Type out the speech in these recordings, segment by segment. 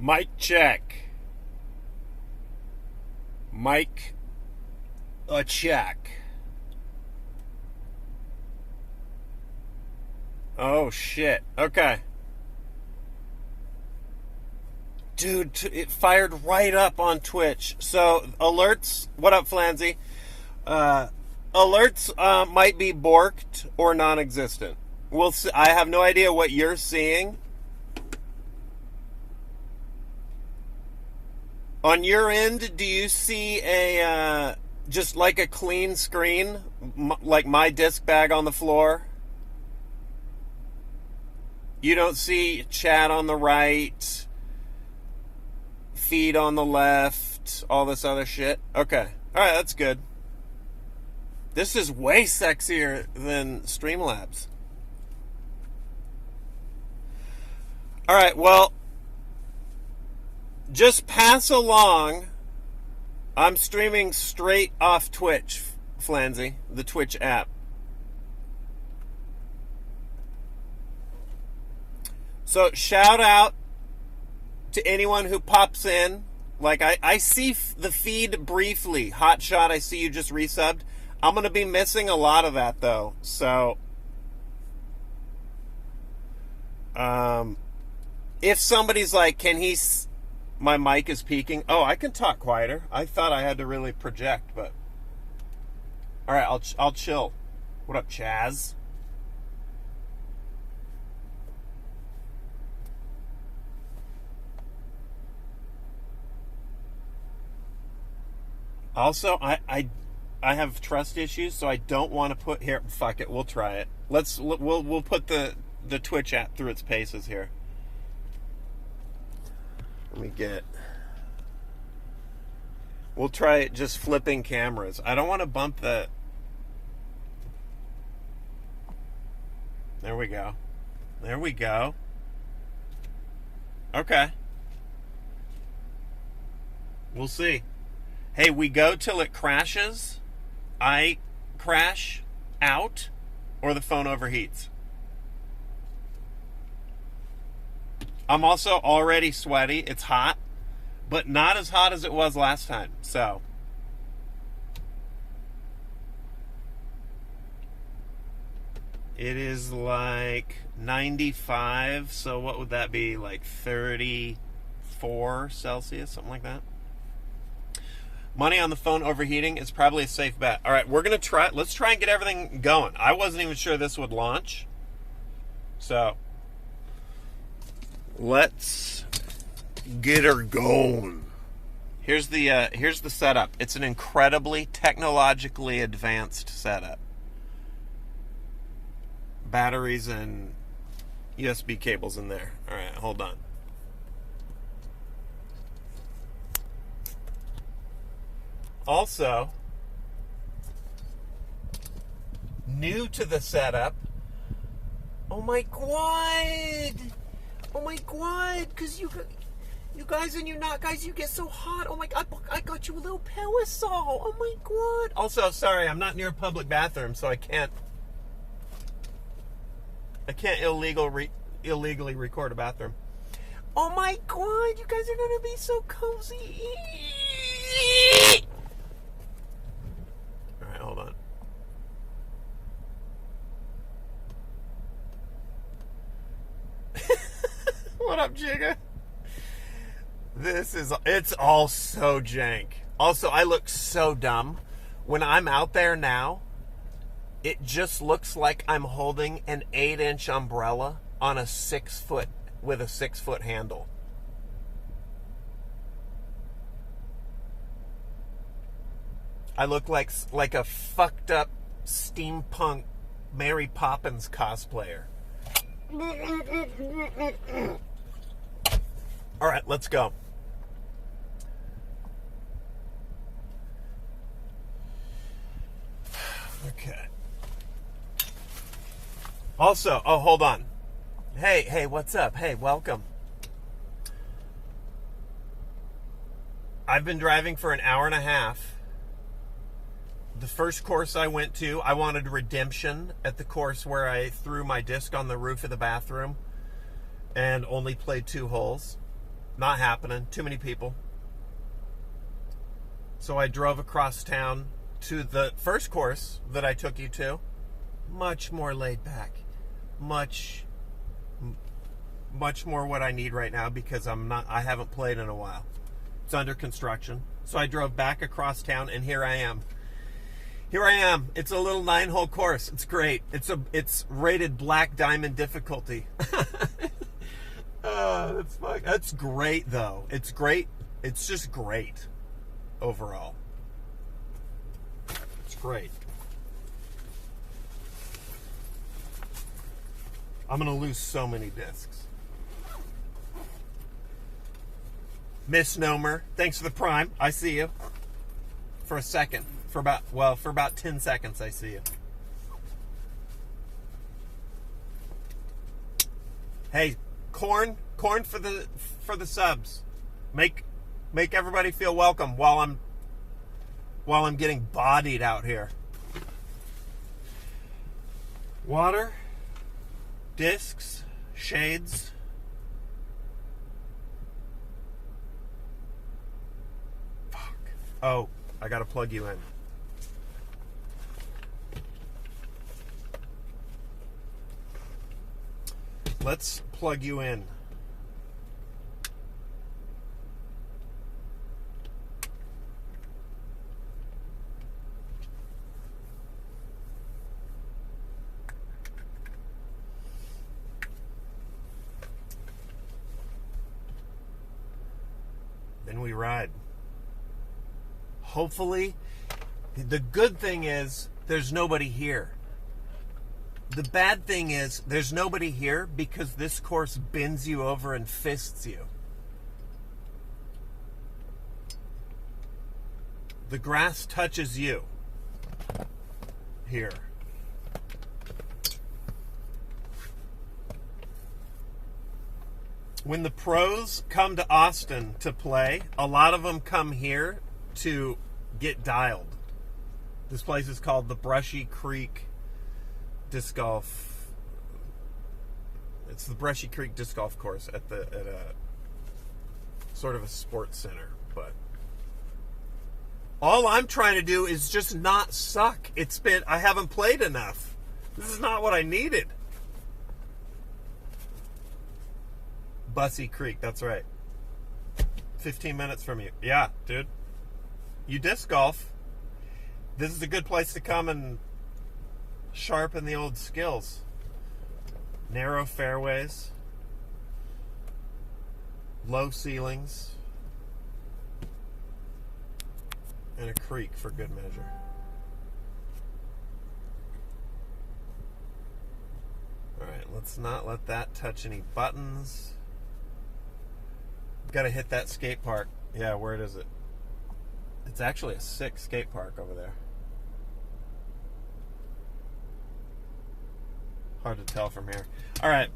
Mic check. Mic a check. Oh shit. Okay. Dude, it fired right up on Twitch. So, alerts. What up, Flanzy? Alerts might be borked or non existent. We'll see. I have no idea what you're seeing. On your end, do you see a just like a clean screen, like my disc bag on the floor? You don't see chat on the right, feed on the left, all this other shit? Okay. Alright, that's good. This is way sexier than Streamlabs. Alright, well, just pass along. I'm streaming straight off Twitch, Flanzy, the Twitch app. So shout out to anyone who pops in. Like, I see the feed briefly. Hotshot, I see you just resubbed. I'm going to be missing a lot of that, though. So, if somebody's like, can he... My mic is peaking. Oh, I can talk quieter. I thought I had to really project, but... Alright, I'll chill. What up, Chaz? Also, I have trust issues, so I don't want to put here. Fuck it, we'll try it. We'll put the Twitch app through its paces here. Let me get. We'll try it just flipping cameras. I don't want to bump the. There we go. There we go. Okay. We'll see. Hey, we go till it crashes, I crash out, or the phone overheats. I'm also already sweaty. It's hot, but not as hot as it was last time. So, it is like 95. So what would that be? Like 34 Celsius, something like that. Money on the phone overheating is probably a safe bet. All right, we're going to try. Let's try and get everything going. I wasn't even sure this would launch. So, let's get her going. Here's the setup. It's an incredibly technologically advanced setup. Batteries and USB cables in there. All right, hold on. Also, new to the setup. Oh my god! Oh my god! Because you guys and you not guys, you get so hot. Oh my god! I got you a little parasol. Oh my god! Also, sorry, I'm not near a public bathroom, so I can't illegally record a bathroom. Oh my god! You guys are gonna be so cozy. Alright, hold on. What up, Jigga? It's all so jank. Also, I look so dumb. When I'm out there now, it just looks like I'm holding an 8-inch umbrella on a 6-foot, with a 6-foot handle. I look like a fucked up steampunk Mary Poppins cosplayer. All right, let's go. Okay. Also, oh, hold on. Hey, what's up? Hey, welcome. I've been driving for an hour and a half. The first course I went to, I wanted redemption at the course where I threw my disc on the roof of the bathroom and only played 2 holes. Not happening. Too many people. So I drove across town to the first course that I took you to. Much more laid back. Much more what I need right now because I haven't played in a while. It's under construction. So I drove back across town and here I am. It's a little 9-hole course. It's great. It's rated black diamond difficulty. That's great though. It's great. It's just great overall. It's great. I'm going to lose so many discs. Misnomer, thanks for the prime. I see you. For a second. For about 10 seconds I see you. Hey, corn for the subs. Make everybody feel welcome while I'm getting bodied out here. Water, discs, shades. Fuck. Oh, I gotta plug you in. Let's plug you in. Then we ride. Hopefully, the good thing is there's nobody here. The bad thing is there's nobody here because this course bends you over and fists you. The grass touches you here. When the pros come to Austin to play, a lot of them come here to get dialed. This place is called the Brushy Creek Disc Golf. It's the Brushy Creek Disc Golf Course at a sort of a sports center. But all I'm trying to do is just not suck. I haven't played enough. This is not what I needed. Bussy Creek, that's right. 15 minutes from you. Yeah, dude. You disc golf. This is a good place to come and sharpen the old skills. Narrow fairways. Low ceilings. And a creek for good measure. Alright, let's not let that touch any buttons. Got to hit that skate park. Yeah, where is it? It's actually a sick skate park over there. Hard to tell from here. All right.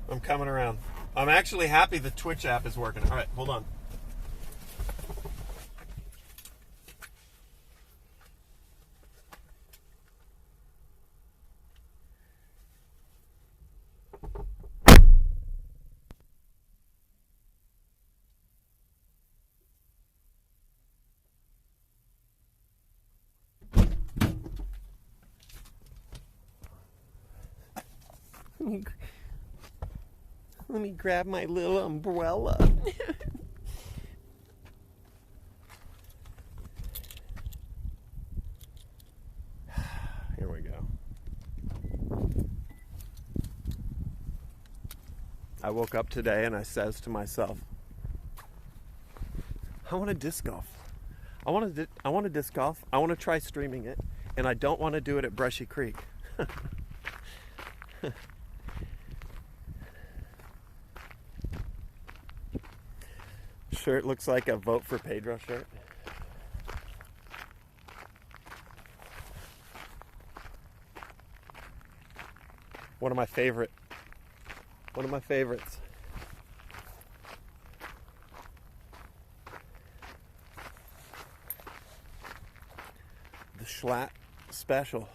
I'm coming around. I'm actually happy the Twitch app is working. All right, hold on. Let me grab my little umbrella. Here we go. I woke up today and I says to myself, I want to disc golf. I want to disc golf. I want to try streaming it, and I don't want to do it at Brushy Creek. Shirt looks like a vote for Pedro shirt. One of my favorites. The Schlatt Special.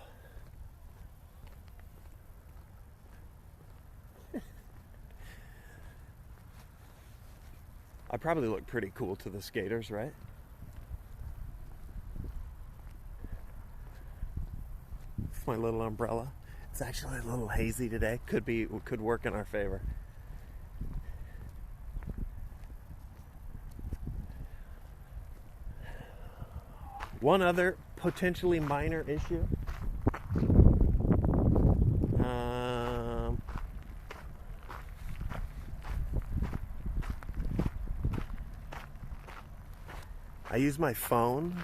I probably look pretty cool to the skaters, right? It's my little umbrella. It's actually a little hazy today. Could work in our favor. One other potentially minor issue. I use my phone.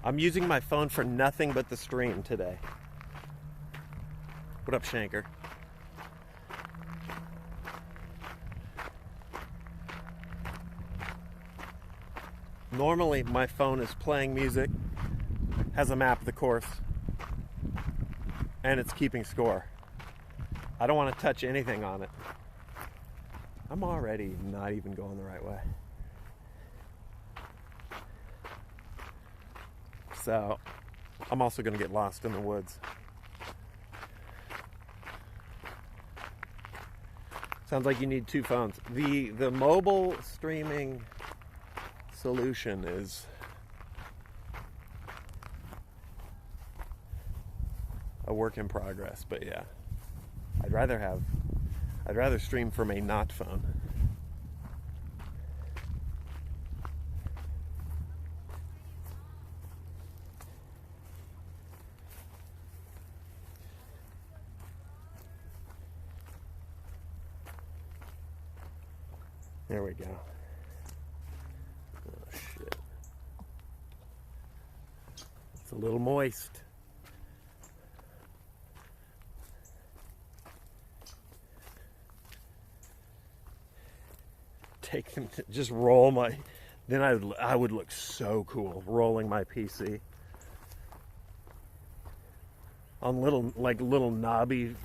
I'm using my phone for nothing but the stream today. What up, Shanker? Normally, my phone is playing music, has a map of the course, and it's keeping score. I don't want to touch anything on it. I'm already not even going the right way. So, I'm also going to get lost in the woods. Sounds like you need two phones. The mobile streaming solution is a work in progress, but yeah. I'd rather stream from a not phone. There we go. Oh shit. It's a little moist. Take them to just roll my, then I would look so cool rolling my PC on little knobby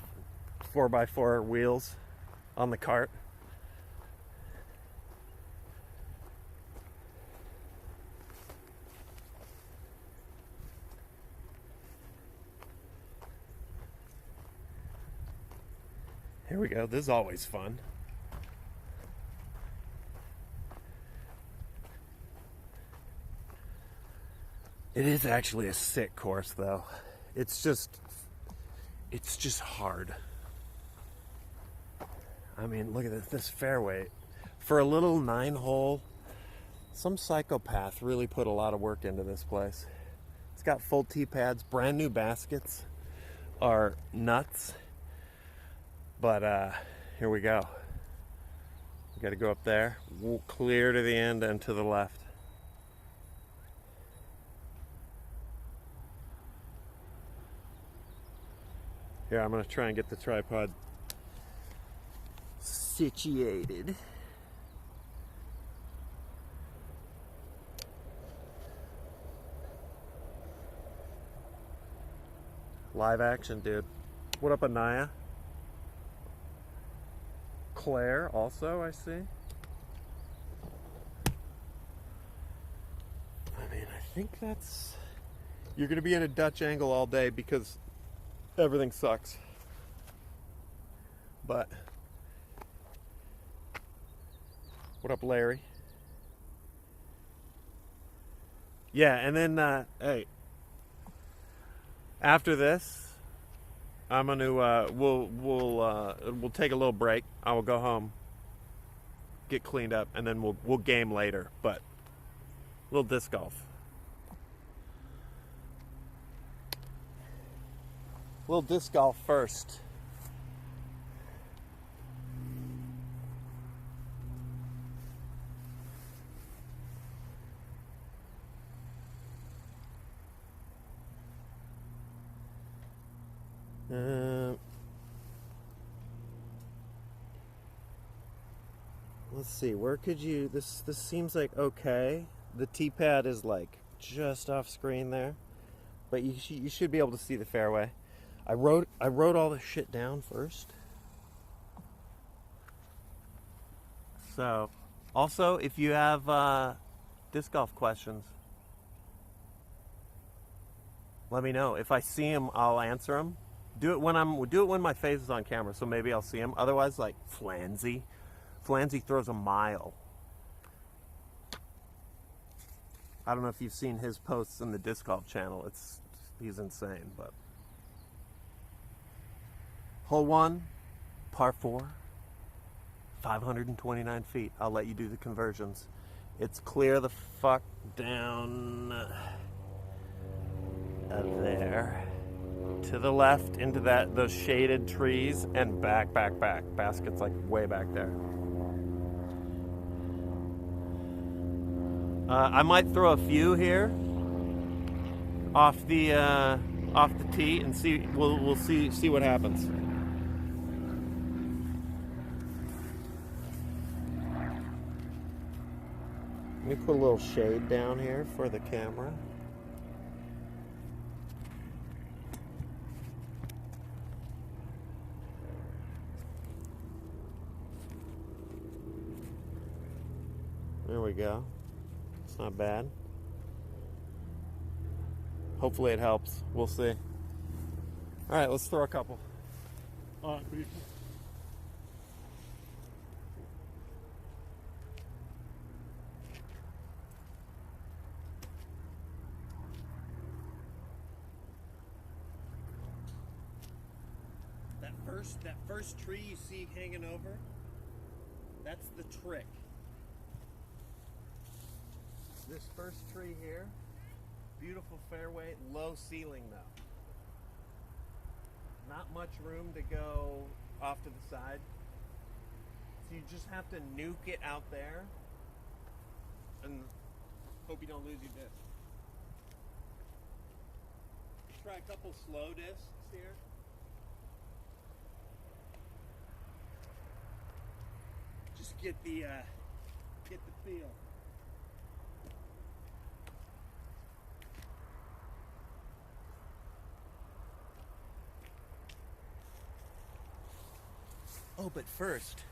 4x4 wheels on the cart. Here we go. This is always fun. It is actually a sick course, though. It's just hard. I mean, look at this fairway. For a little 9-hole, some psychopath really put a lot of work into this place. It's got full tee pads, brand new baskets are nuts. But here we go. We got to go up there, we'll clear to the end and to the left. Here, I'm going to try and get the tripod situated. Live action, dude. What up, Anaya? Claire, also, I see. I mean, I think that's... You're going to be in a Dutch angle all day because everything sucks. But... What up, Larry? Yeah, and then, hey, after this, I'm gonna we'll take a little break. I will go home, get cleaned up, and then we'll game later. But a little disc golf. A little disc golf first. Let's see, where could you, this seems like okay. The tee pad is like just off screen there, but you should be able to see the fairway. I wrote all this shit down first. So, also, if you have disc golf questions, let me know. If I see them, I'll answer them. Do it when my face is on camera, so maybe I'll see him. Otherwise, like Flanzy throws a mile. I don't know if you've seen his posts in the disc golf channel. He's insane. But hole 1, par 4, 529 feet. I'll let you do the conversions. It's clear the fuck down there to the left into those shaded trees and back. Basket's like way back there. I might throw a few here off the tee and see. We'll see what happens. Let me put a little shade down here for the camera. There we go. It's not bad. Hopefully it helps. We'll see. All right, let's throw a couple. All right, beautiful. That first tree you see hanging over, that's the trick. This first tree here, beautiful fairway, low ceiling though. Not much room to go off to the side. So you just have to nuke it out there and hope you don't lose your disc. Try a couple slow discs here. Just get the feel. Oh, but first,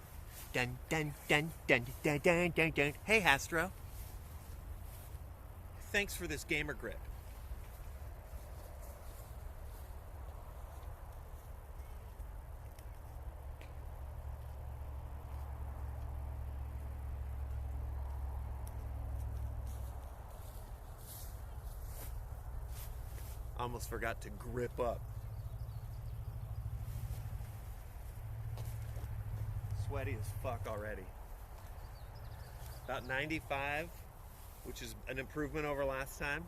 dun dun dun dun dun dun dun dun. Hey, Astro. Thanks for this gamer grip. Almost forgot to grip up. Sweaty as fuck already. About 95, which is an improvement over last time.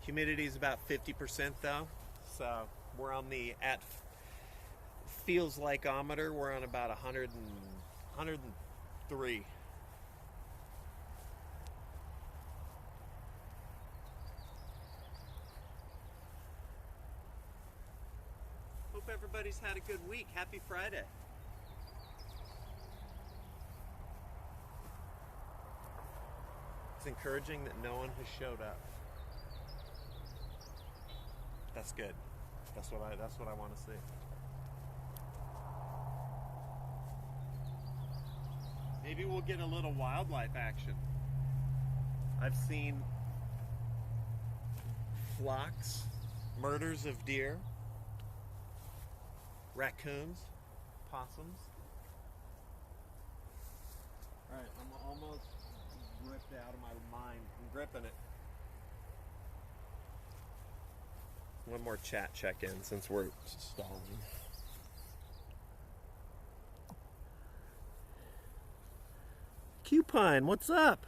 Humidity is about 50% though. So we're on the feels like-ometer, we're on about 103. Hope everybody's had a good week. Happy Friday. It's encouraging that no one has showed up. That's good. That's what I want to see. Maybe we'll get a little wildlife action. I've seen flocks, murders of deer, raccoons, possums. All right, I'm almost ripped out of my mind. I'm gripping it. One more chat check-in since we're stalling. Cupine, what's up?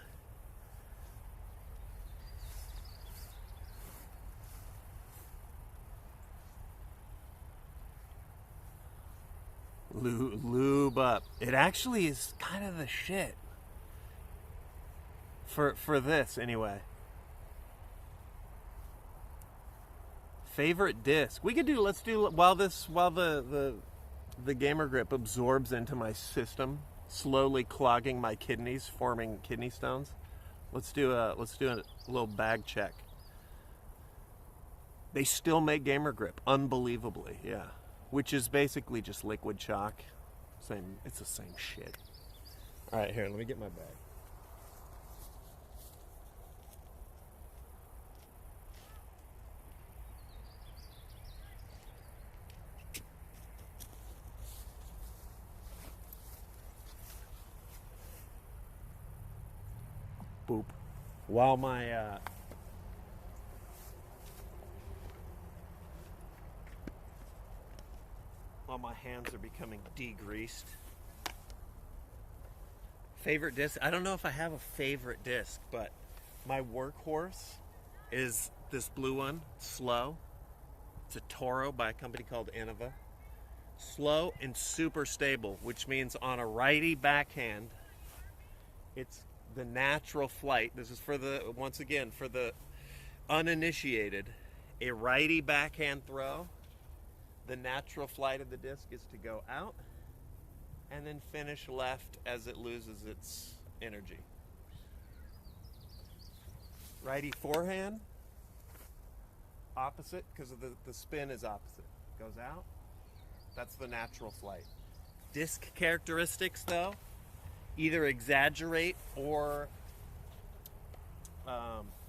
Lube up. It actually is kind of the shit. For this anyway. Favorite disc. We could do, let's do while the gamer grip absorbs into my system, slowly clogging my kidneys, forming kidney stones. Let's do a little bag check. They still make gamer grip, unbelievably, yeah. Which is basically just liquid chalk. It's the same shit. All right, here, let me get my bag. Boop. while my hands are becoming degreased. Favorite disc? I don't know if I have a favorite disc, but my workhorse is this blue one, Slow. It's a Toro by a company called Innova. Slow and super stable, which means on a righty backhand, it's the natural flight. This is for the, once again, for the uninitiated. A righty backhand throw, the natural flight of the disc is to go out and then finish left as it loses its energy. Righty forehand, opposite, because of the spin is opposite. Goes out, that's the natural flight. Disc characteristics, though, either exaggerate or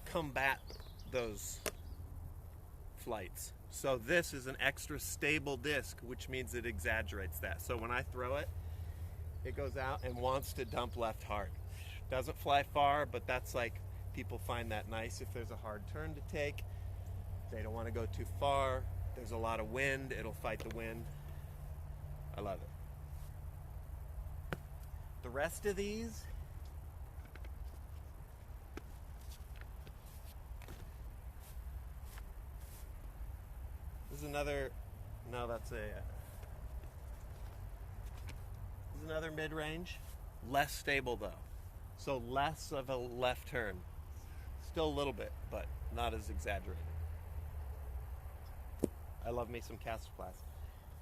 combat those flights. So this is an extra stable disc, which means it exaggerates that. So when I throw it, it goes out and wants to dump left hard. Doesn't fly far, but that's like, people find that nice if there's a hard turn to take. They don't want to go too far. There's a lot of wind, it'll fight the wind. I love it. The rest of these, this is another, no, that's a, this is another mid-range. Less stable though. So less of a left turn. Still a little bit, but not as exaggerated. I love me some Casterplast.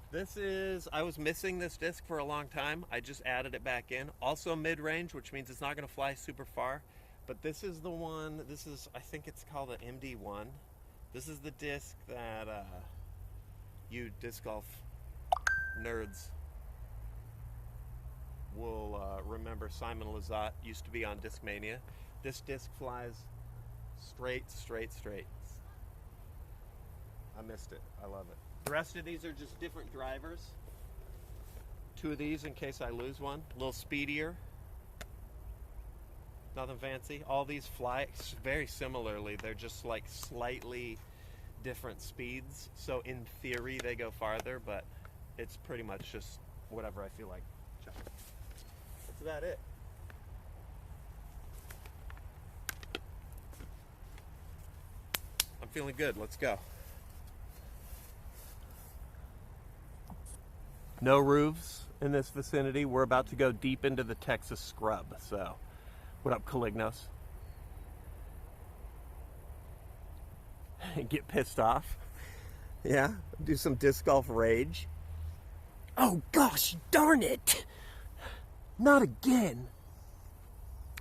This is, I was missing this disc for a long time. I just added it back in. Also mid-range, which means it's not going to fly super far. But this is the one, this is, I think it's called an MD1. This is the disc that you disc golf nerds will remember. Simon Lizotte used to be on Discmania. This disc flies straight. I missed it. I love it. The rest of these are just different drivers. Two of these in case I lose one. A little speedier. Nothing fancy. All these fly very similarly. They're just like slightly different speeds. So in theory they go farther, but it's pretty much just whatever I feel like. That's about it. I'm feeling good. Let's go. No roofs in this vicinity. We're about to go deep into the Texas scrub. So, what up, Calignos? Get pissed off. Yeah, do some disc golf rage. Oh gosh, darn it! Not again.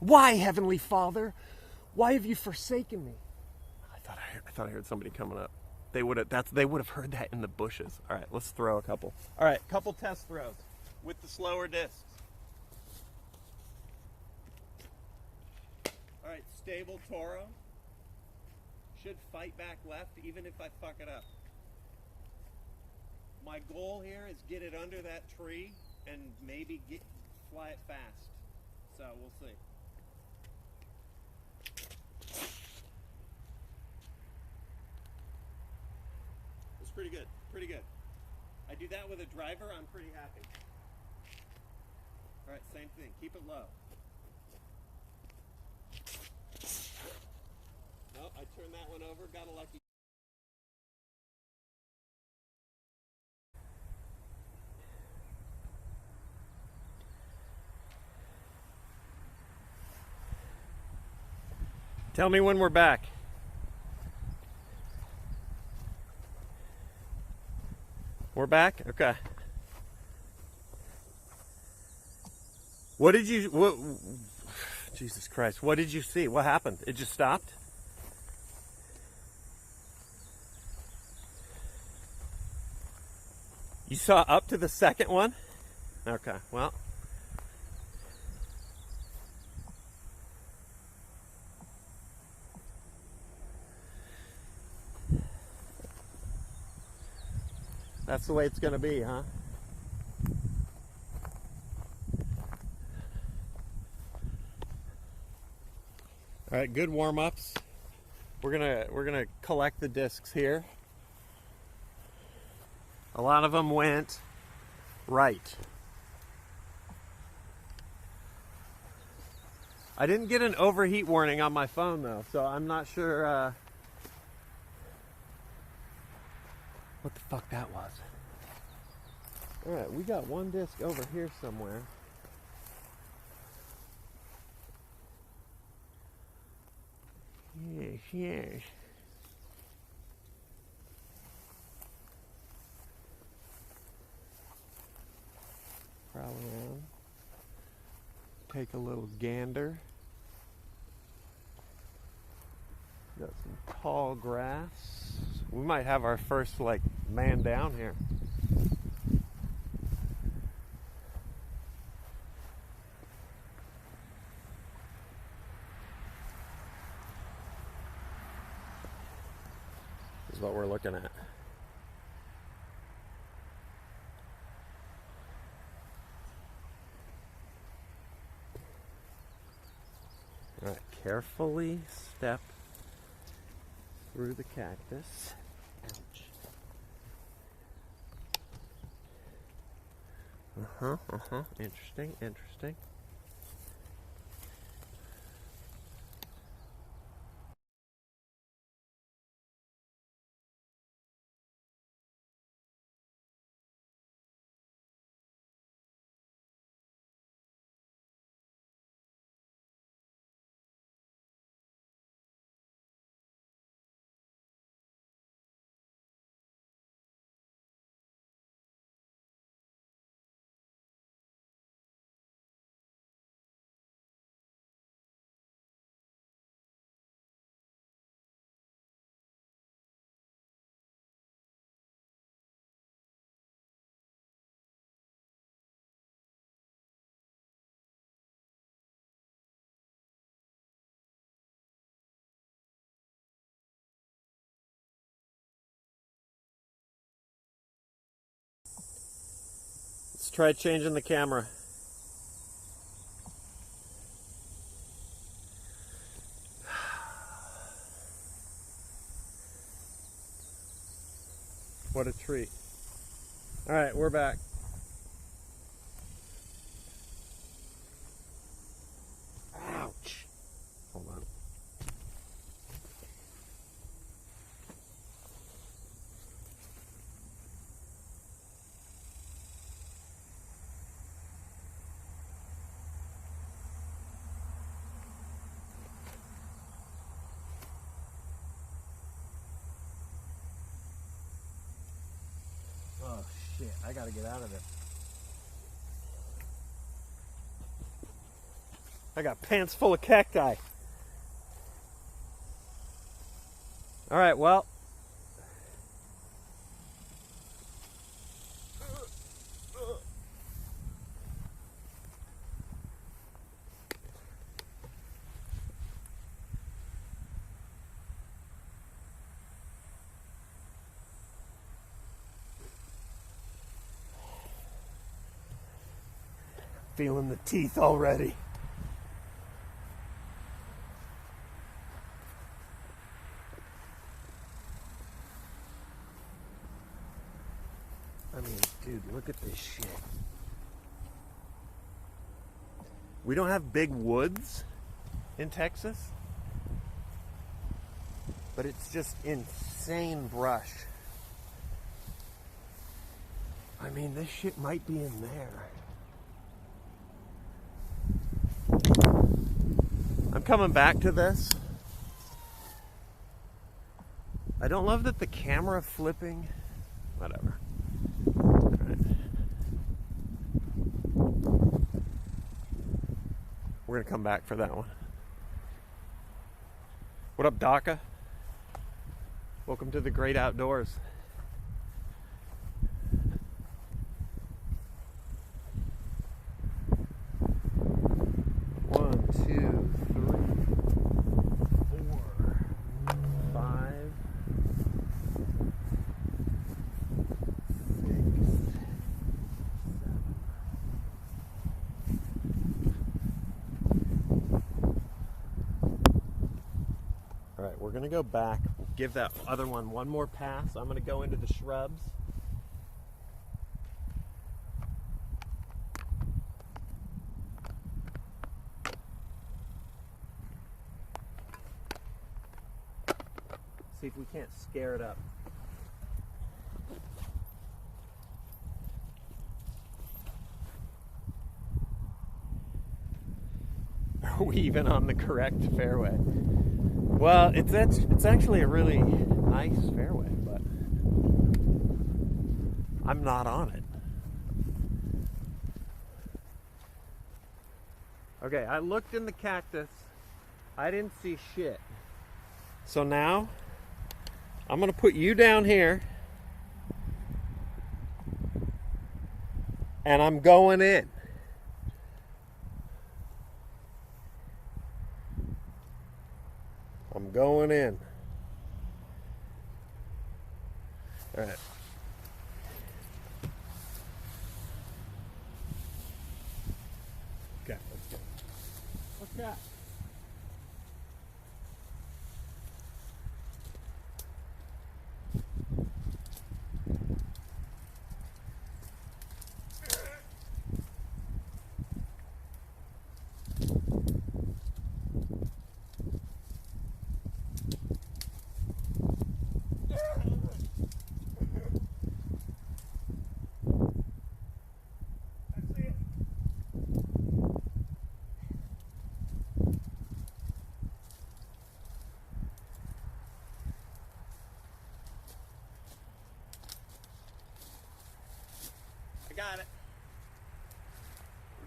Why, Heavenly Father? Why have you forsaken me? I thought I heard somebody coming up. They would have heard that in the bushes. All right, let's throw a couple. All right, couple test throws with the slower discs. All right, stable Toro. Should fight back left even if I fuck it up. My goal here is get it under that tree and maybe fly it fast. So we'll see. It's pretty good, pretty good. I do that with a driver, I'm pretty happy. All right, same thing, keep it low. Oh, I turned that one over, got a lucky. Tell me when we're back. We're back? Okay. What did you, Jesus Christ, what did you see? What happened? It just stopped? You saw up to the second one? Okay, well. That's the way it's gonna be, huh? All right, good warm-ups. We're gonna collect the discs here. A lot of them went right. I didn't get an overheat warning on my phone though, so I'm not sure what the fuck that was. All right, we got one disc over here somewhere. Yes, yes. Prowl around. Take a little gander. Got some tall grass. We might have our first like man down here. This is what we're looking at. All right, carefully step through the cactus. Ouch. Interesting, interesting. Let's try changing the camera. What a treat. All right, we're back. Ouch. Hold on. Oh shit, I gotta get out of there. I got pants full of cacti. All right, well. Feeling the teeth already. I mean, dude, look at this shit. We don't have big woods in Texas, but it's just insane brush. I mean, this shit might be in there. I'm coming back to this. I don't love that the camera flipping. Whatever. All right. We're gonna come back for that one. What up, DACA? Welcome to the great outdoors. gonna go back, give that other one more pass. I'm gonna go into the shrubs. See if we can't scare it up. Are we even on the correct fairway? Well, it's actually a really nice fairway, but I'm not on it. Okay, I looked in the cactus. I didn't see shit. So now I'm gonna put you down here and I'm going in. I'm going in. All right. Okay, let's go. What's that? Got it.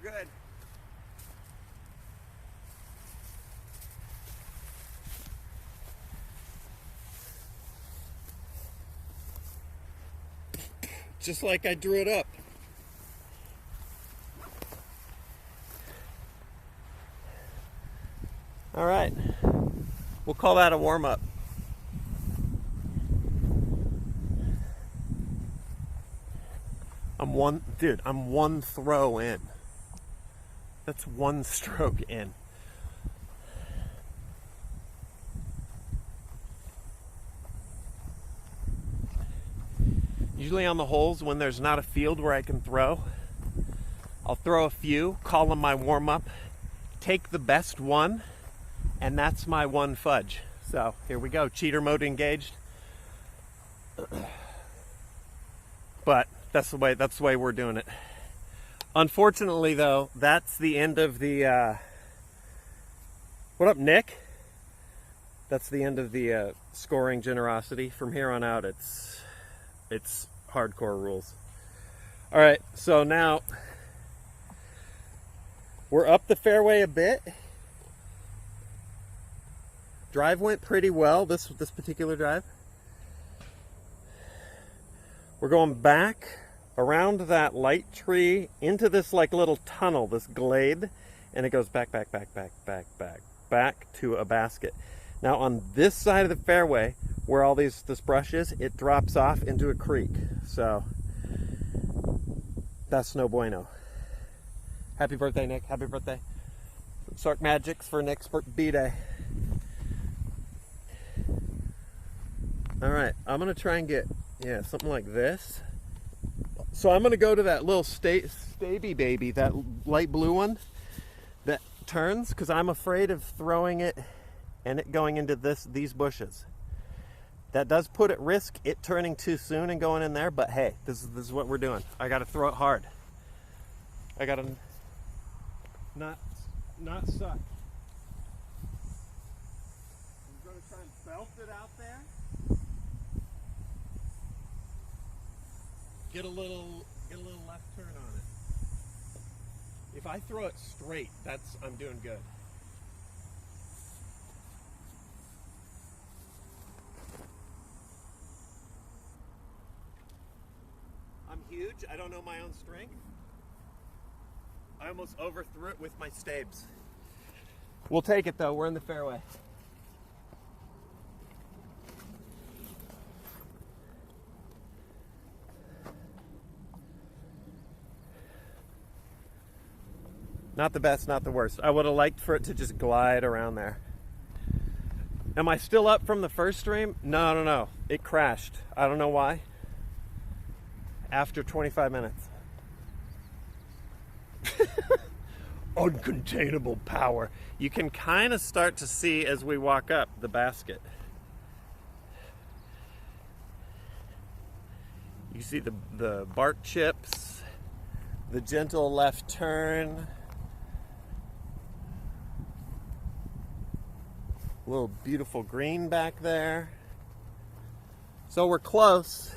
We're good. Just like I drew it up. All right. We'll call that a warm-up. I'm one throw in. That's one stroke in. Usually on the holes when there's not a field where I can throw, I'll throw a few, call them my warm-up, take the best one, and that's my one fudge. So here we go, cheater mode engaged. But that's the way we're doing it. Unfortunately though, that's the end of the what up, Nick? That's the end of the scoring generosity. From here on out it's hardcore rules. All right, so now we're up the fairway a bit. Drive went pretty well, this particular drive. We're going back around that light tree into this like little tunnel, this glade, and it goes back to a basket. Now on this side of the fairway, where all this brush is, it drops off into a creek. So that's no bueno. Happy birthday, Nick. Happy birthday. Sark Magics for Nick's B-Day. All right, I'm gonna try and get, yeah, something like this. So I'm gonna go to that little Staby baby, that light blue one that turns, because I'm afraid of throwing it and it going into these bushes. That does put at risk it turning too soon and going in there, but hey, this is what we're doing. I gotta throw it hard. I gotta not suck. I'm gonna try and belt it out there. Get a little left turn on it. If I throw it straight, I'm doing good. I'm huge. I don't know my own strength. I almost overthrew it with my stabes. We'll take it though. We're in the fairway. Not the best, not the worst. I would have liked for it to just glide around there. Am I still up from the first stream? No. It crashed. I don't know why. After 25 minutes. Uncontainable power. You can kind of start to see as we walk up the basket. You see the bark chips, the gentle left turn. Little beautiful green back there. So we're close.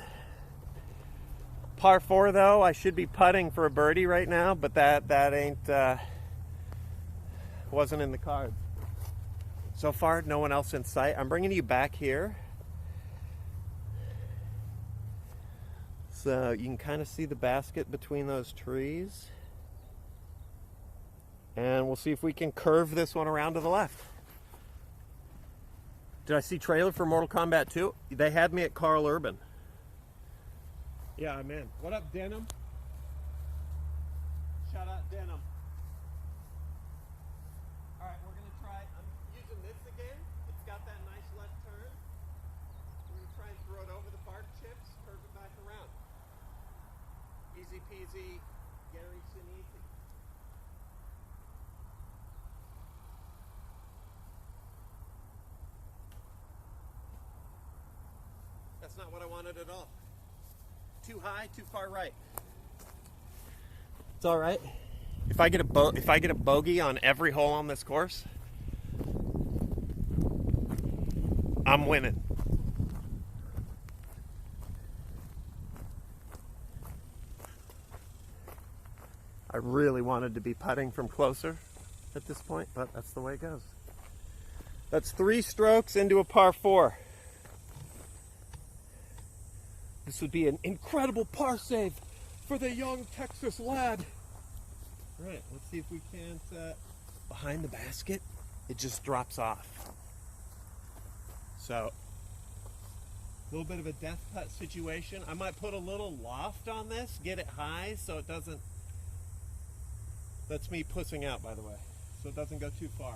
Par 4 though, I should be putting for a birdie right now, but that ain't wasn't in the cards. So far, no one else in sight. I'm bringing you back here, so you can kind of see the basket between those trees, and we'll see if we can curve this one around to the left. Did I see trailer for Mortal Kombat 2? They had me at Carl Urban. Yeah, I'm in. What up, Denim? Shout out, Denim. All right, we're going to try. I'm using this again. It's got that nice left turn. We're going to try and throw it over the bark chips, curve it back around. Easy peasy, Gary Sinise. That's not what I wanted at all. Too high, too far right. It's all right. If I get a bogey on every hole on this course, I'm winning. I really wanted to be putting from closer at this point, but that's the way it goes. That's 3 strokes into a par 4. This would be an incredible par save for the young Texas lad. All right, let's see if we can't, behind the basket, it just drops off. So, a little bit of a death putt situation. I might put a little loft on this, get it high so it doesn't, that's me pussing out by the way, so it doesn't go too far.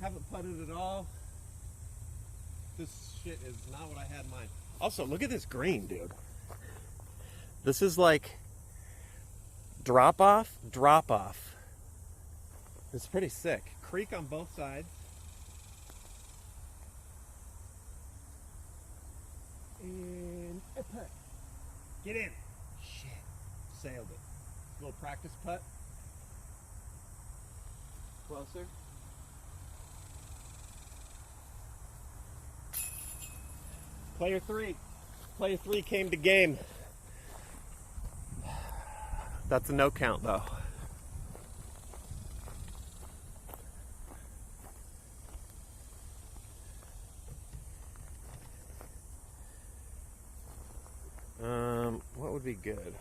Haven't putted at all. This shit is not what I had in mind. Also, look at this green, dude. This is like drop off. It's pretty sick. Creek on both sides. And a putt. Get in. Shit. Sailed it. Little practice putt. Closer. Player 3. Player 3 came to game. That's a no count though. What would be good?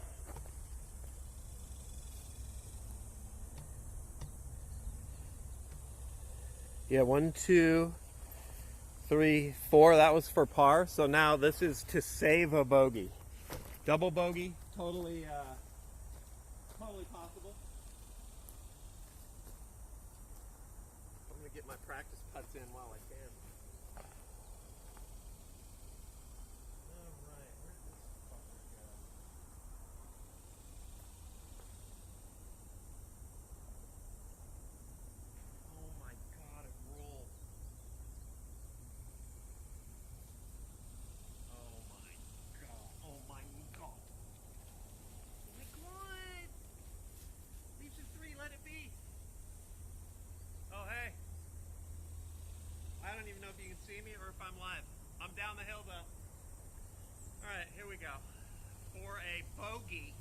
Yeah, 1, 2, 3, 4. That was for par. So now this is to save a bogey. Double bogey, totally possible. I'm gonna get my practice putts in while I can. All right, where did this fucker go? Oh my god, it rolled. Oh my god. Oh my god. Oh my god. Leaves in 3, let it be. Oh hey. I don't even know if you can see me or if I'm live. I'm down the hill though. Alright, here we go. For a bogey.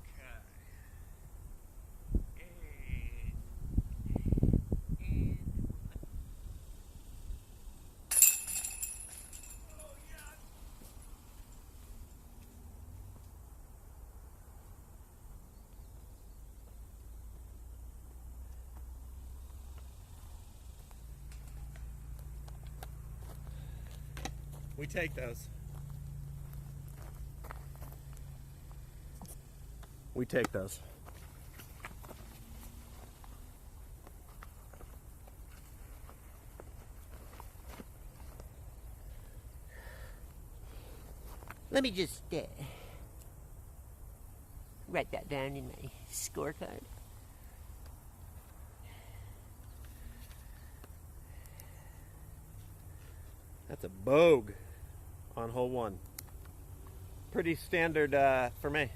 Okay. Oh yeah. We take those. we take those. Let me just write that down in my scorecard. That's a bogue on hole 1. Pretty standard for me.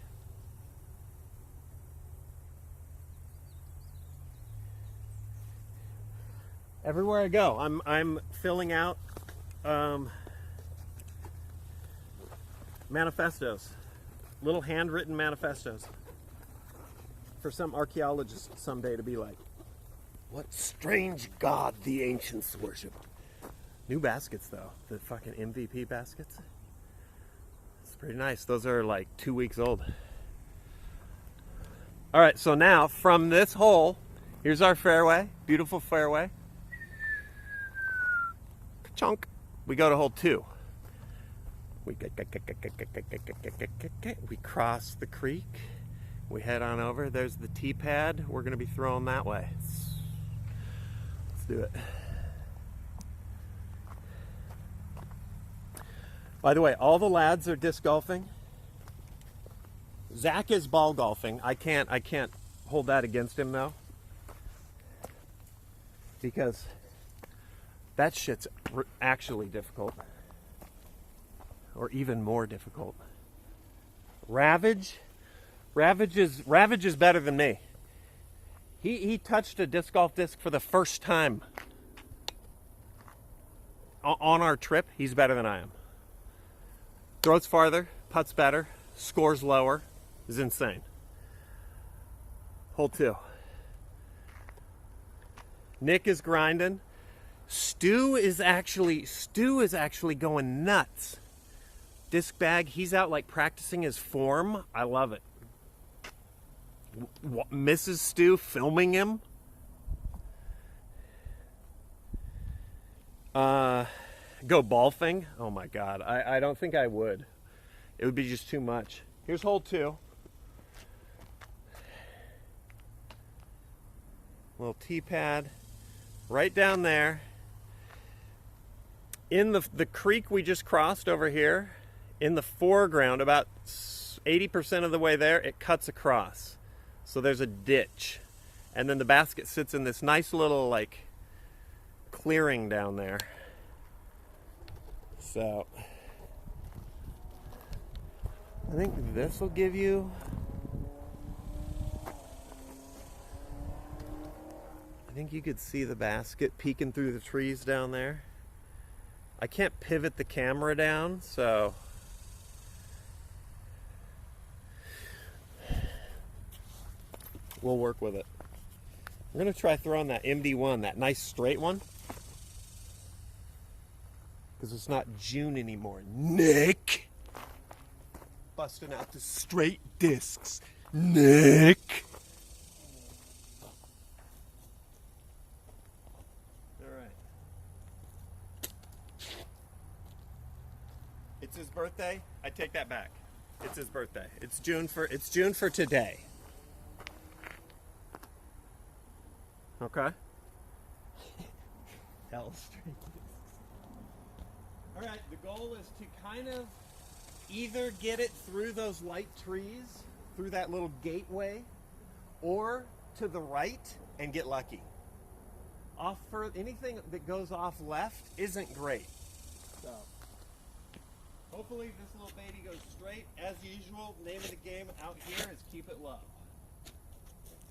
Everywhere I go, I'm filling out manifestos, little handwritten manifestos for some archaeologist someday to be like, what strange god the ancients worship. New baskets though, the fucking MVP baskets. It's pretty nice. Those are like 2 weeks old. All right, so now from this hole, here's our fairway, beautiful fairway. Chunk. We go to hole 2. We cross the creek. We head on over. There's the tee pad. We're going to be throwing that way. Let's do it. By the way, all the lads are disc golfing. Zach is ball golfing. I can't hold that against him though, because that shit's actually difficult, or even more difficult. Ravage is better than me. He touched a disc golf disc for the first time on our trip. He's better than I am. Throws farther, putts better, scores lower. Is insane. Hole 2. Nick is grinding. Stu is actually going nuts. Disc bag, he's out like practicing his form. I love it. Mrs. Stu filming him. Go golfing? Oh my god. I don't think I would. It would be just too much. Here's hole 2. Little tee pad right down there. In the creek we just crossed over here, in the foreground, about 80% of the way there, it cuts across. So there's a ditch. And then the basket sits in this nice little like clearing down there. So I think this will give you, I think you could see the basket peeking through the trees down there. I can't pivot the camera down, so we'll work with it. I'm gonna try throwing that MD1, that nice straight one, because it's not June anymore. Nick! Busting out the straight discs. Nick! Alright. It's his birthday. I take that back. It's his birthday. It's June for today. Okay? Hell straight discs. Alright, the goal is to kind of either get it through those light trees, through that little gateway, or to the right and get lucky. Off for anything that goes off left isn't great. So hopefully this little baby goes straight. As usual, name of the game out here is keep it low.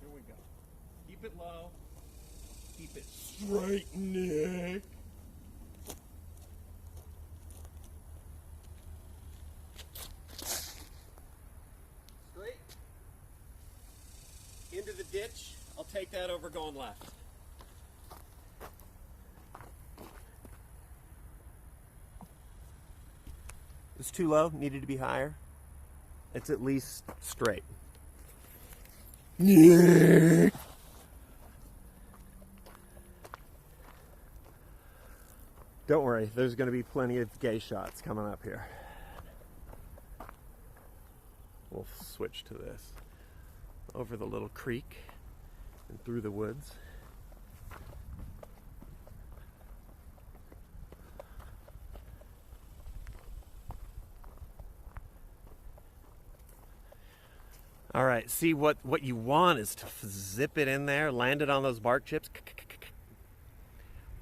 Here we go. Keep it low. Keep it straight, Nick. Into the ditch. I'll take that over going left. It's too low, needed to be higher. It's at least straight. Yeah. Don't worry, there's going to be plenty of gay shots coming up here. We'll switch to this. over the little creek and through the woods. All right, see what you want is to zip it in there, land it on those bark chips.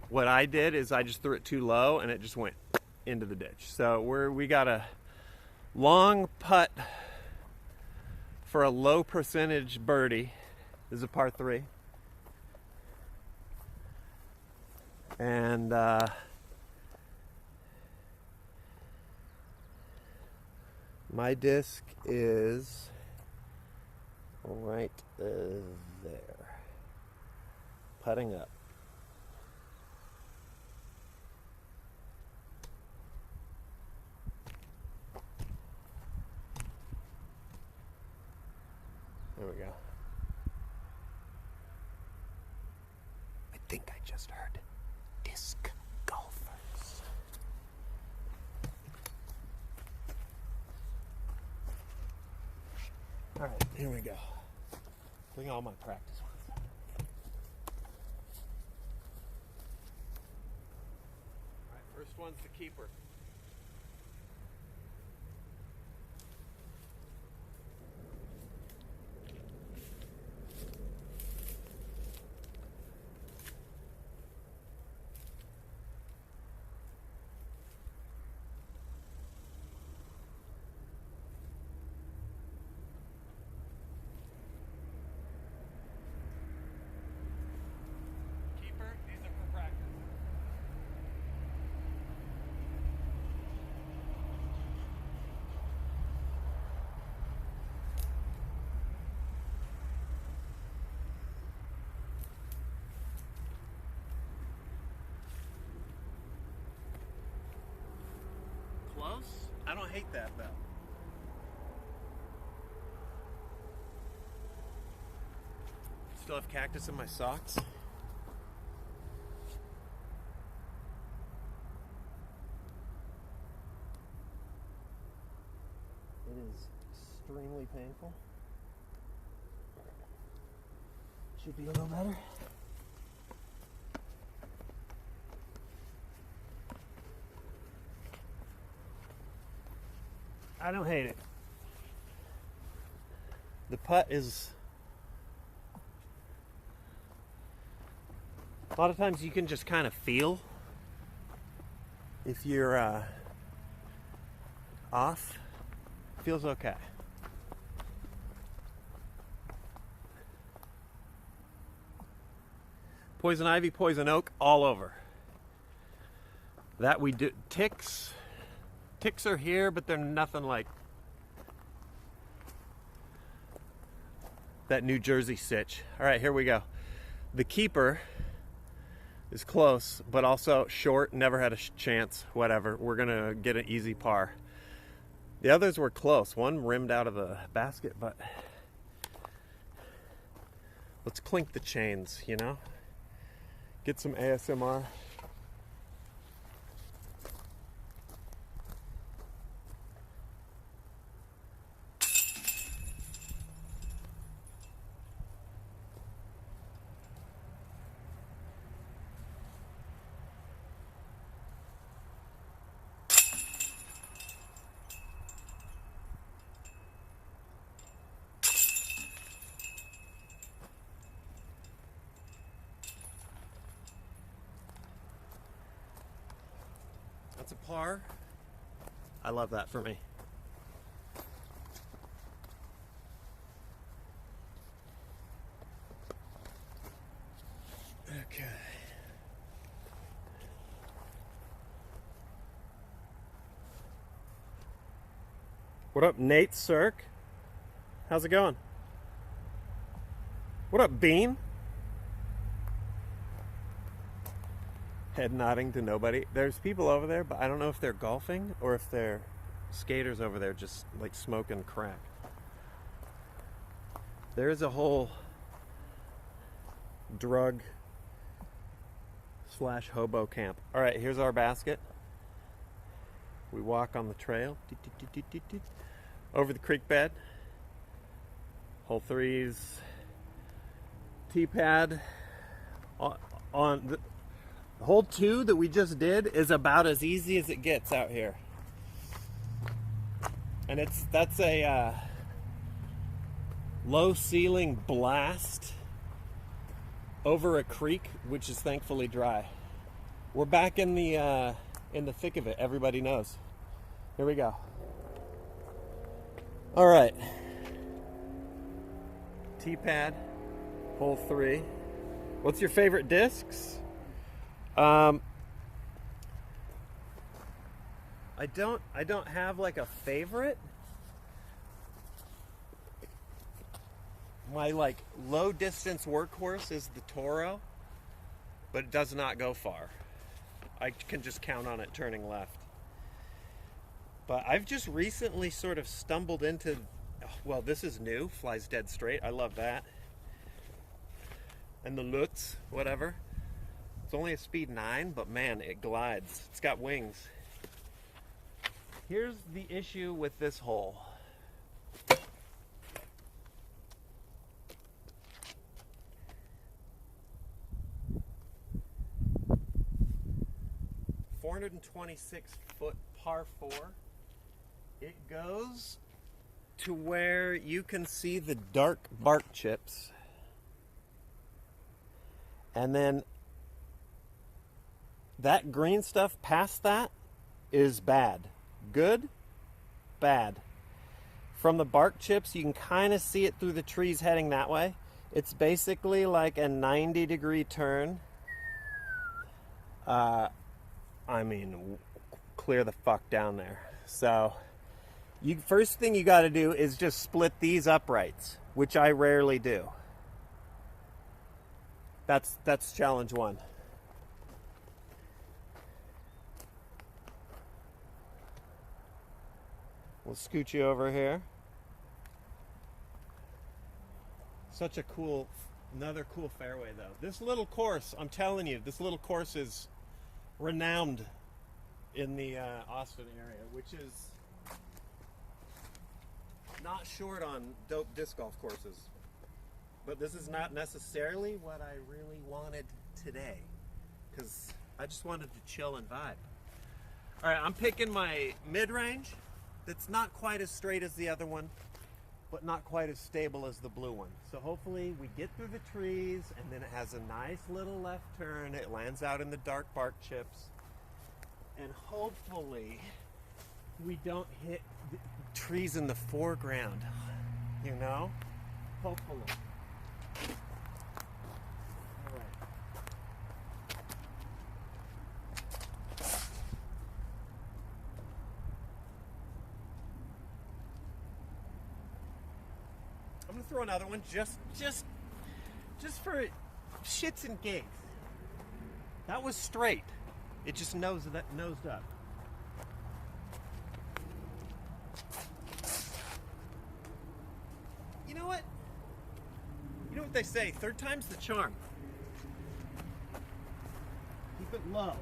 What I did is I just threw it too low and it just went into the ditch. So we got a long putt for a low percentage birdie. This is a par 3. And my disc is right there, putting up. There we go. I think I just heard disc golfers. All right, here we go. Look at all my practice ones. All right, first one's the keeper. These are for practice. Close? I don't hate that though. Still have cactus in my socks. It is extremely painful. Should be a little better. I don't hate it. The putt is... A lot of times you can just kind of feel if you're off. Feels okay. Poison ivy, poison oak, all over. That we do. Ticks are here, but they're nothing like that New Jersey sitch. All right, here we go. The keeper is close, but also short, never had a chance, whatever. We're gonna get an easy par. The others were close. One rimmed out of the basket, but let's clink the chains, you know? Get some ASMR. That's a par. I love that for me. Okay. What up, TheMrSark? How's it going? What up, Bean? Head nodding to nobody. There's people over there, but I don't know if they're golfing or if they're skaters over there just like smoking crack. There is a whole drug / hobo camp. All right, here's our basket. We walk on the trail over the creek bed. Hole 3's T-pad on the hole 2 that we just did is about as easy as it gets out here. And that's a low ceiling blast over a creek, which is thankfully dry. We're back in the thick of it. Everybody knows. Here we go. All right. T-pad, hole 3. What's your favorite discs? I don't have like a favorite. My like low distance workhorse is the Toro, but it does not go far. I can just count on it turning left. But I've just recently sort of stumbled into, well, this is new, flies dead straight. I love that. And the Lutz, whatever. It's only a speed 9, but man, it glides. It's got wings. Here's the issue with this hole. .426-foot par 4. It goes to where you can see the dark bark chips. And then that green stuff past that is bad. Good, bad. From the bark chips, you can kind of see it through the trees heading that way. It's basically like a 90-degree turn. I mean, clear the fuck down there. So, first thing you got to do is just split these uprights, which I rarely do. That's challenge 1. We'll scoot you over here. Such a another cool fairway though. This little course, I'm telling you, this little course is renowned in the Austin area, which is not short on dope disc golf courses. But this is not necessarily what I really wanted today, because I just wanted to chill and vibe. All right, I'm picking my mid-range. That's not quite as straight as the other one, but not quite as stable as the blue one. So hopefully we get through the trees, and then it has a nice little left turn. It lands out in the dark bark chips. And hopefully we don't hit the trees in the foreground, you know? Hopefully. All right. I'm gonna throw another one just for shits and gigs. That was straight. It just nosed up. You know what? You know what they say? Third time's the charm. Keep it low.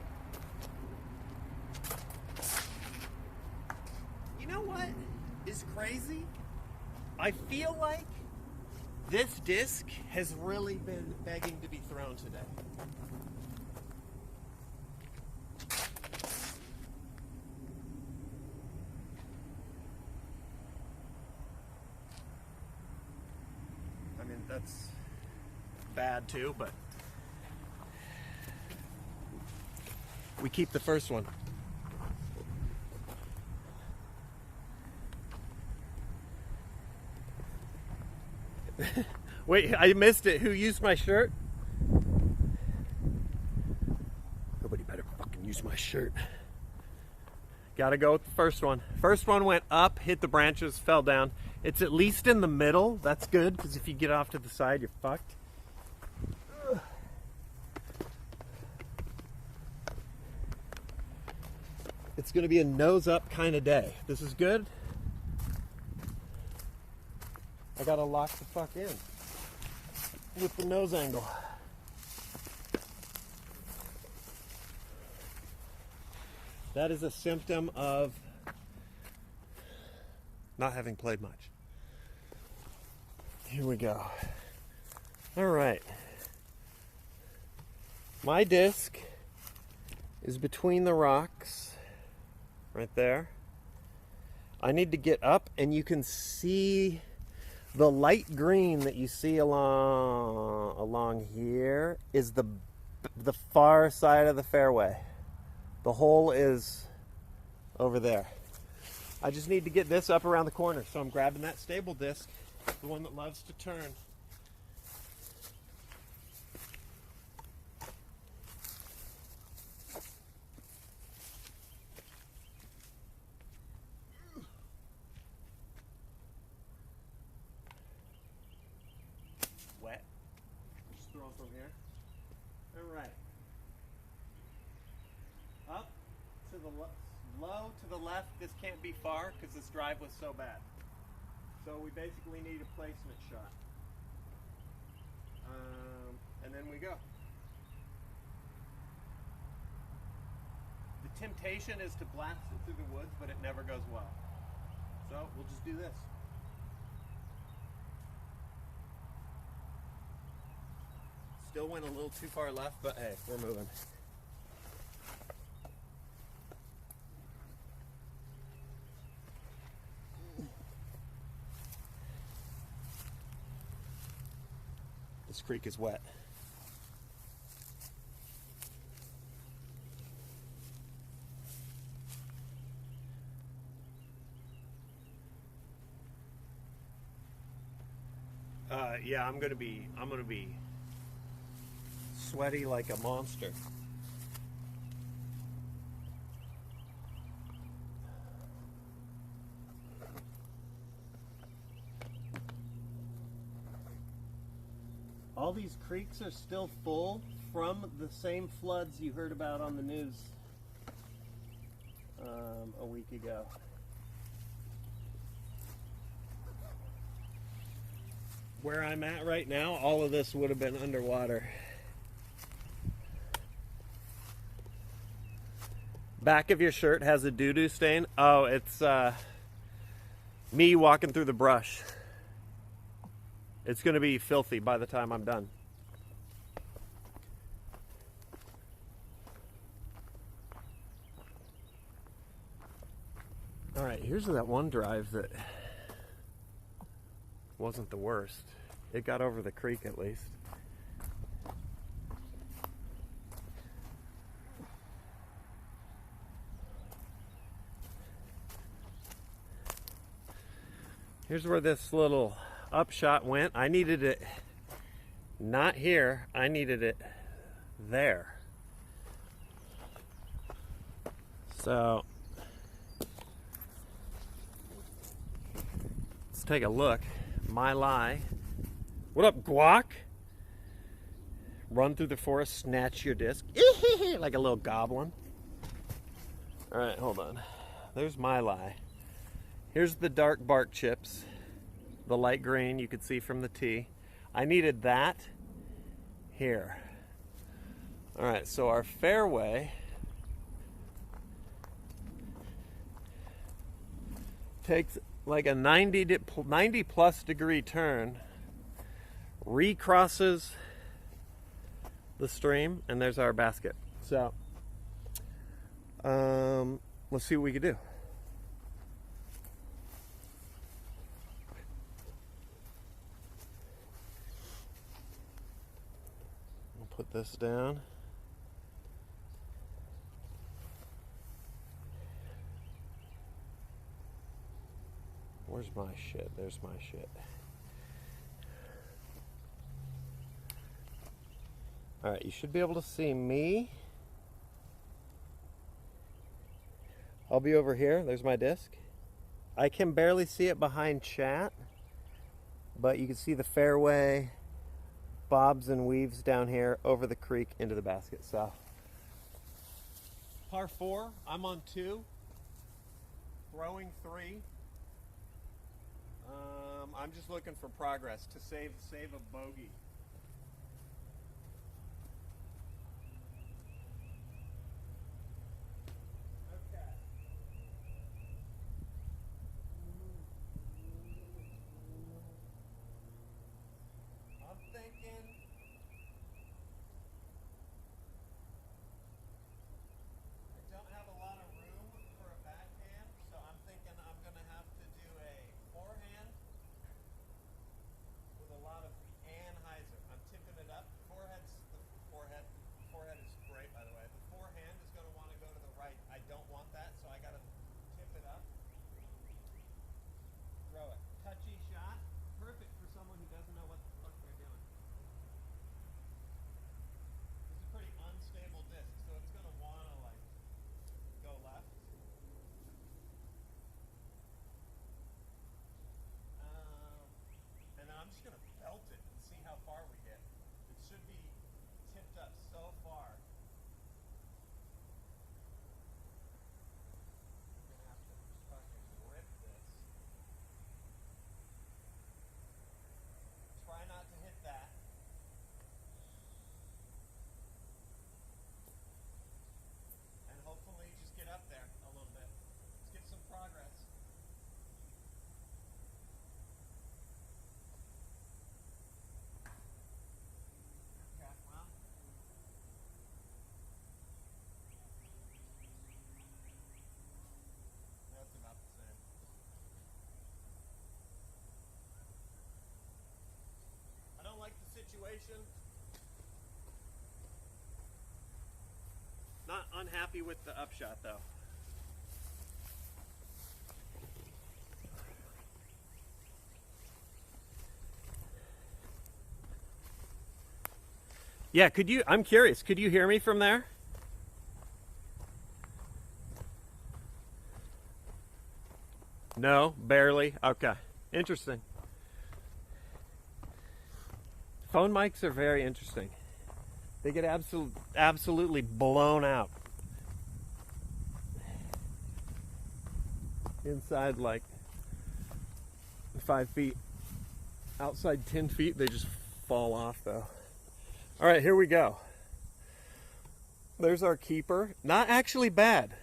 You know what is crazy? I feel like this disc has really been begging to be thrown today. I mean, that's bad too, but we keep the first one. Wait, I missed it. Who used my shirt? Nobody better fucking use my shirt. Gotta go with the first one. First one went up, hit the branches, fell down. It's at least in the middle. That's good, because if you get off to the side, you're fucked. Ugh. It's gonna be a nose up kind of day. This is good. I gotta lock the fuck in with the nose angle. That is a symptom of not having played much. Here we go. All right. My disc is between the rocks, right there. I need to get up, and you can see the light green that you see along here is the far side of the fairway. The hole is over there. I just need to get this up around the corner, so I'm grabbing that stable disc, the one that loves to turn. Wet. Just throw it from here. All right. Up to the low to the left. This can't be far because this drive was so bad. So we basically need a placement shot. And then we go. The temptation is to blast it through the woods, but it never goes well. So we'll just do this. Still went a little too far left, but hey, we're moving. This creek is wet. Yeah, I'm gonna be sweaty like a monster. All these creeks are still full from the same floods you heard about on the news a week ago. Where I'm at right now, all of this would have been underwater. Back of your shirt has a doo-doo stain. Oh, it's me walking through the brush. It's going to be filthy by the time I'm done. All right, here's that one drive that wasn't the worst. It got over the creek at least. Here's where this little upshot went. I needed it not here, I needed it there. So let's take a look. My lie. What up, guac? Run through the forest, snatch your disc like a little goblin. All right, hold on. There's my lie. Here's the dark bark chips, the light green you could see from the tee. I needed that here. All right, so our fairway takes like a 90 plus degree turn, recrosses the stream, and there's our basket. So let's see what we can do. We'll put this down. Where's my shit? There's my shit. All right, you should be able to see me. I'll be over here. There's my disc. I can barely see it behind chat, but you can see the fairway, bobs and weaves down here over the creek into the basket. So, par 4, I'm on 2, throwing 3. I'm just looking for progress to save a bogey. Okay. situation. Not unhappy with the upshot though. Yeah, I'm curious, could you hear me from there? No, barely. Okay, interesting. Phone mics are very interesting. They get absolutely blown out. Inside like 5 feet. Outside 10 feet, they just fall off though. All right, here we go. There's our keeper. Not actually bad.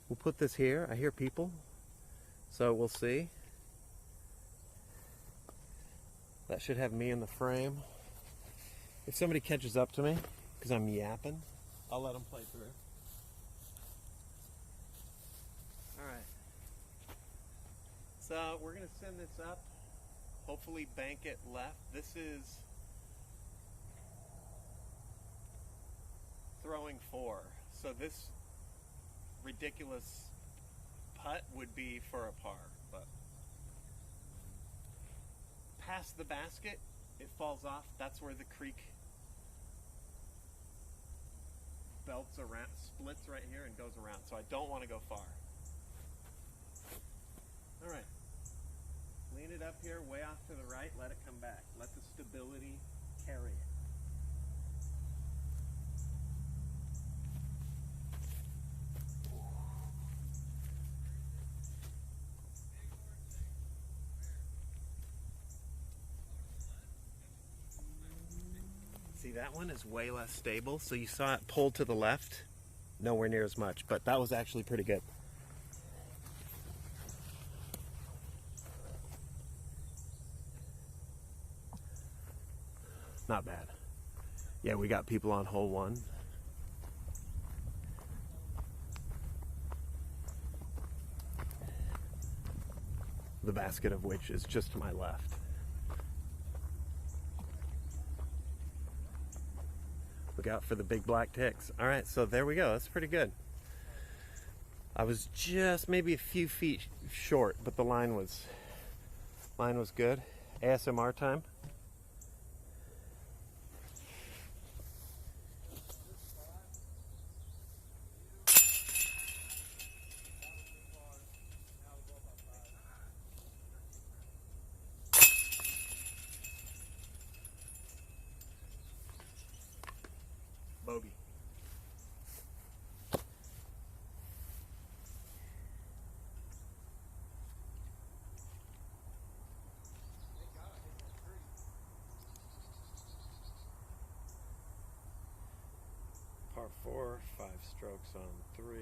We'll put this here. I hear people, so we'll see. That should have me in the frame. If somebody catches up to me, because I'm yapping, I'll let them play through. Alright. So we're going to send this up. Hopefully bank it left. This is throwing 4. So this ridiculous putt would be for a par, but past the basket, it falls off. That's where the creek belts around, splits right here and goes around. So I don't want to go far. All right, lean it up here, way off to the right. Let it come back. Let the stability carry it. See, that one is way less stable. So you saw it pull to the left, nowhere near as much, but that was actually pretty good. Not bad. Yeah, we got people on hole 1. The basket of which is just to my left. Look out for the big black ticks. All right, so there we go. That's pretty good. I was just maybe a few feet short, but the line was good. ASMR time. Bogey. Par 4, 5 strokes on 3.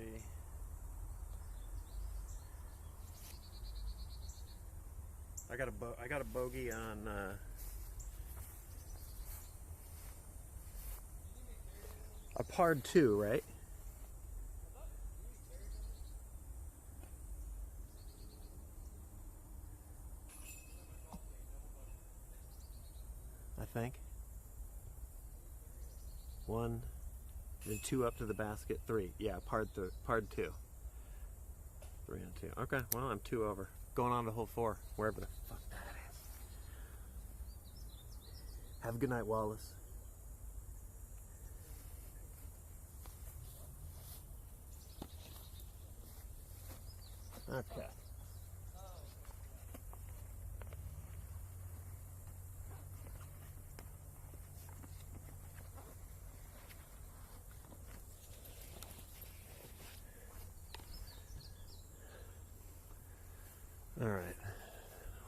I got a bogey on a par 2, right? I think. 1, then 2 up to the basket, 3. Yeah, par 2. 3 on 2. Okay, well, I'm 2 over. Going on to hole 4, wherever the fuck that is. Have a good night, Wallace. Okay. All right,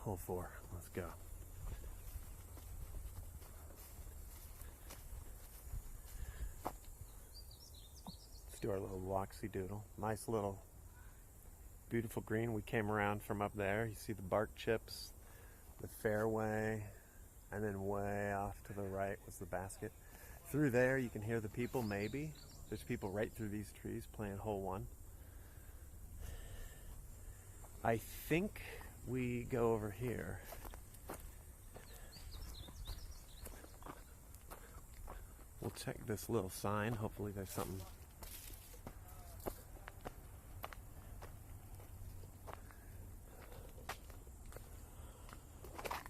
hole 4, let's go. Let's do our little walksy doodle. Nice little beautiful green. We came around from up there. You see the bark chips, the fairway, and then way off to the right was the basket. Through there you can hear the people, maybe. There's people right through these trees playing hole 1. I think we go over here. We'll check this little sign. Hopefully there's something.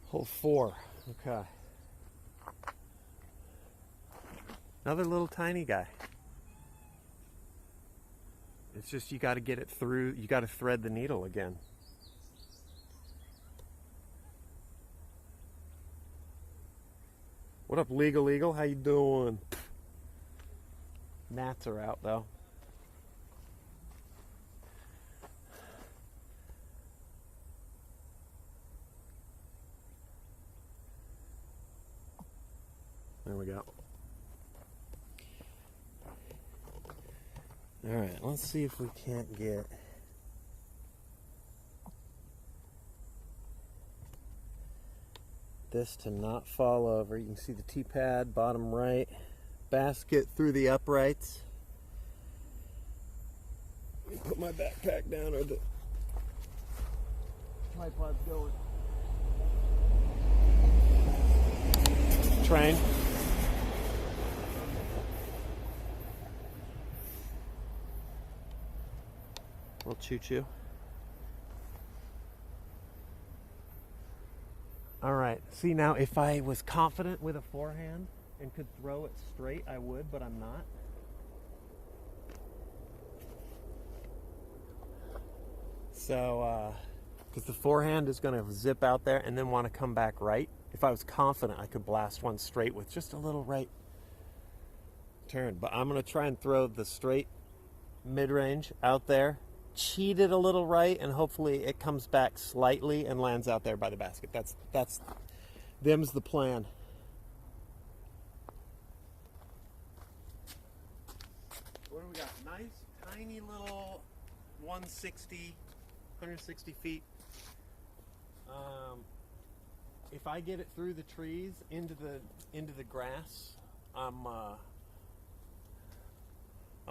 Hole 4. Okay. Another little tiny guy. It's just you got to get it through. You got to thread the needle again. What up, Legal Eagle? How you doing? Gnats are out though. There we go. All right, let's see if we can't get this to not fall over. You can see the T-pad, bottom right, basket through the uprights. Let me put my backpack down or the tripod's going. Train. Little choo-choo. All right, see now if I was confident with a forehand and could throw it straight, I would, but I'm not. So, because the forehand is going to zip out there and then want to come back right. If I was confident, I could blast one straight with just a little right turn. But I'm going to try and throw the straight mid-range out there, cheat it a little right, and hopefully it comes back slightly and lands out there by the basket. Them's the plan. What do we got? Nice, tiny little 160 feet. If I get it through the trees into the grass, I'm pumped.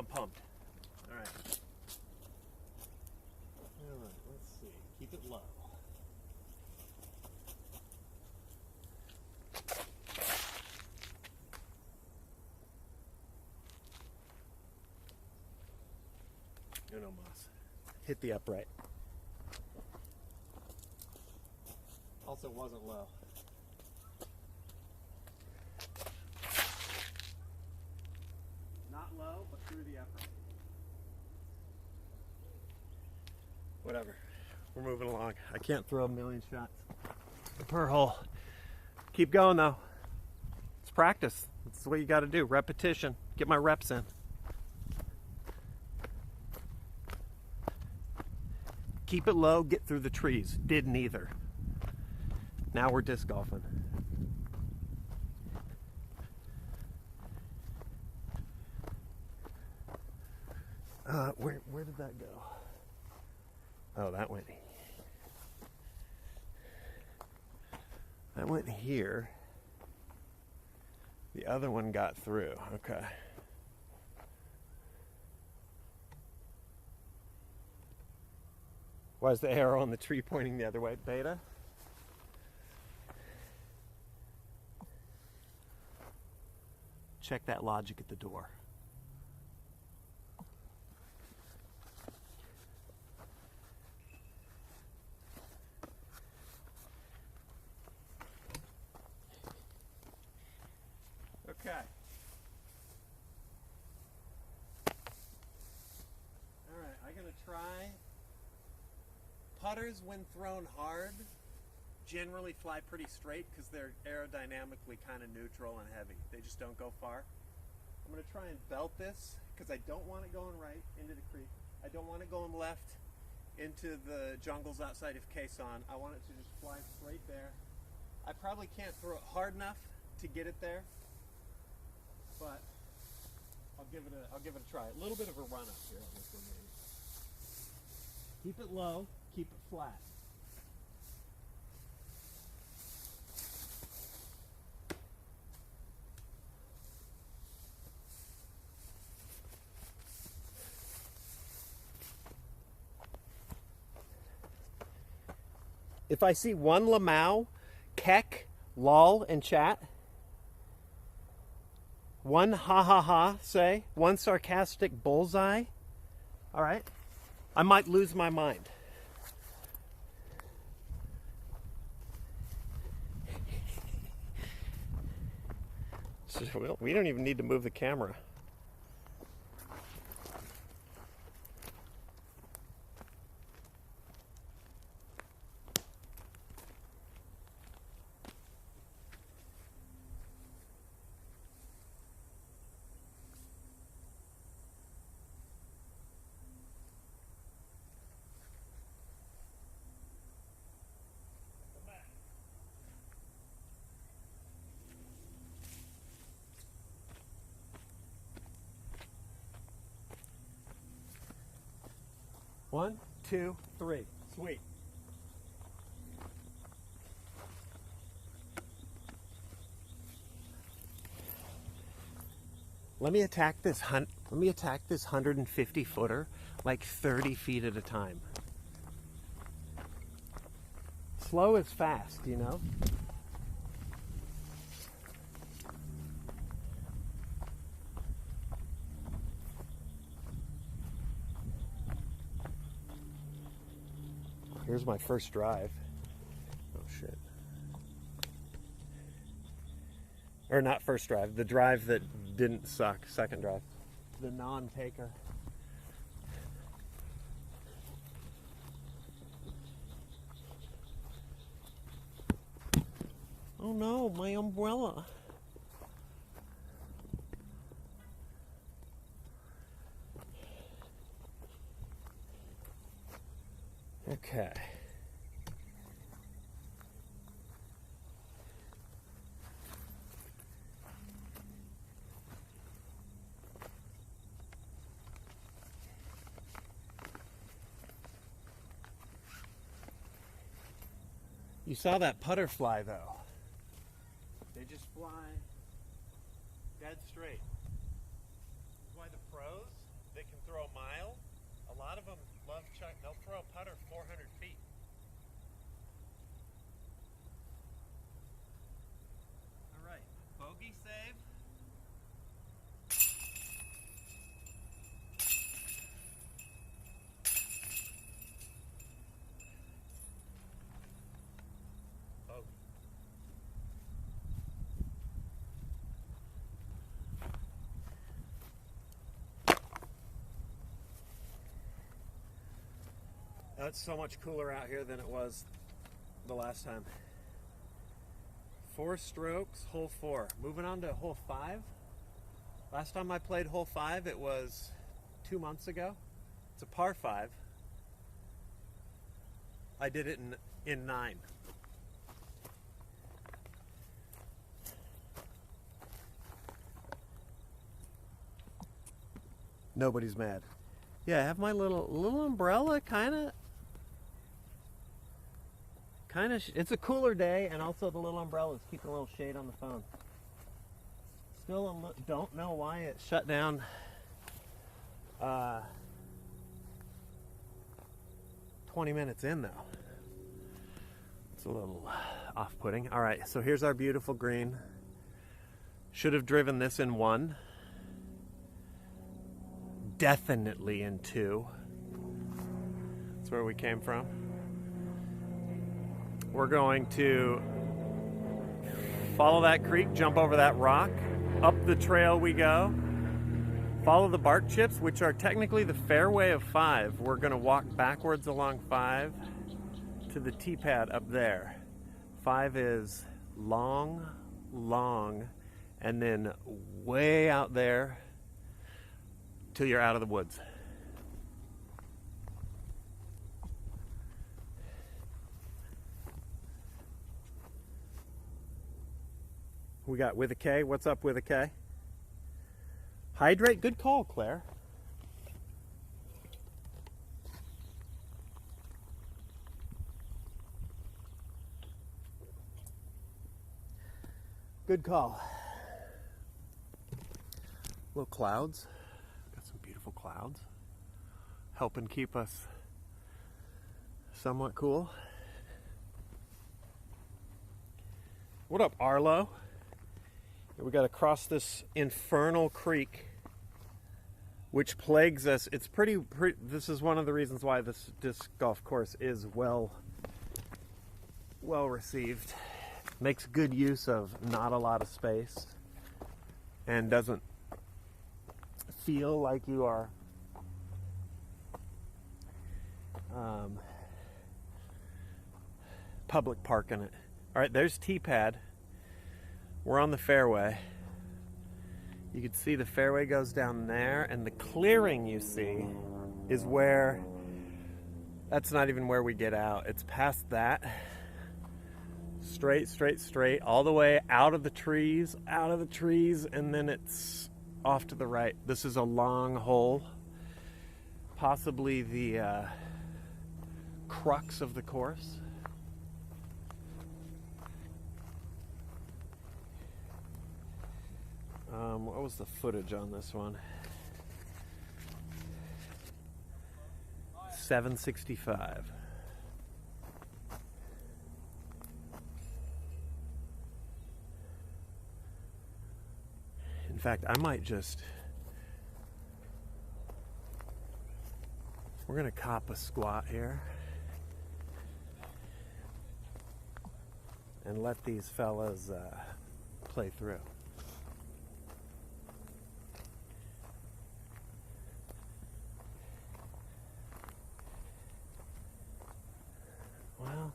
All right. All right. Let's see. Keep it low. No moss. Hit the upright. Also wasn't low. Not low, but through the upright. Whatever. We're moving along. I can't throw a million shots per hole. Keep going though. It's practice. That's what you got to do. Repetition. Get my reps in. Keep it low, get through the trees. Did neither. Now we're disc golfing. Where did that go? Oh, that went here. The other one got through. Okay. Why is the arrow on the tree pointing the other way? Beta? Check that logic at the door. Okay. All right, I'm going to try. Putters, when thrown hard, generally fly pretty straight because they're aerodynamically kind of neutral and heavy. They just don't go far. I'm going to try and belt this because I don't want it going right into the creek. I don't want it going left into the jungles outside of Quezon. I want it to just fly straight there. I probably can't throw it hard enough to get it there, but I'll give it a try. A little bit of a run up here on this one maybe. Keep it low, keep it flat. If I see one lamau, keck, lol, and chat, one ha ha ha, say, one sarcastic bullseye, all right, I might lose my mind. We don't even need to move the camera. One, two, three. Sweet. Let me attack this 150 footer like 30 feet at a time. Slow is fast, you know? Here's my first drive. Oh shit. Or not first drive, the drive that didn't suck, second drive. The non-taker. Oh no, my umbrella. Okay. You saw that putter fly though. They just fly dead straight. That's why the pros, they can throw a mile. A lot of them love chuck. They'll throw a putter 400 feet. All right, bogey save. Bogey. It's so much cooler out here than it was the last time. 4 strokes, hole 4. Moving on to hole 5. Last time I played hole 5, it was 2 months ago. It's a par 5. I did it in 9. Nobody's mad. Yeah, I have my little umbrella it's a cooler day, and also the little umbrella is keeping a little shade on the phone. Still don't know why it shut down 20 minutes in though. It's a little off-putting. All right, so here's our beautiful green. Should have driven this in 1. Definitely in 2. That's where we came from. We're going to follow that creek, jump over that rock, up the trail we go, follow the bark chips, which are technically the fairway of 5. We're going to walk backwards along 5 to the tee pad up there. 5 is long, long, and then way out there till you're out of the woods. We got with a K. What's up with a K? Hydrate. Good call, Claire. Good call. Little clouds. Got some beautiful clouds. Helping keep us somewhat cool. What up, Arlo? We got to cross this infernal creek, which plagues us. It's pretty. This is one of the reasons why this disc golf course is well received. Makes good use of not a lot of space, and doesn't feel like you are public parking it. All right, there's T-pad. We're on the fairway. You can see the fairway goes down there, and the clearing you see is where, that's not even where we get out. It's past that. Straight, all the way out of the trees, and then it's off to the right. This is a long hole, possibly the crux of the course. What was the footage on this one? 765. In fact, I might just... We're going to cop a squat here. And let these fellas play through. Well,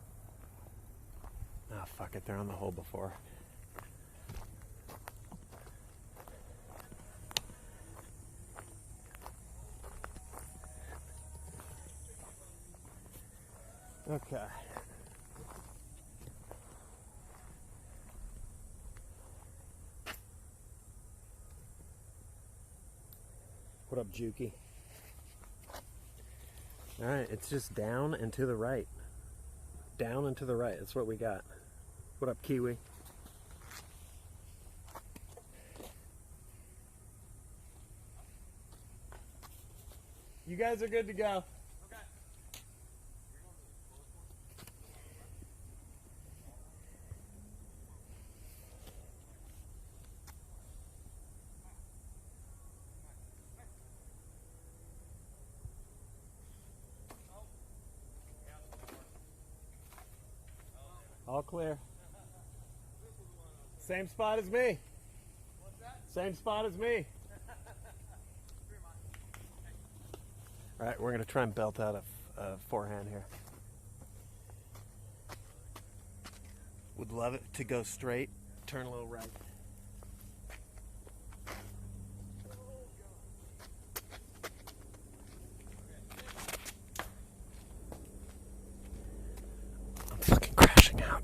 oh fuck it, they're on the hole before. Okay. What up, Juki? All right, it's just down and to the right. Down and to the right. That's what we got. What up, Kiwi? You guys are good to go. Okay. All clear. Same spot as me. What's that? Same spot as me. All right, we're going to try and belt out a forehand here. Would love it to go straight, turn a little right. I'm fucking crashing out.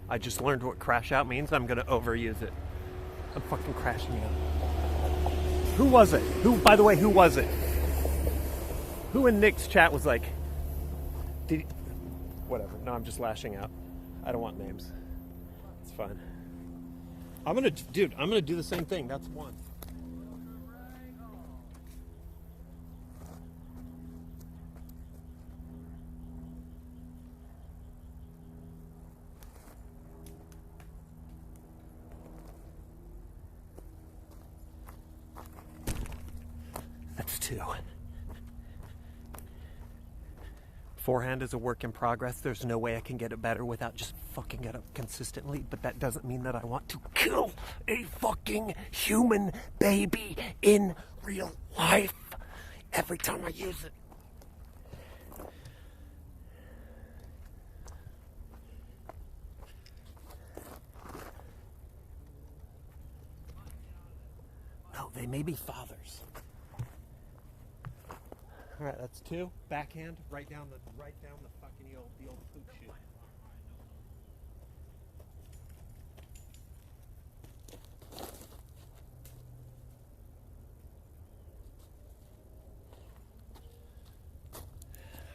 I just learned what crash out means. I'm gonna overuse it. I'm fucking crashing out. Who was it? By the way, who was it? Who in Nick's chat was like, whatever. No, I'm just lashing out. I don't want names. It's fine. I'm gonna do the same thing. That's one. That's two. Forehand is a work in progress. There's no way I can get it better without just fucking it up consistently, but that doesn't mean that I want to kill a fucking human baby in real life every time I use it. No, they may be fathers. All right, that's two. Backhand, right down the fucking the old poop shoot.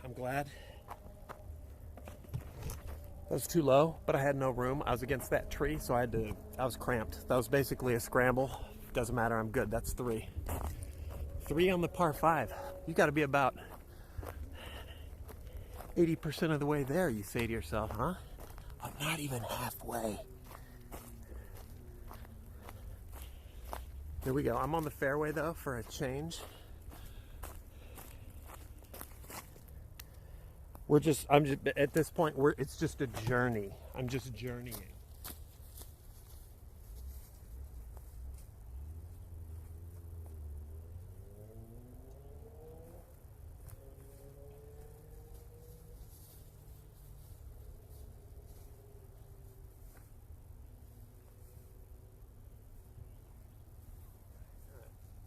I'm glad. That was too low, but I had no room. I was against that tree, so I was cramped. That was basically a scramble. Doesn't matter, I'm good. That's three. 3 on the par 5. You got to be about 80% of the way there, you say to yourself, huh? I'm not even halfway. Here we go. I'm on the fairway though for a change. I'm just at this point it's just a journey. I'm just journeying.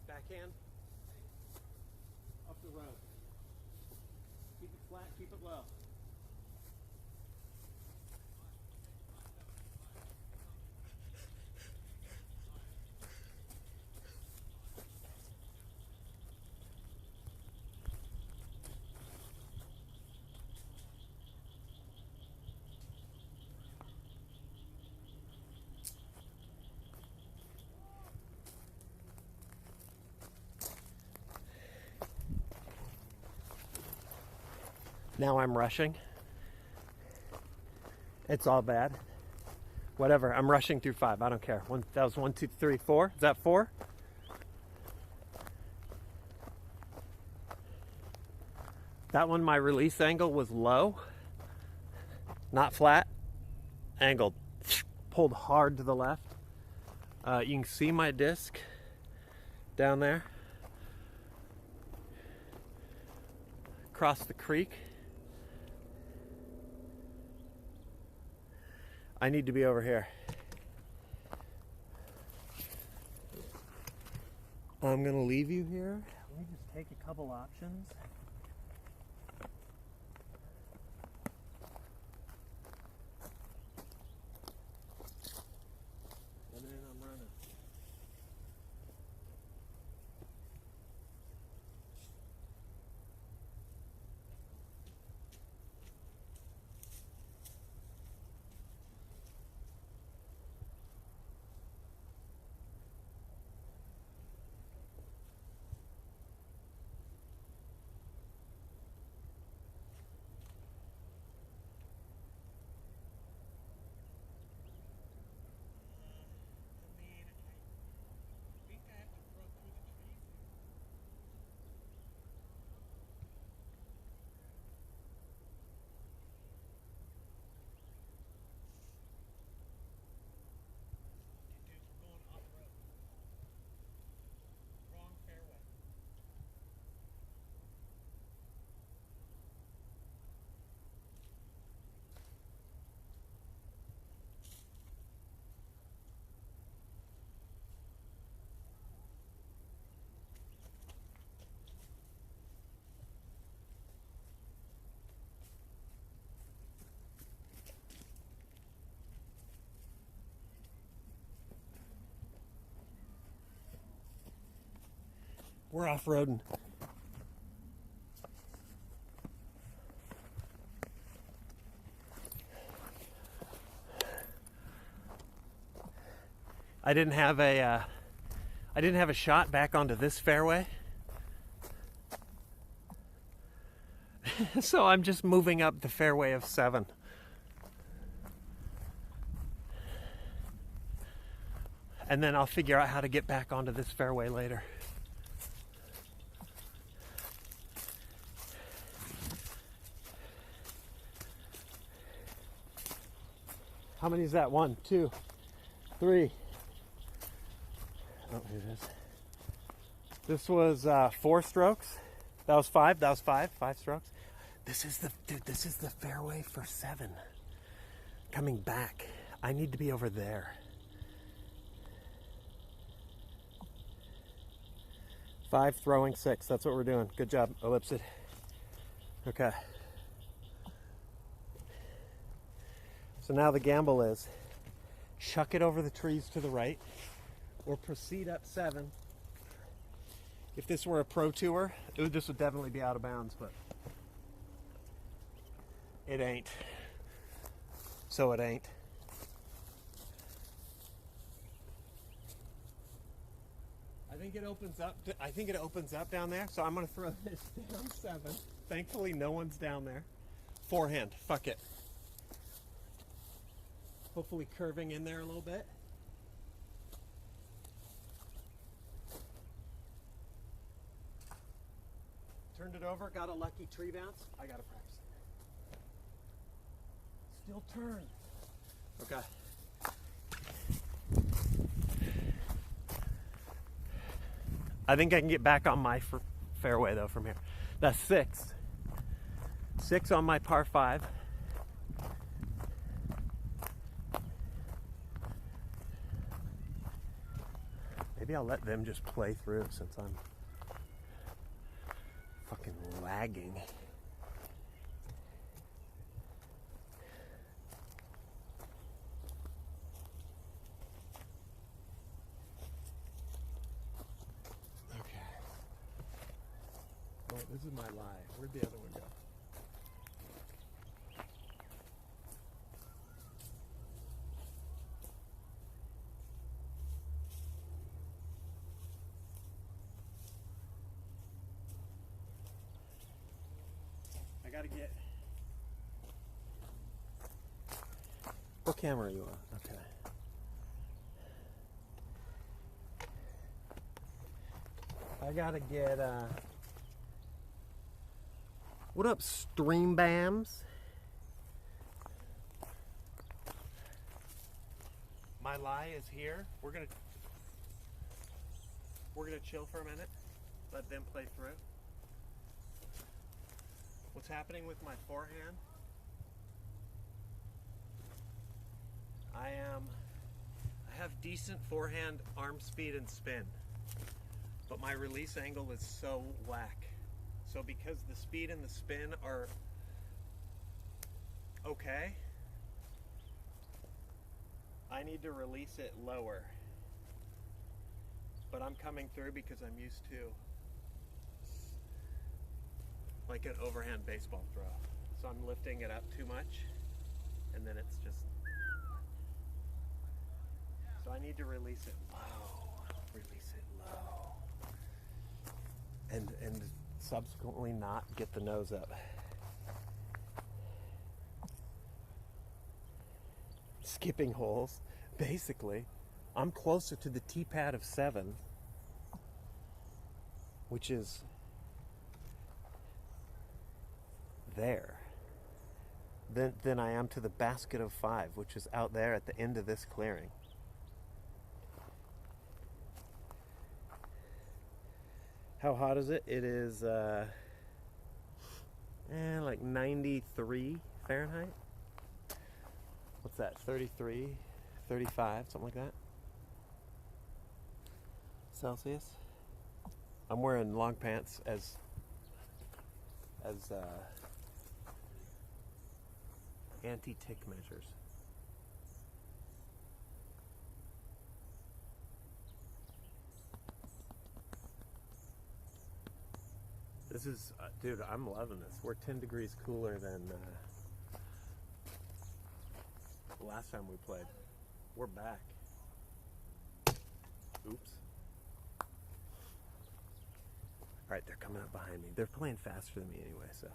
Backhand up the road. Keep it flat, keep it low. Now I'm rushing. It's all bad. Whatever, I'm rushing through 5. I don't care. That was 1, 2, 3, 4. Is that 4? That one, my release angle was low, not flat, angled. Pulled hard to the left. You can see my disc down there. Across the creek. I need to be over here. I'm gonna leave you here. Let me just take a couple options. And then I'm running. We're off-roading. I didn't have a shot back onto this fairway. So I'm just moving up the fairway of 7. And then I'll figure out how to get back onto this fairway later. How many is that? 1, 2, 3. Oh, here it is. This was 4 strokes. That was 5. That was 5. 5 strokes. This is the fairway for 7. Coming back. I need to be over there. 5 throwing 6. That's what we're doing. Good job, ellipse it. Okay. So now the gamble is chuck it over the trees to the right or proceed up 7. If this were a pro tour, this would definitely be out of bounds, but it ain't. So it ain't. I think think it opens up. I think it opens up down there. So I'm gonna throw this down 7. Thankfully, no one's down there. Forehand. Fuck it. Hopefully, curving in there a little bit. Turned it over. Got a lucky tree bounce. I gotta practice it. Still turned. Okay. I think I can get back on my fairway though from here. That's 6. 6 on my par 5. Maybe I'll let them just play through since I'm fucking lagging. Oh, this is my lie. Where'd the other one go? I gotta get... What camera are you on? Okay. I gotta get, what up, Stream Bams? My lie is here. We're gonna chill for a minute. Let them play through. What's happening with my forehand? I have decent forehand arm speed and spin, but my release angle is so whack. So because the speed and the spin are okay, I need to release it lower. But I'm coming through because I'm used to like an overhand baseball throw. So I'm lifting it up too much and then it's just... So I need to release it low. Release it low. And subsequently not get the nose up. Skipping holes. Basically, I'm closer to the tee pad of 7, which is there, than I am to the basket of 5, which is out there at the end of this clearing. How hot is it? It is like 93 Fahrenheit. What's that? 33, 35, something like that. Celsius. I'm wearing long pants as anti-tick measures. This is, dude, I'm loving this. We're 10 degrees cooler than the last time we played. We're back. Oops. Alright, they're coming up behind me. They're playing faster than me anyway, so.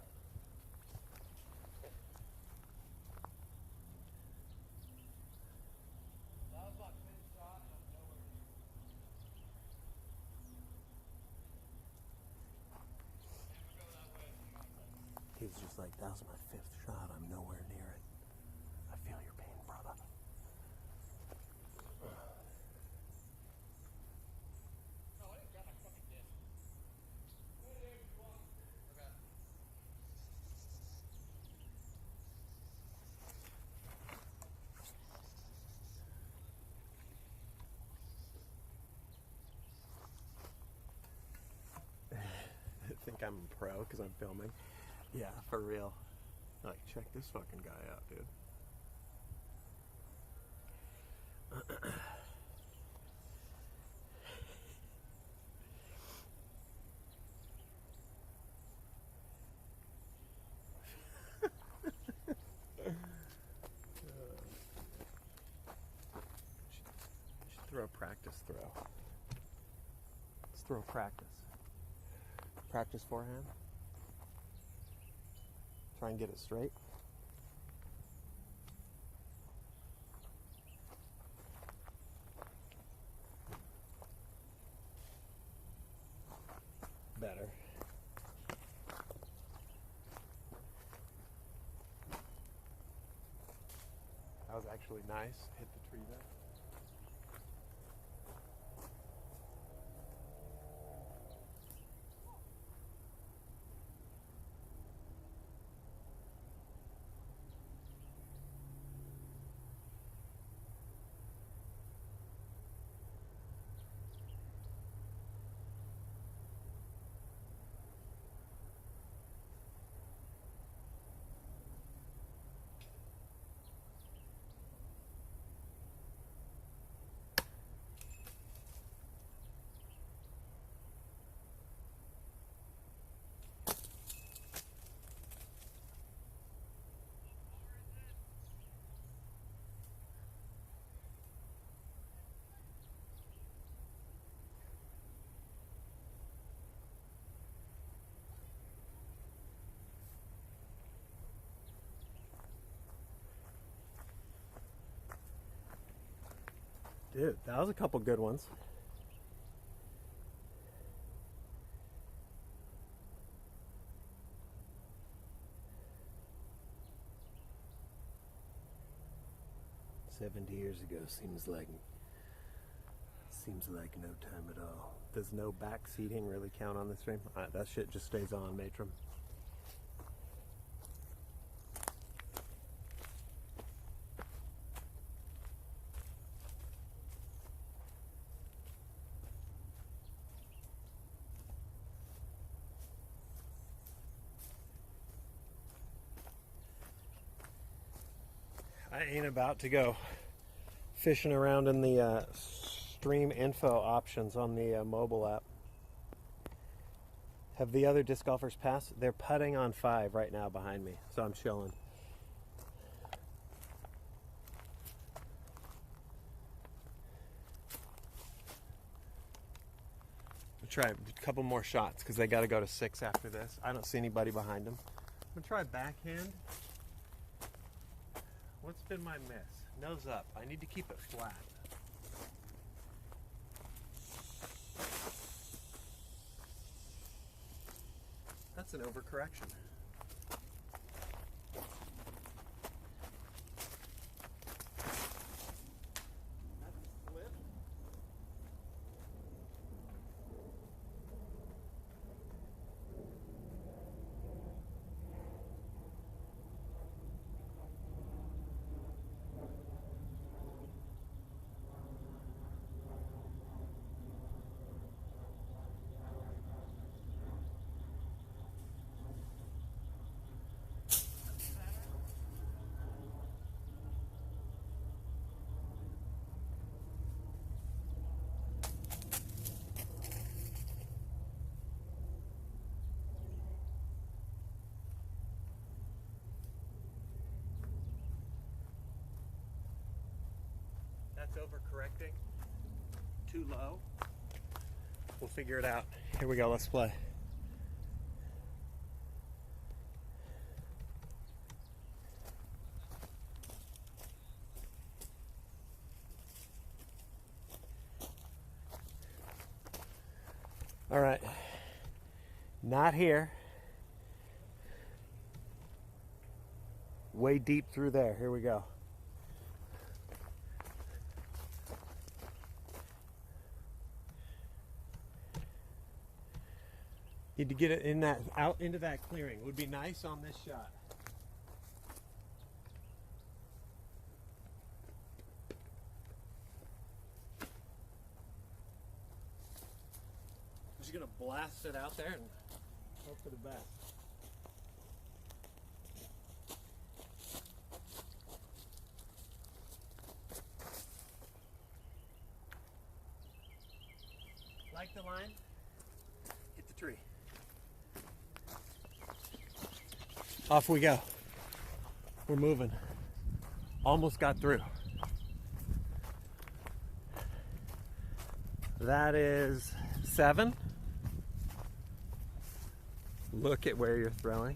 He's just like, that was my 5th shot. I'm nowhere near it. I feel your pain, brother. No, I didn't grab my fucking disc. I think I'm a pro because I'm filming. Yeah, for real. Like, check this fucking guy out, dude. Should throw a practice throw. throw practice. Practice forehand. Try and get it straight. Better. That was actually nice. Hit the tree there. Dude, that was a couple good ones. "70 years ago seems like no time at all." Does no back seating really count on this stream? That shit just stays on, Matron. I ain't about to go fishing around in the stream info options on the mobile app. Have the other disc golfers passed? They're putting on 5 right now behind me, so I'm chilling. I'll try a couple more shots because they got to go to 6 after this. I don't see anybody behind them. I'm going to try backhand. What's been my miss? Nose up. I need to keep it flat. That's an overcorrection. That's flip. That's overcorrecting. Too low. We'll figure it out. Here we go, let's play. All right. Not here. Way deep through there. Here we go. Need to get it in that, out into that clearing. Would be nice on this shot. I'm just gonna blast it out there and hope for the best. Like the line? Hit the tree. Off we go. We're moving. Almost got through. That is 7. Look at where you're throwing.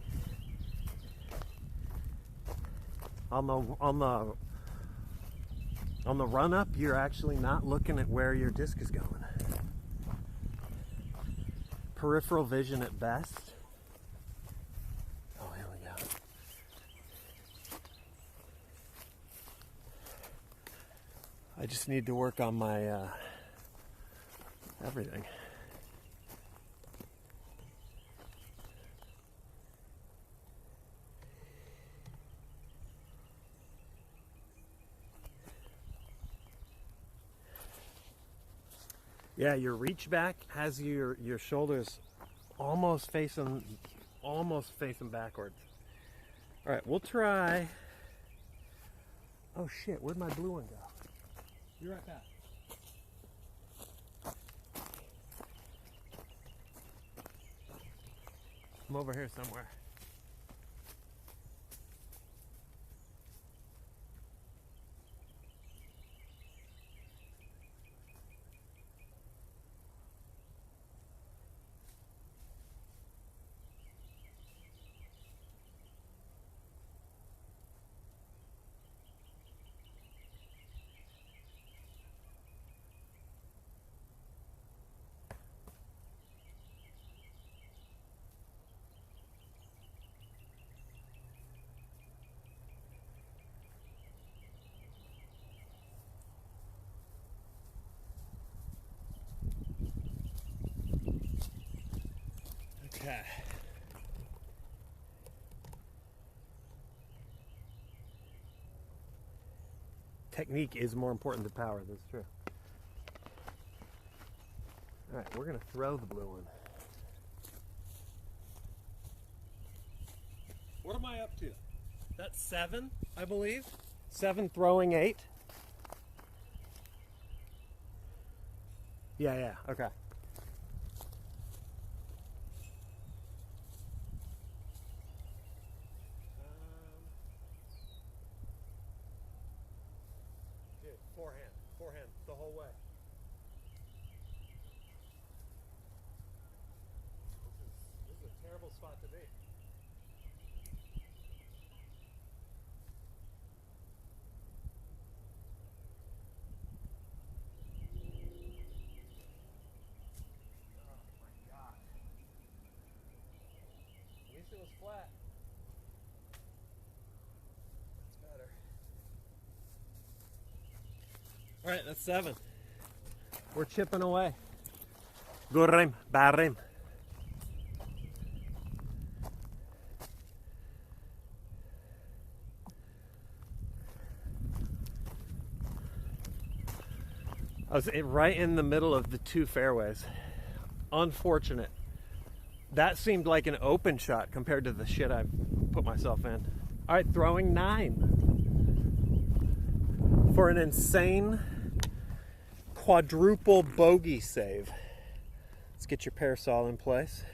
On the run up, you're actually not looking at where your disc is going. Peripheral vision at best. Oh, here we go. I just need to work on my everything. Yeah, your reach back has your shoulders almost facing backwards. All right, we'll try. Oh shit, where'd my blue one go? Be right back. I'm over here somewhere. Okay. Technique is more important than power, that's true. All right, we're gonna throw the blue one. What am I up to? That's 7, I believe. 7 throwing 8. Yeah, okay. Dude, forehand, the whole way. This is a terrible spot to be. It was flat. That's better. All right, that's 7. We're chipping away. Good rim, bad rim. I was right in the middle of the 2 fairways. Unfortunate. That seemed like an open shot compared to the shit I put myself in. All right, throwing 9 for an insane quadruple bogey save. Let's get your parasol in place.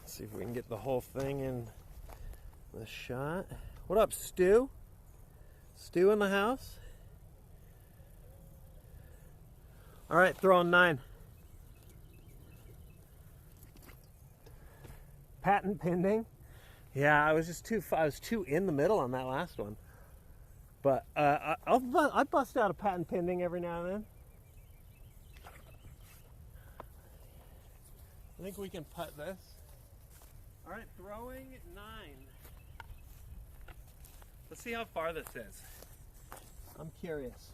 Let's see if we can get the whole thing in the shot. What up, Stu? Stu in the house? All right, throwing 9. Patent pending. Yeah, I was just too in the middle on that last one. But I bust out a patent pending every now and then. I think we can putt this. All right, throwing 9. Let's see how far this is. I'm curious.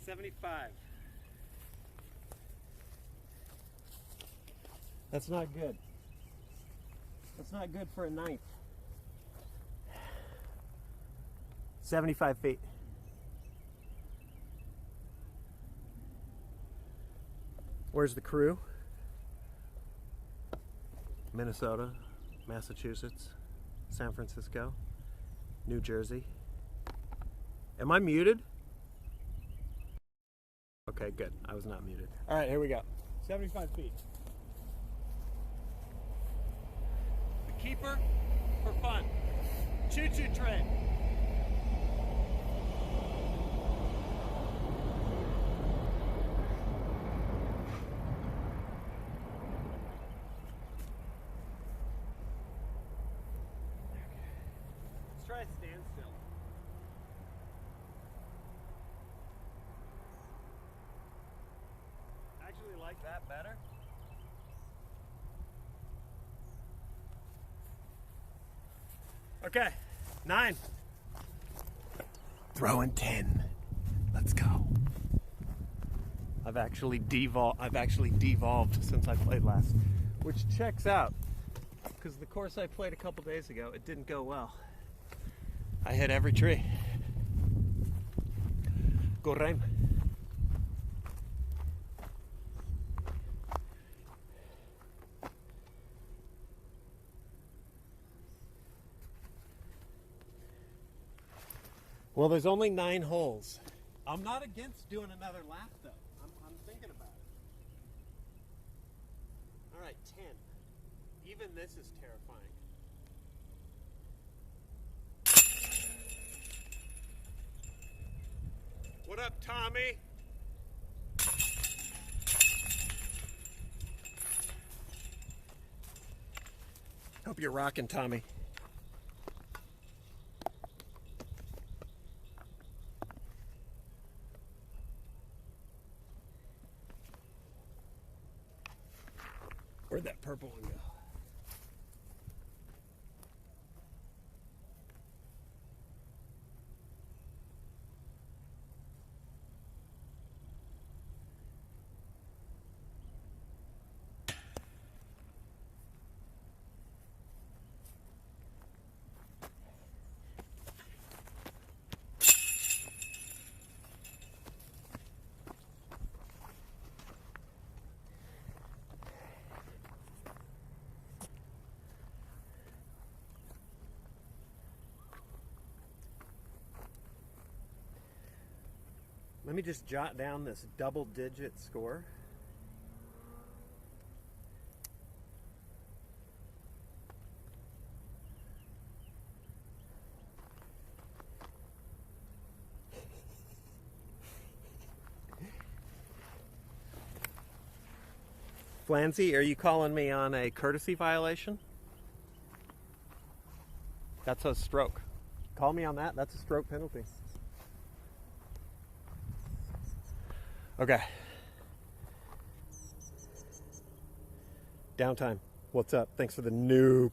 $75. That's not good. That's not good for a 9th. 75 feet. Where's the crew? Minnesota, Massachusetts, San Francisco, New Jersey. Am I muted? Okay, good. I was not muted. All right, here we go. 75 feet. The keeper for fun. Choo-choo train. Let's try a standstill. Actually like that better. Okay, 9. Throwing 10. Let's go. I've actually devolved since I played last, which checks out because the course I played a couple days ago, it didn't go well. I hit every tree. Go Reim. Well, there's only 9 holes. I'm not against doing another lap, though. I'm thinking about it. All right, 10. Even this is terrifying. What up, Tommy? Hope you're rocking, Tommy. Where'd that purple one go? Let me just jot down this double-digit score. Flanzy, are you calling me on a courtesy violation? That's a stroke. Call me on that. That's a stroke penalty. Okay. Downtime. What's up? Thanks for the nuke.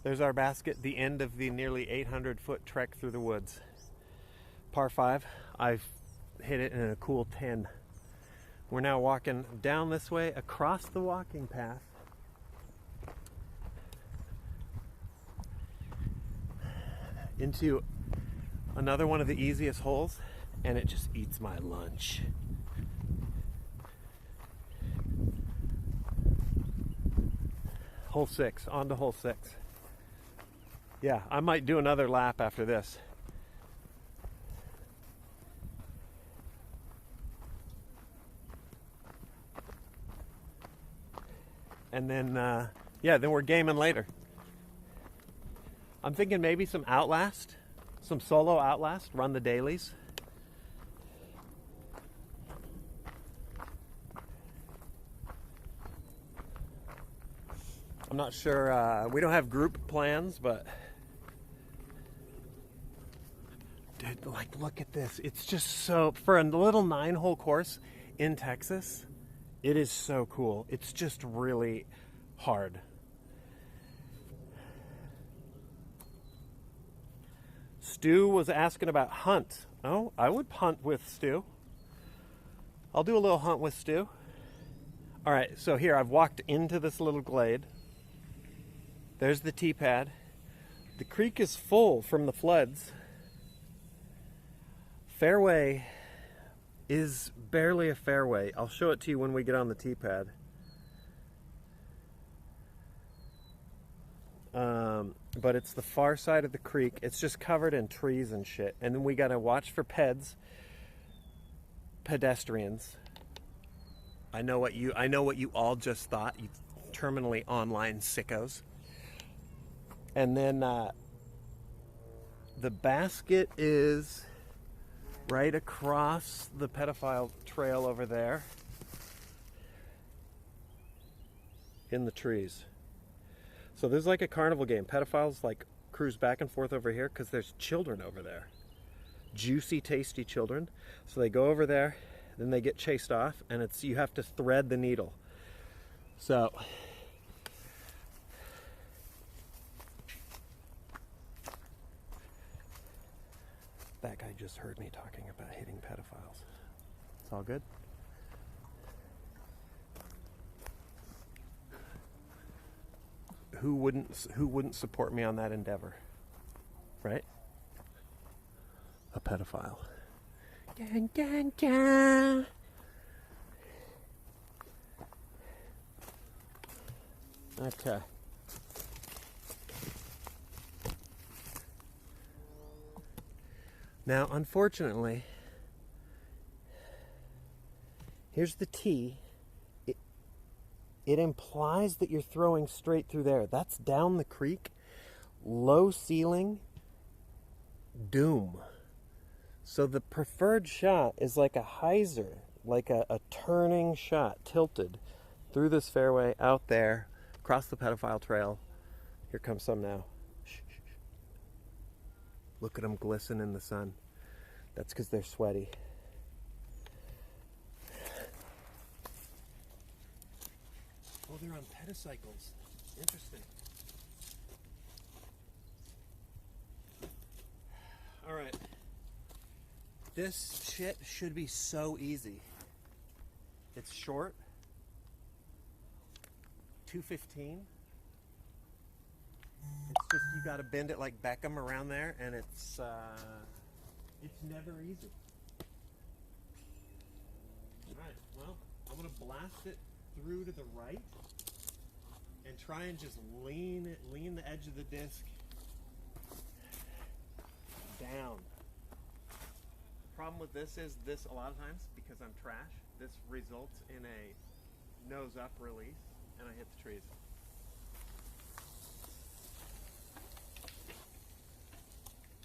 There's our basket, the end of the nearly 800-foot trek through the woods. Par 5. I've hit it in a cool 10. We're now walking down this way across the walking path. Into another one of the easiest holes, and it just eats my lunch. Hole 6, on to hole 6. Yeah, I might do another lap after this. And then, then we're gaming later. I'm thinking maybe some Outlast, some solo Outlast, run the dailies. I'm not sure, we don't have group plans, but dude, like, look at this. It's just so, for a little 9-hole course in Texas, it is so cool. It's just really hard. Stu was asking about hunt. Oh, I would hunt with Stu. I'll do a little hunt with Stu. All right, so here I've walked into this little glade. There's the tee pad. The creek is full from the floods. Fairway is barely a fairway. I'll show it to you when we get on the tee pad. But it's the far side of the creek. It's just covered in trees and shit. And then we gotta watch for pedestrians. I know what you all just thought, you terminally online sickos. And then the basket is right across the pedophile trail over there in the trees. So there's like a carnival game. Pedophiles like cruise back and forth over here because there's children over there. Juicy, tasty children. So they go over there, then they get chased off, and it's you have to thread the needle. So that guy just heard me talking about hitting pedophiles. It's all good. Who wouldn't support me on that endeavor? Right? A pedophile. Dun, dun, dun. Okay. Now, unfortunately, here's the tee. It implies that you're throwing straight through there. That's down the creek, low ceiling, doom. So the preferred shot is like a hyzer, like a turning shot, tilted through this fairway, out there, across the pedophile trail. Here comes some now. Shh, shh, shh. Look at them glisten in the sun. That's because they're sweaty. Oh, they're on pedicycles. Interesting. All right. This shit should be so easy. It's short. 215. It's just you got to bend it like Beckham around there, and it's never easy. All right. Well, I'm gonna blast it through to the right and try and just lean the edge of the disc down. The problem with this is a lot of times, because I'm trash, this results in a nose up release and I hit the trees.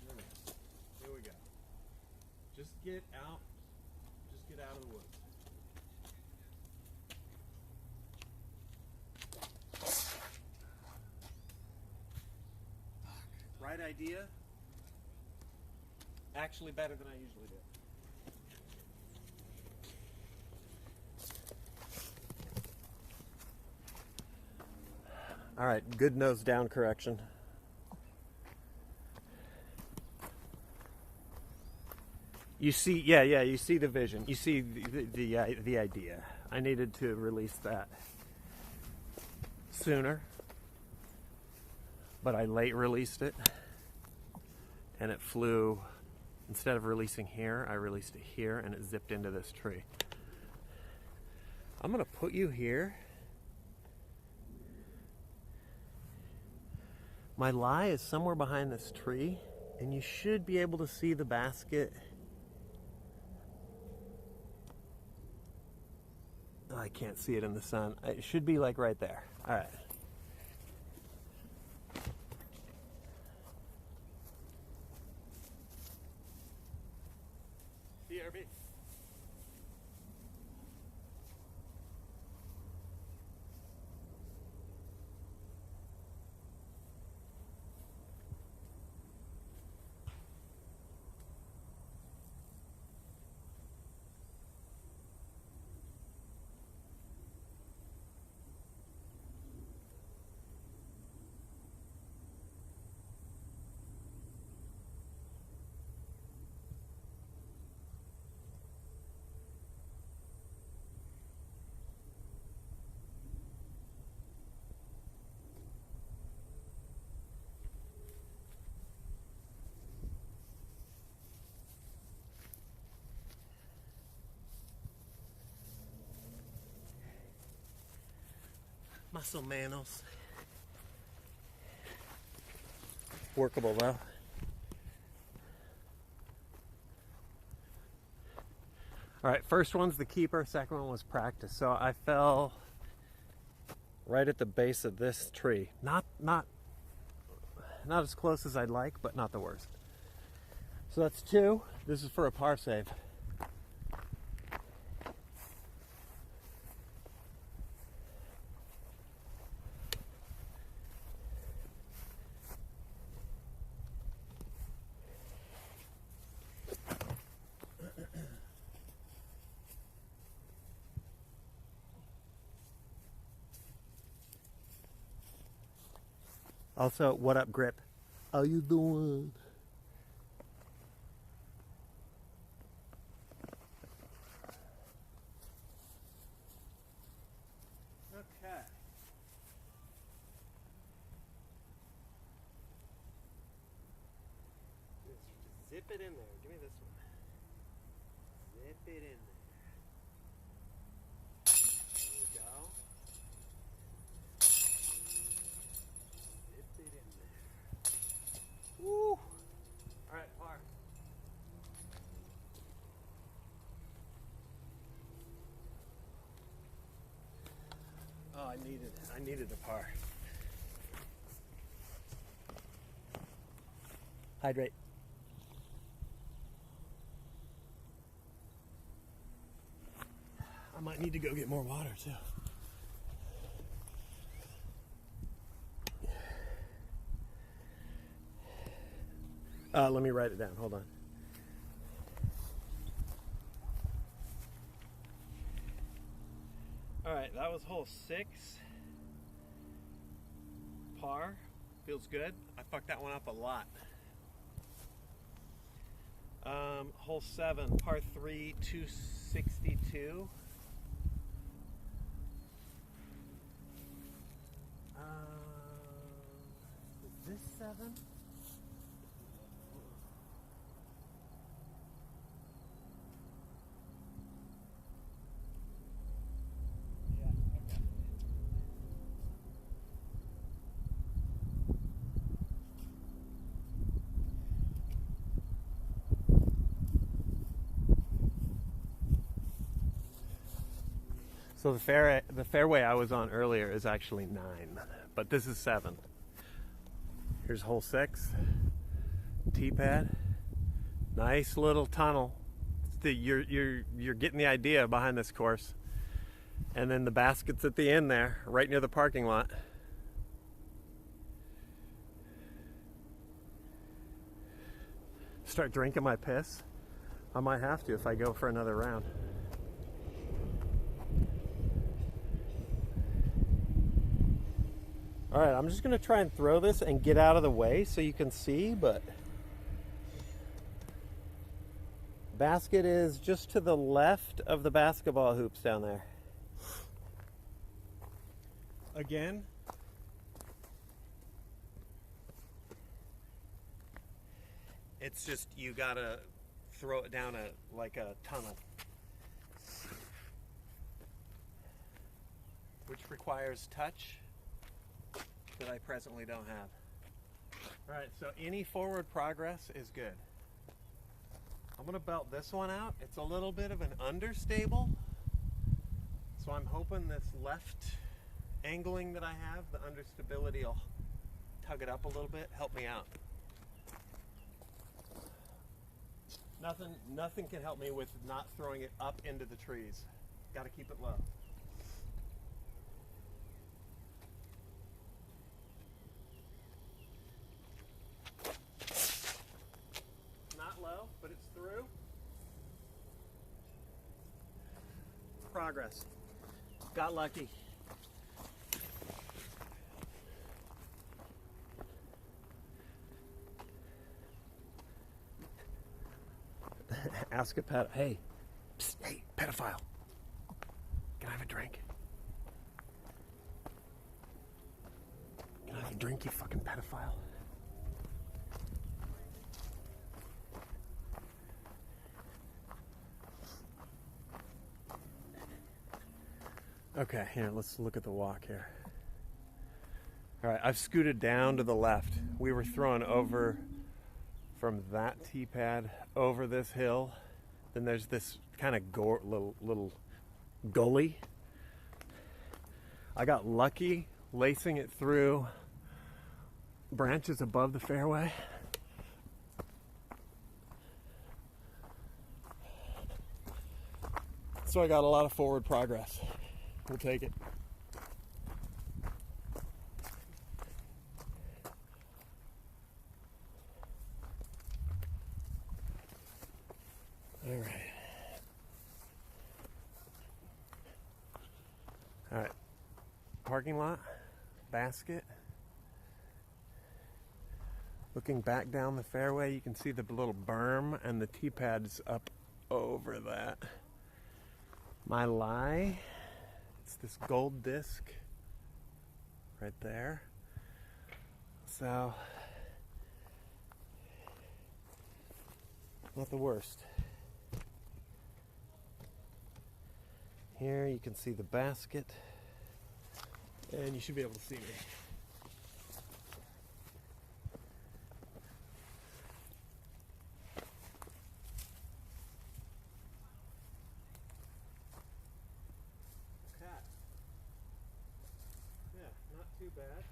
Alright, here we go. Just get out of the woods. Right idea. Actually better than I usually do. All right, good nose down correction. You see, you see the vision. You see the idea. I needed to release that sooner, but I late released it, and it flew. Instead of releasing here, I released it here, and it zipped into this tree. I'm gonna put you here. My lie is somewhere behind this tree, and you should be able to see the basket. Oh, I can't see it in the sun. It should be like right there. All right. BRB. muscle manos. Workable though. All right, first one's the keeper, second one was practice. So I fell right at the base of this tree. Not as close as I'd like, but not the worst. So that's 2. This is for a par save. Also, what up, Grip? How you doing? Okay. Just zip it in there. Give me this one. Zip it in there. There we go. Zip it in there. Woo! All right, par. Oh, I needed a par. Hydrate. I might need to go get more water too. Let me write it down. Hold on. All right, that was hole 6. Par. Feels good. I fucked that one up a lot. Hole 7, par 3, 262. Is this 7? Yeah, okay. So the fairway I was on earlier is actually 9, but this is 7. Here's hole 6, tee pad, nice little tunnel. You're getting the idea behind this course, and then the basket's at the end there, right near the parking lot. Start drinking my piss. I might have to if I go for another round. All right, I'm just gonna try and throw this and get out of the way so you can see, but basket is just to the left of the basketball hoops down there. Again, it's just you gotta throw it down like a tunnel, which requires touch that I presently don't have. All right, so any forward progress is good. I'm gonna belt this one out. It's a little bit of an understable, so I'm hoping this left angling that I have, the understability will tug it up a little bit, help me out. Nothing can help me with not throwing it up into the trees. Got to keep it low. Not low, but it's through. Progress. Got lucky. Ask a pet. Hey, psst, hey, pedophile. Can I have a drink? Can I have a drink, you fucking pedophile? Okay, here, let's look at the walk here. All right, I've scooted down to the left. We were thrown over from that tee pad over this hill. Then there's this kind of little gully. I got lucky lacing it through branches above the fairway. So I got a lot of forward progress. We'll take it. All right. All right. Parking lot, basket. Looking back down the fairway, you can see the little berm and the tee pads up over that. My lie, it's this gold disc right there. So, not the worst. Here you can see the basket, and you should be able to see me. Cat. Yeah, not too bad.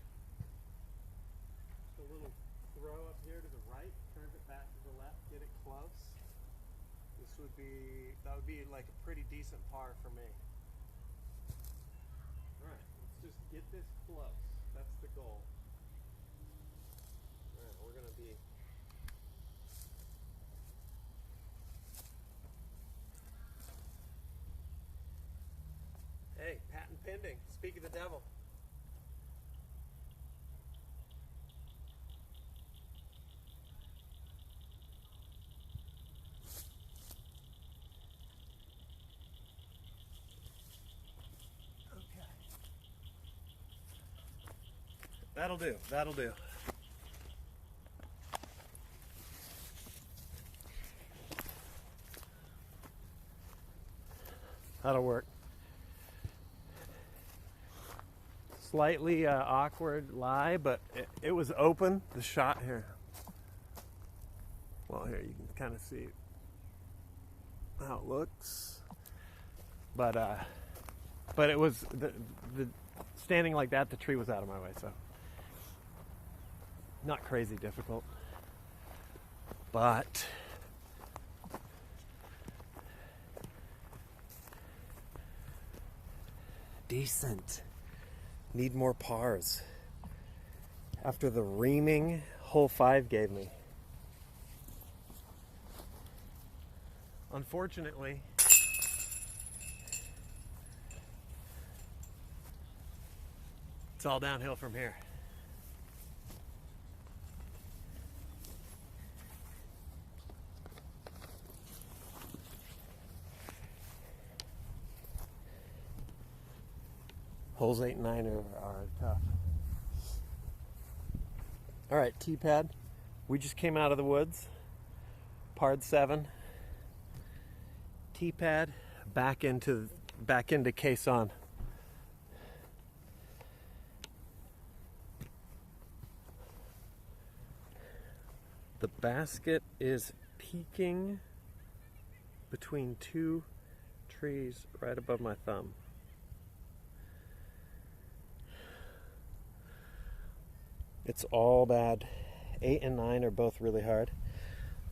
Just a little throw up here to the right, turn it back to the left, get it close. That would be like a pretty decent par for me. Alright, let's just get this close. That's the goal. Alright, we're going to be... Hey, patent pending. Speak of the devil. That'll do. That'll do. That'll work. Slightly awkward lie, but it was open. The shot here. Well, here you can kind of see how it looks. But it was the standing like that. The tree was out of my way, so. Not crazy difficult, but decent. Need more pars after the reaming hole 5 gave me. Unfortunately, it's all downhill from here. Holes 8 and 9 are tough. All right, tee pad. We just came out of the woods. Par 7. Tee pad. Back into caisson. The basket is peeking between 2 trees right above my thumb. It's all bad. 8 and 9 are both really hard.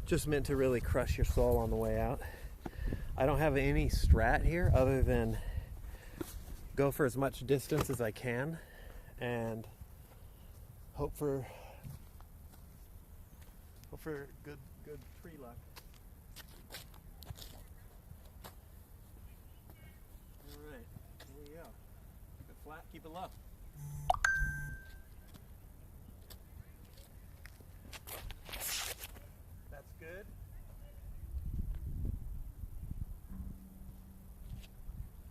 Just meant to really crush your soul on the way out. I don't have any strat here other than go for as much distance as I can and hope for good tree luck. All right, here we go. Keep it flat, keep it low. That's good.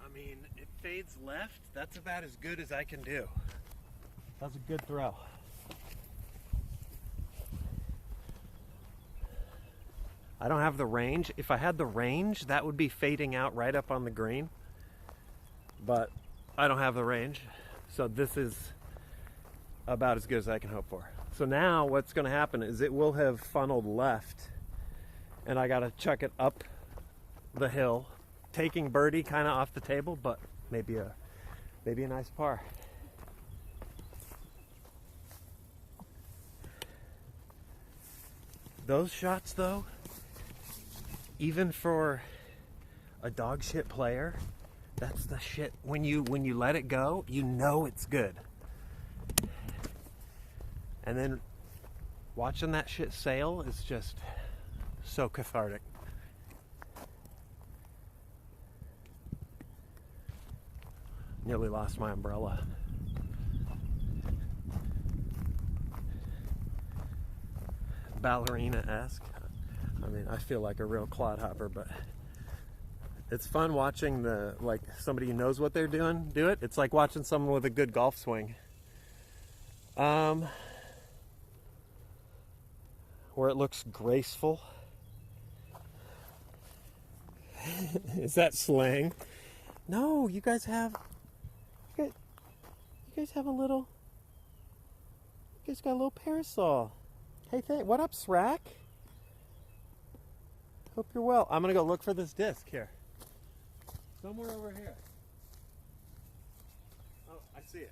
I mean, it fades left. That's about as good as I can do. That was a good throw. I don't have the range. If I had the range, that would be fading out right up on the green. But I don't have the range. So this is about as good as I can hope for. So now what's going to happen is it will have funneled left, and I got to chuck it up the hill, taking birdie kind of off the table, but maybe a nice par. Those shots though, even for a dog shit player, that's the shit. When you let it go, you know it's good. And then watching that shit sail is just so cathartic. Nearly lost my umbrella. Ballerina-esque. I mean, I feel like a real clodhopper, but it's fun watching somebody who knows what they're doing do it. It's like watching someone with a good golf swing. Where it looks graceful. Is that slang? No, you guys have a little. You guys got a little parasol. Hey, what up, Srack? Hope you're well. I'm gonna go look for this disc here. Somewhere over here. Oh, I see it.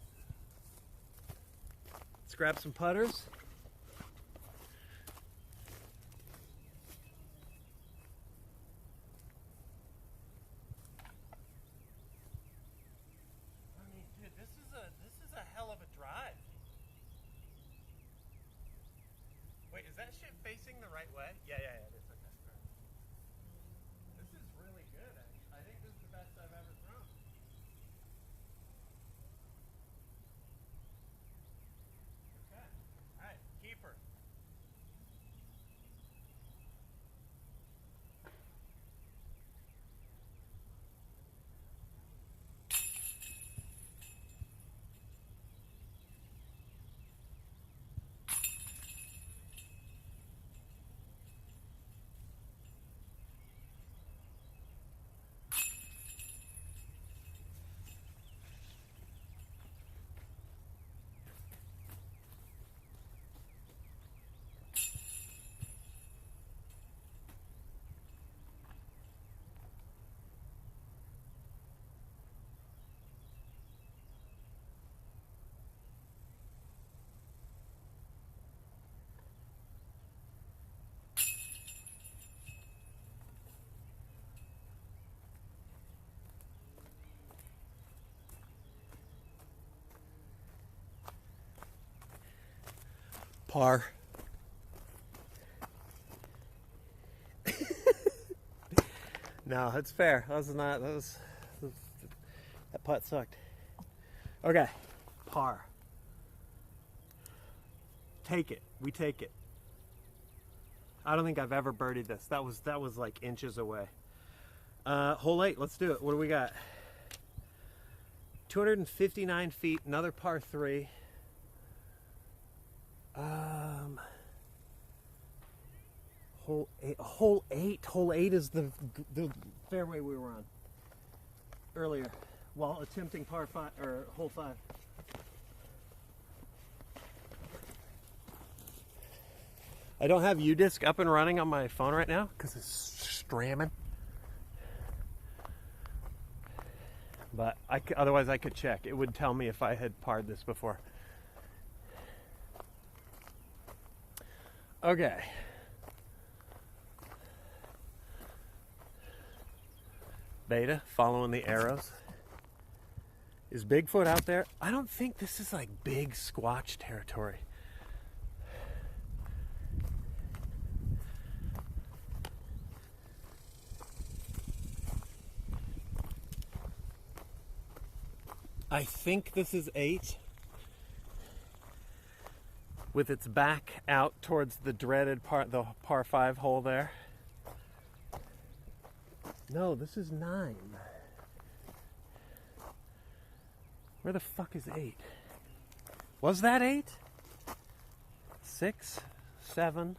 Let's grab some putters. I mean, dude, this is a hell of a drive. Wait, is that shit facing the right way? Yeah, it is. Okay. All right. This is really good. I think this is the best I've ever thrown. Okay. All right, keeper. Par. No, it's fair. That putt sucked. Okay, par. Take it. We take it. I don't think I've ever birdied this. That was like inches away. Hole 8, let's do it. What do we got? 259 feet, another par 3. Hole 8. Hole 8 is the fairway we were on earlier while attempting par 5 or hole 5. I don't have UDisc up and running on my phone right now because it's stramming. But otherwise I could check. It would tell me if I had parred this before. Okay. Beta, following the arrows. Is Bigfoot out there? I don't think this is like big Squatch territory. I think this is 8. With its back out towards the dreaded the par 5 hole there. No, this is 9. Where the fuck is 8? Was that 8? 6, 7.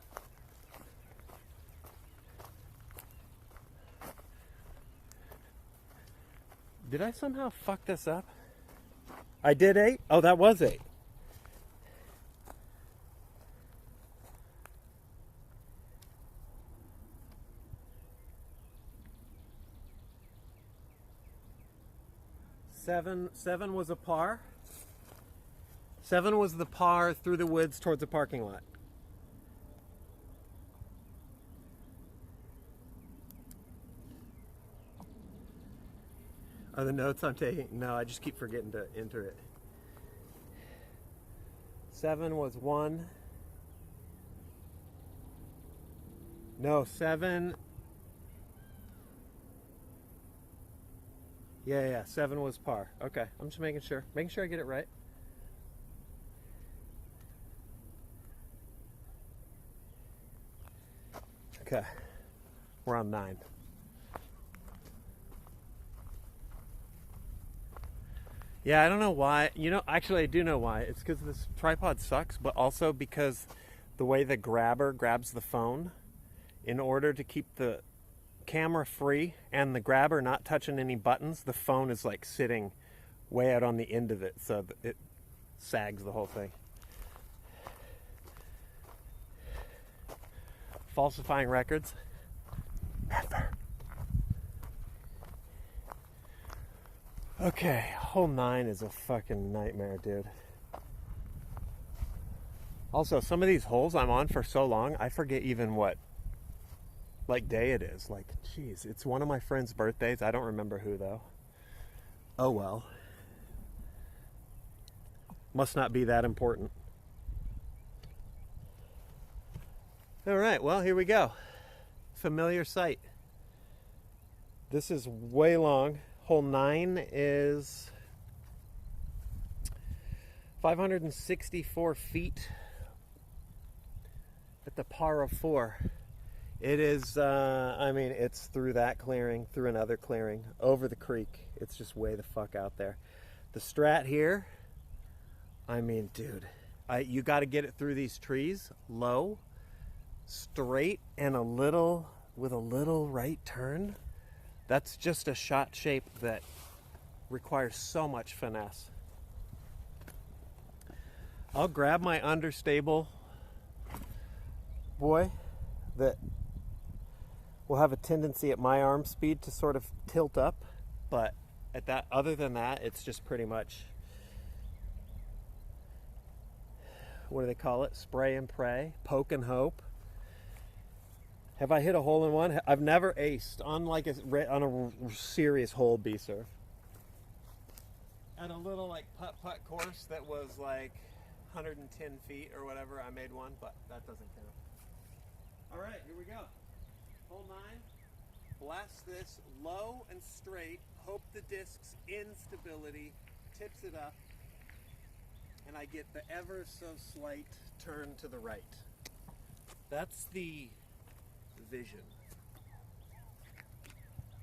Did I somehow fuck this up? I did 8? Oh, that was 8. Seven was a par. 7 was the par through the woods towards the parking lot. Are the notes I'm taking? No, I just keep forgetting to enter it. 7 was 1. No, 7. Yeah, 7 was par. Okay, I'm just making sure I get it right. Okay, we're on 9. Yeah, I don't know why. You know, actually I do know why. It's because this tripod sucks, but also because the way the grabber grabs the phone, in order to keep the camera free and the grabber not touching any buttons, the phone is like sitting way out on the end of it, so it sags the whole thing. Falsifying records? Never. Okay, hole 9 is a fucking nightmare, dude. Also, some of these holes I'm on for so long, I forget even what like day it is. Like, geez, it's one of my friend's birthdays. I don't remember who though. Oh well. Must not be that important. All right, well, here we go. Familiar sight. This is way long. Hole 9 is 564 feet at the par of 4. It is, I mean, it's through that clearing, through another clearing, over the creek. It's just way the fuck out there. The strat here, I mean, dude, you got to get it through these trees, low, straight, and with a little right turn. That's just a shot shape that requires so much finesse. I'll grab my understable boy that will have a tendency at my arm speed to sort of tilt up, but at that, other than that, it's just pretty much, what do they call it? Spray and pray, poke and hope. Have I hit a hole in one? I've never aced on like on a serious hole B surf. At a little like putt course that was like 110 feet or whatever, I made one, but that doesn't count. All right, here we go. Hole 9. Blast this low and straight. Hope the disc's instability tips it up, and I get the ever so slight turn to the right. That's the vision.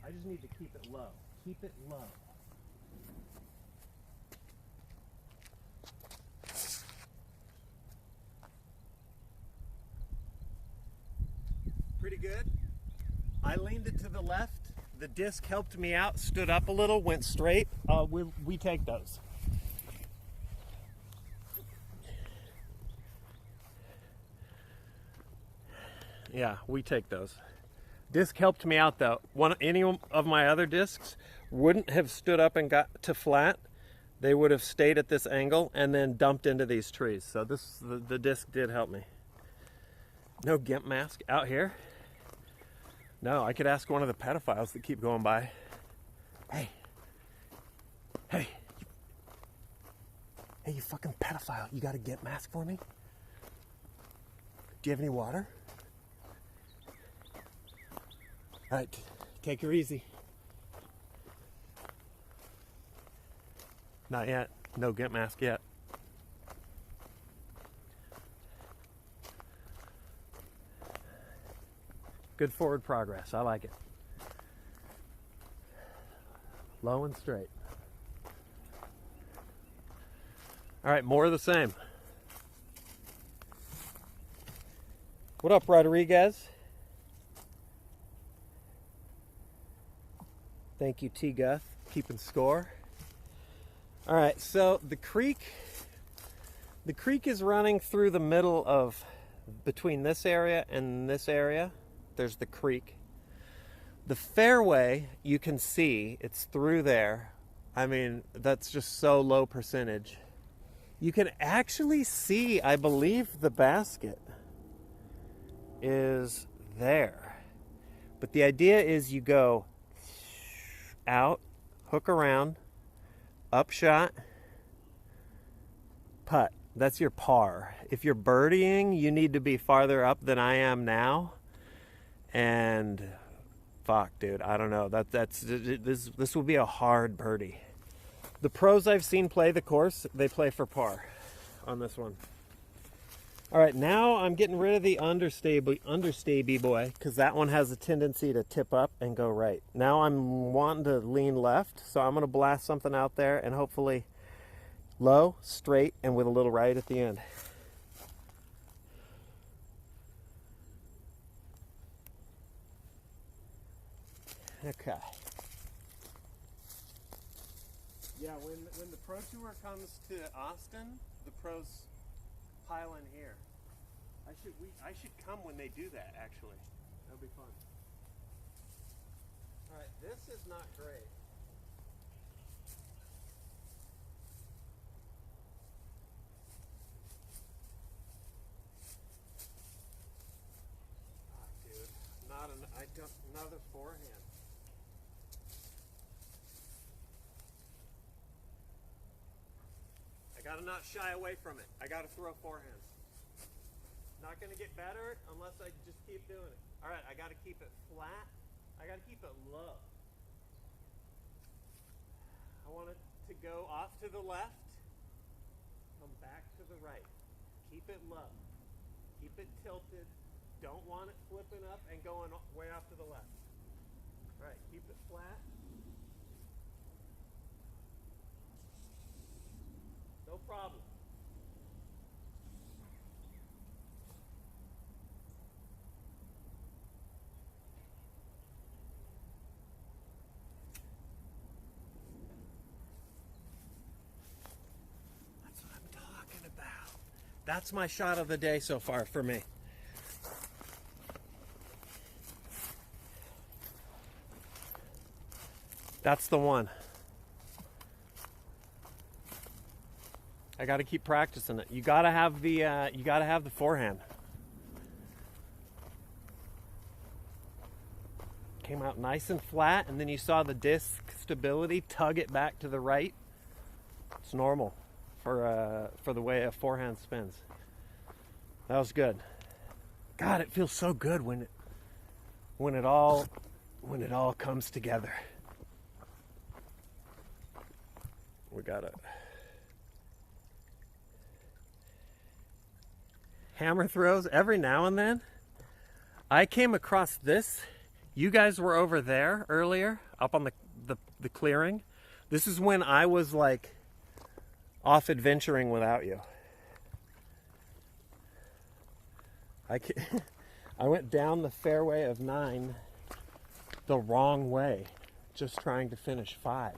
I just need to keep it low. Keep it low. Pretty good. I leaned it to the left. The disc helped me out, stood up a little, went straight. We take those. Yeah, we take those. Disc helped me out though. Any of my other discs wouldn't have stood up and got to flat. They would have stayed at this angle and then dumped into these trees. So the disc did help me. No gimp mask out here. No, I could ask one of the pedophiles that keep going by. Hey, you fucking pedophile, you got a gimp mask for me? Do you have any water? All right, take her easy. Not yet. No gimp mask yet. Good forward progress. I like it. Low and straight. All right, more of the same. What up, Rodriguez? Thank you, T. Guth, keeping score. All right, so the creek is running through the middle of, between this area and this area. There's the creek. The fairway, you can see, it's through there. I mean, that's just so low percentage. You can actually see, I believe the basket is there. But the idea is you go out, hook around, upshot, putt. That's your par. If you're birdieing, you need to be farther up than I am now. And fuck, dude, I don't know. This will be a hard birdie. The pros I've seen play the course, they play for par on this one. All right, now I'm getting rid of the understaby boy, because that one has a tendency to tip up and go right. Now I'm wanting to lean left, so I'm going to blast something out there and hopefully low, straight, and with a little right at the end. Okay. Yeah, when the Pro Tour comes to Austin, the pros pile in here. I should come when they do that, actually. That'll be fun. All right, this is not great. Ah, dude, another forehand. I gotta not shy away from it. I gotta throw forehands. Not gonna get better unless I just keep doing it. All right, I gotta keep it flat. I gotta keep it low. I want it to go off to the left, come back to the right. Keep it low. Keep it tilted. Don't want it flipping up and going way off to the left. All right, keep it flat. No problem. That's what I'm talking about. That's my shot of the day so far for me. That's the one. I got to keep practicing it. You got to have the forehand. Came out nice and flat, and then you saw the disc stability tug it back to the right. It's normal for the way a forehand spins. That was good. God, it feels so good when it all comes together. We got it. Hammer throws every now and then. I came across this. You guys were over there earlier, up on the clearing. This is when I was like off adventuring without you. I went down the fairway of 9 the wrong way, just trying to finish 5.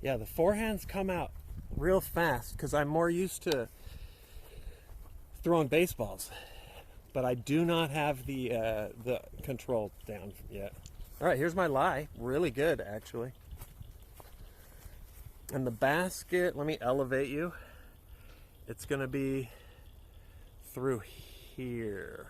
Yeah, the forehands come out real fast because I'm more used to throwing baseballs, but I do not have the control down yet. All right, here's my lie. Really good, actually. And the basket, let me elevate you. It's going to be through here.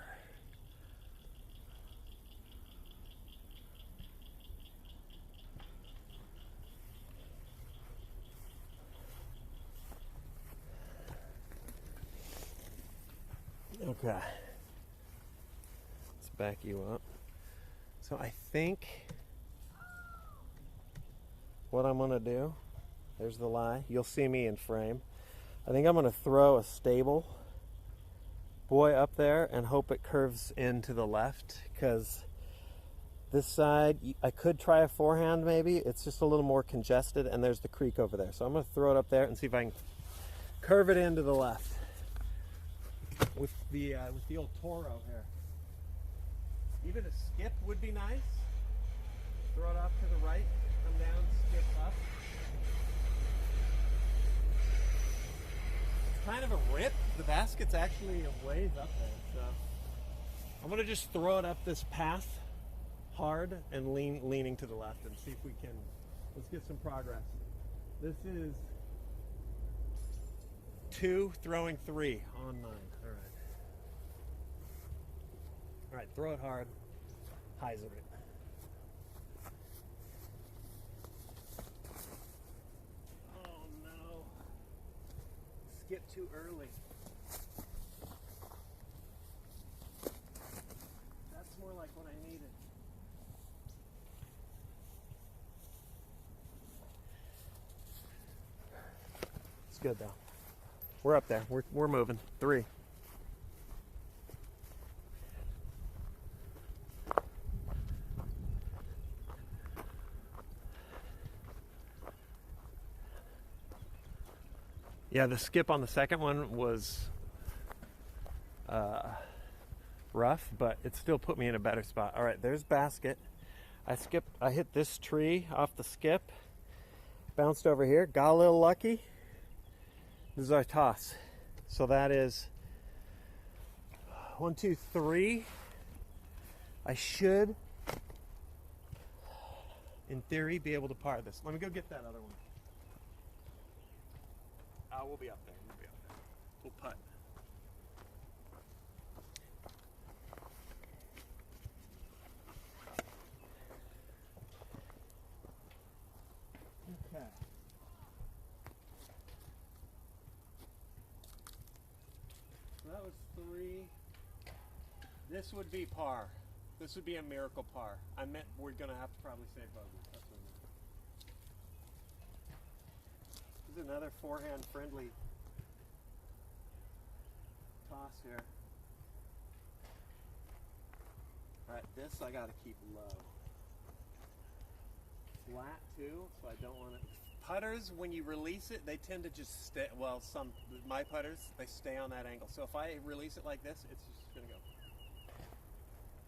Okay, let's back you up. So I think what I'm gonna do, there's the lie, you'll see me in frame. I think I'm gonna throw a stable boy up there and hope it curves into the left, because this side, I could try a forehand maybe, it's just a little more congested, and there's the creek over there. So I'm gonna throw it up there and see if I can curve it into the left. With the old Toro here. Even a skip would be nice. Throw it off to the right, come down, skip up. It's kind of a rip. The basket's actually a ways up there, so I'm gonna just throw it up this path hard and leaning to the left and see if we can, let's get some progress. This is 2 throwing 3 on 9. All right. All right, throw it hard. Hyzer it. Oh no. Skip too early. That's more like what I needed. It's good though. We're up there. We're moving. 3. Yeah, the skip on the second one was rough, but it still put me in a better spot. All right, there's basket. I hit this tree off the skip, bounced over here, got a little lucky. This is our toss. So that is 1, 2, 3. I should, in theory, be able to par this. Let me go get that other one. We'll be up there. We'll be up there. We'll putt. Okay. So that was 3. This would be par. This would be a miracle par. I meant we're going to have to probably save bogey. That's what I meant. This is another forehand friendly toss here. Alright, this I gotta keep low. Flat too, so I don't want it. Putters, when you release it, they tend to just stay, well, my putters, they stay on that angle. So if I release it like this, it's just gonna go.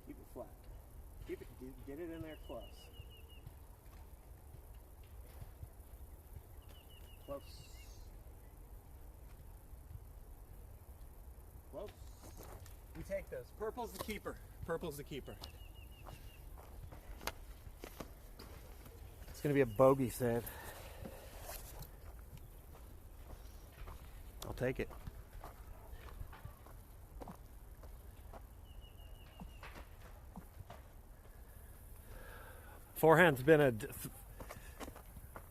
Keep it flat. Keep it, get it in there close. Close. Close. We take those. Purple's the keeper. Purple's the keeper. It's going to be a bogey save. I'll take it. Forehand's been a...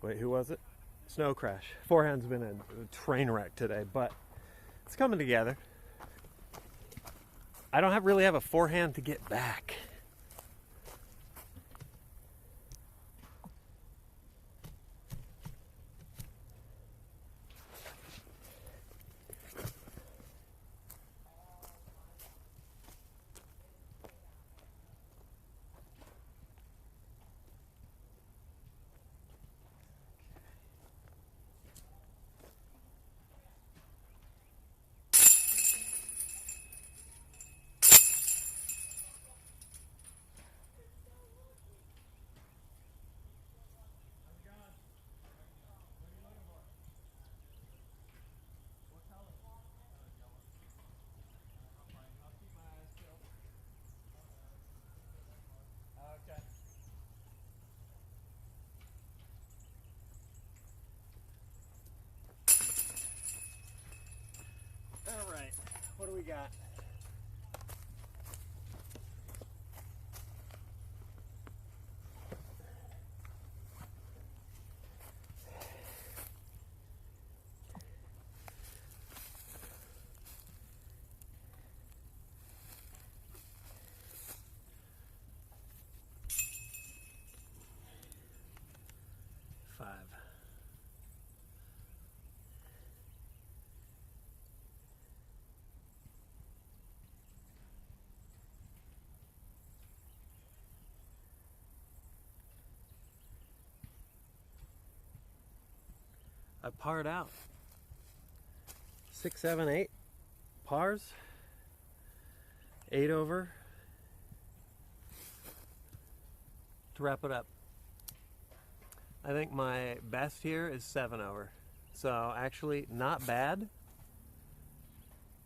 Wait, who was it? Snow crash. Forehand's been a train wreck today, but it's coming together. I don't really have a forehand to get back. All right, what do we got? I parred out. 6, 7, 8 pars. 8 over. To wrap it up, I think my best here is 7 over. So actually not bad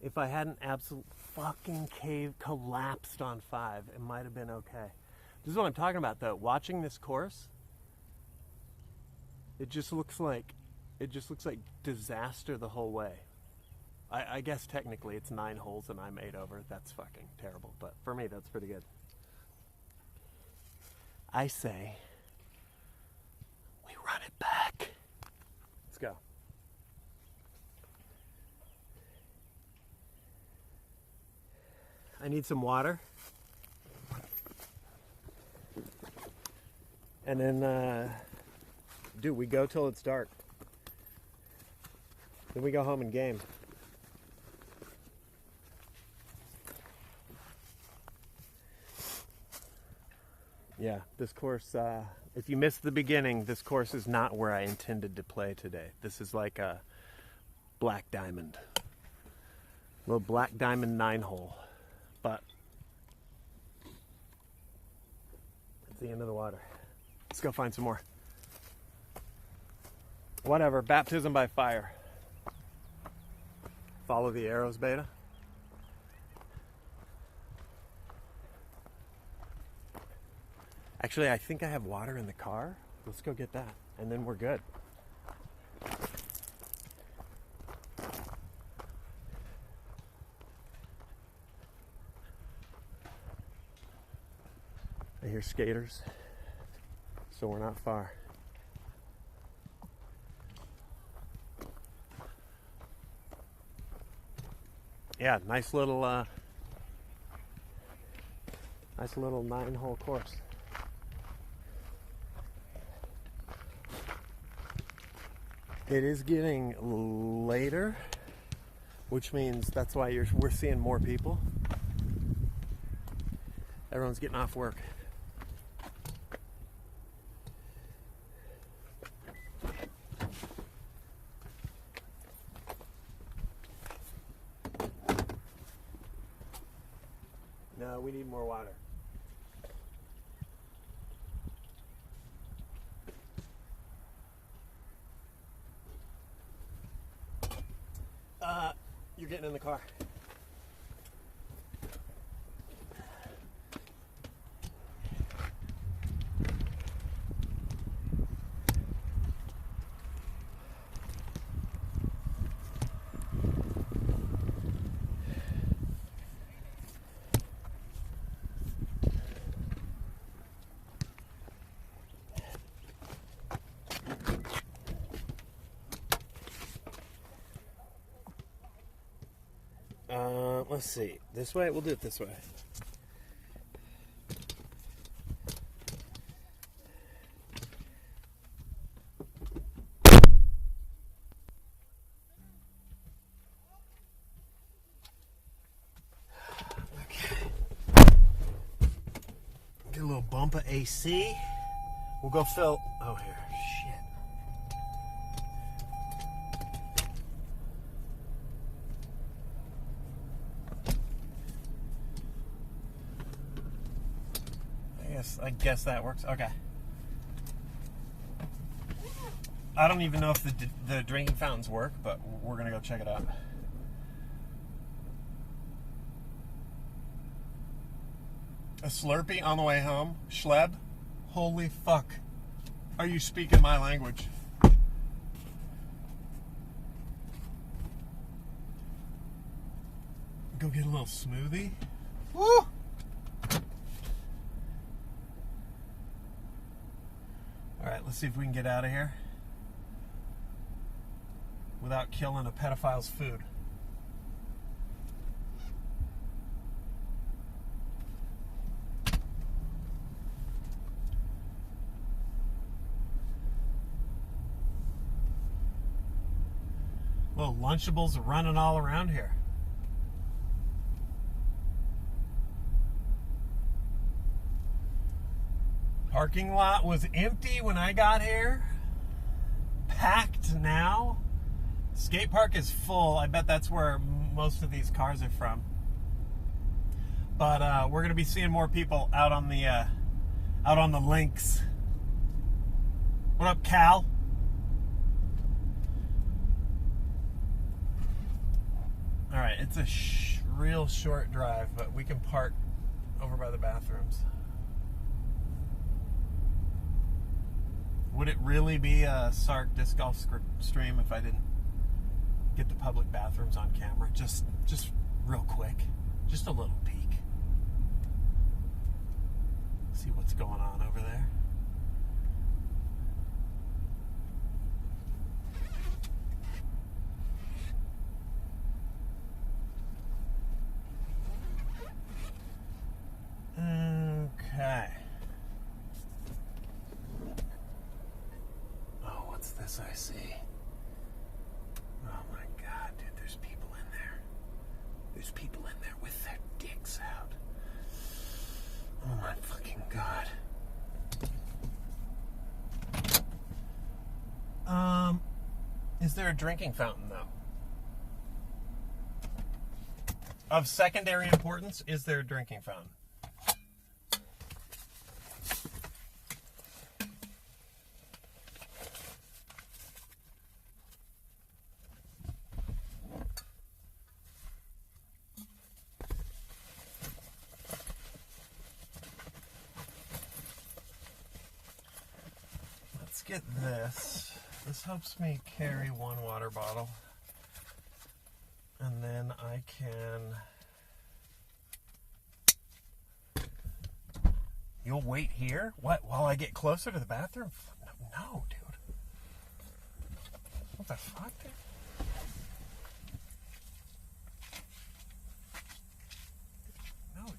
If I hadn't absolute fucking collapsed on 5, it might have been okay. This is what I'm talking about, though. Watching this course, it just looks like disaster the whole way. I guess technically it's 9 holes and I'm 8 over. That's fucking terrible, but for me that's pretty good. I say we run it back. Let's go. I need some water. And then, dude, we go till it's dark. Then we go home and game. Yeah, this course, if you missed the beginning, this course is not where I intended to play today. This is like a black diamond. Little black diamond 9-hole. But it's the end of the water. Let's go find some more. Whatever, baptism by fire. Follow the arrows, beta. Actually, I think I have water in the car. Let's go get that, and then we're good. I hear skaters, so we're not far. Yeah, nice little 9-hole course. It is getting later, which means that's why we're seeing more people. Everyone's getting off work. No, we need more water. You're getting in the car. Let's see. This way? We'll do it this way. Okay. Get a little bump of AC. We'll go fill. Oh, here. Shit. I guess that works. Okay. I don't even know if the drinking fountains work, but we're gonna go check it out. A Slurpee on the way home. Schleb. Holy fuck. Are you speaking my language? Go get a little smoothie. Woo! Alright, let's see if we can get out of here without killing a pedophile's food. Little Lunchables are running all around here. Parking lot was empty when I got here. Packed now. Skate park is full. I bet that's where most of these cars are from. But we're gonna be seeing more people out on the links. What up, Cal? All right, it's a real short drive, but we can park over by the bathrooms. Would it really be a Sark disc golf stream if I didn't get the public bathrooms on camera? Just real quick, just a little peek. See what's going on over there. Okay. Oh, what's this I see? Oh my God, dude, there's people in there. There's people in there with their dicks out. Oh my fucking God. Is there a drinking fountain though? Of secondary importance, is there a drinking fountain? Let's get this. This helps me carry one water bottle. And then I can... You'll wait here? What, while I get closer to the bathroom? No, dude. What the fuck, dude? No,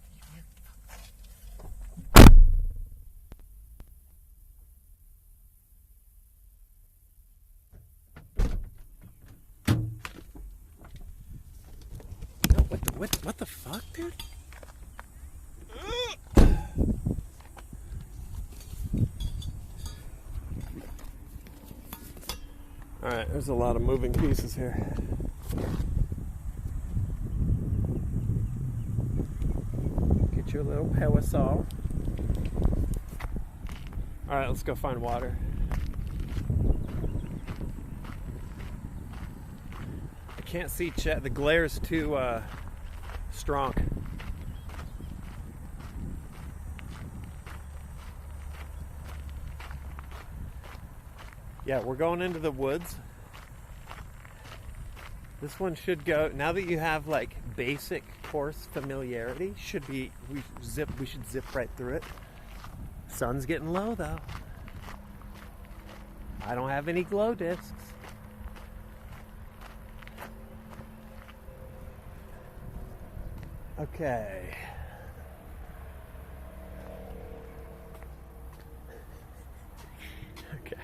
what the fuck, dude? Alright, there's a lot of moving pieces here. Get your little parasol. Alright, let's go find water. I can't see Chet. The glare's too strong. Yeah, we're going into the woods. This one should go, now that you have like basic course familiarity, we should zip right through it. Sun's getting low though. I don't have any glow discs. Okay. Okay.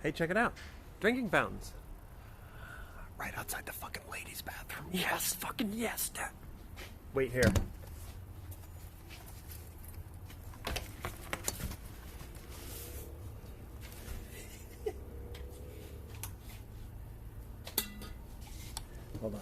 Hey, check it out. Drinking fountains. Right outside the fucking ladies' bathroom. Yes, fucking yes, Dad. Wait here. Hold on.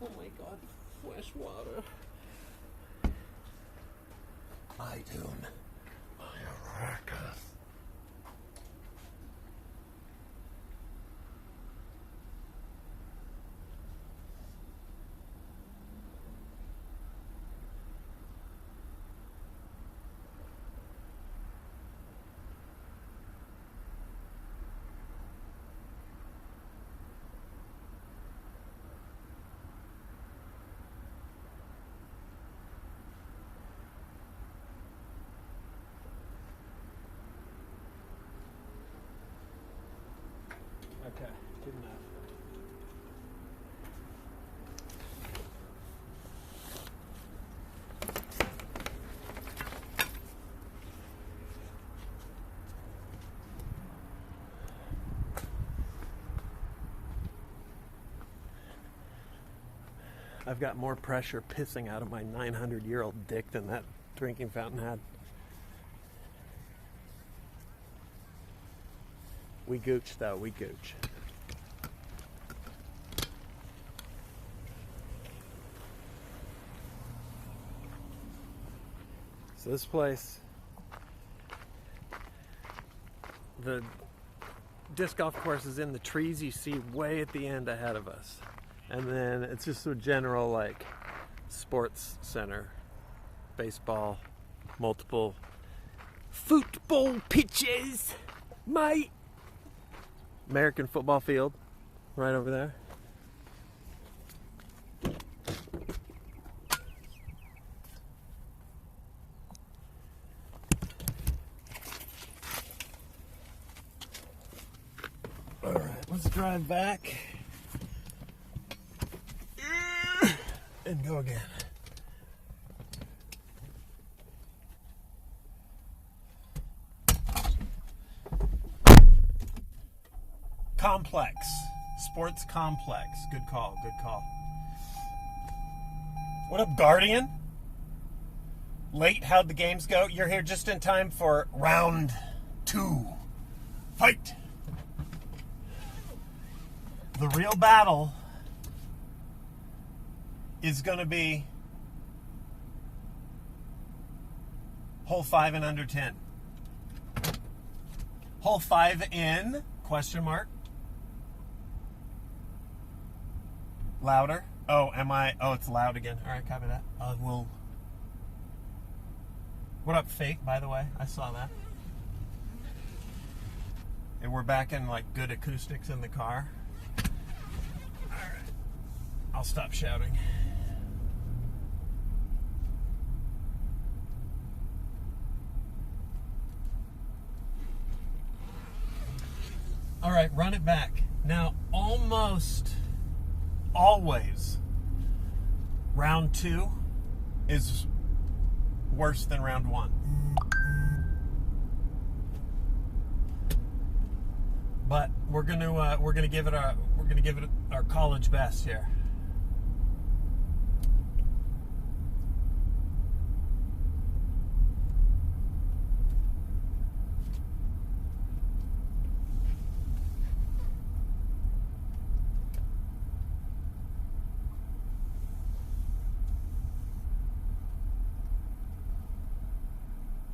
Oh my God, fresh water. I do. I've got more pressure pissing out of my 900-year-old dick than that drinking fountain had. We gooch, though. We gooch. So this place, the disc golf course is in the trees you see way at the end ahead of us. And then it's just a general, like, sports center. Baseball, multiple football pitches, mate. American football field, right over there. All right, let's drive back and go again. Complex. Sports complex. Good call, good call. What up, Guardian? Late, how'd the games go? You're here just in time for round 2. Fight! The real battle is going to be hole 5 in under 10. Hole 5 in, question mark. Louder. Oh, am I? Oh, it's loud again. All right, copy that. We'll. What up, Fake, by the way? I saw that. And we're back in, like, good acoustics in the car. All right. I'll stop shouting. All right, run it back. Now, almost always round 2 is worse than round 1. But we're gonna give it our college best here.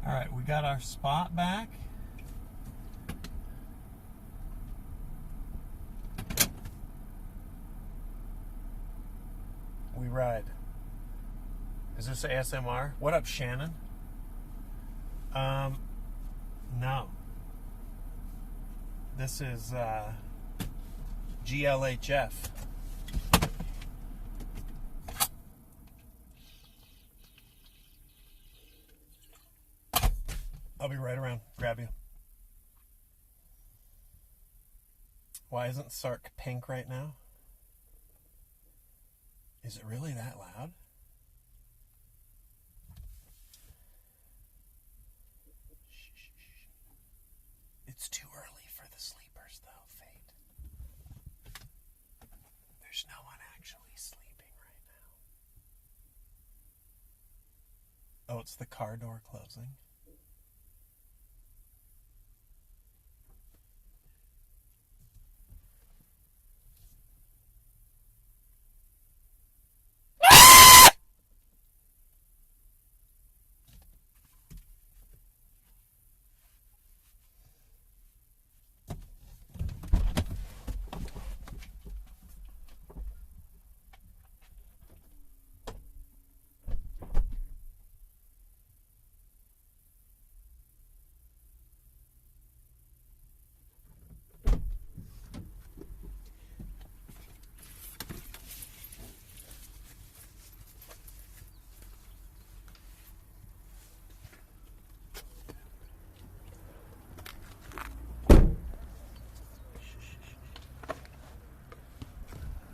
All right, we got our spot back. We ride. Is this ASMR? What up, Shannon? No. This is GLHF. I'll be right around. Grab you. Why isn't Sark pink right now? Is it really that loud? It's too early for the sleepers, though, Fate. There's no one actually sleeping right now. Oh, it's the car door closing.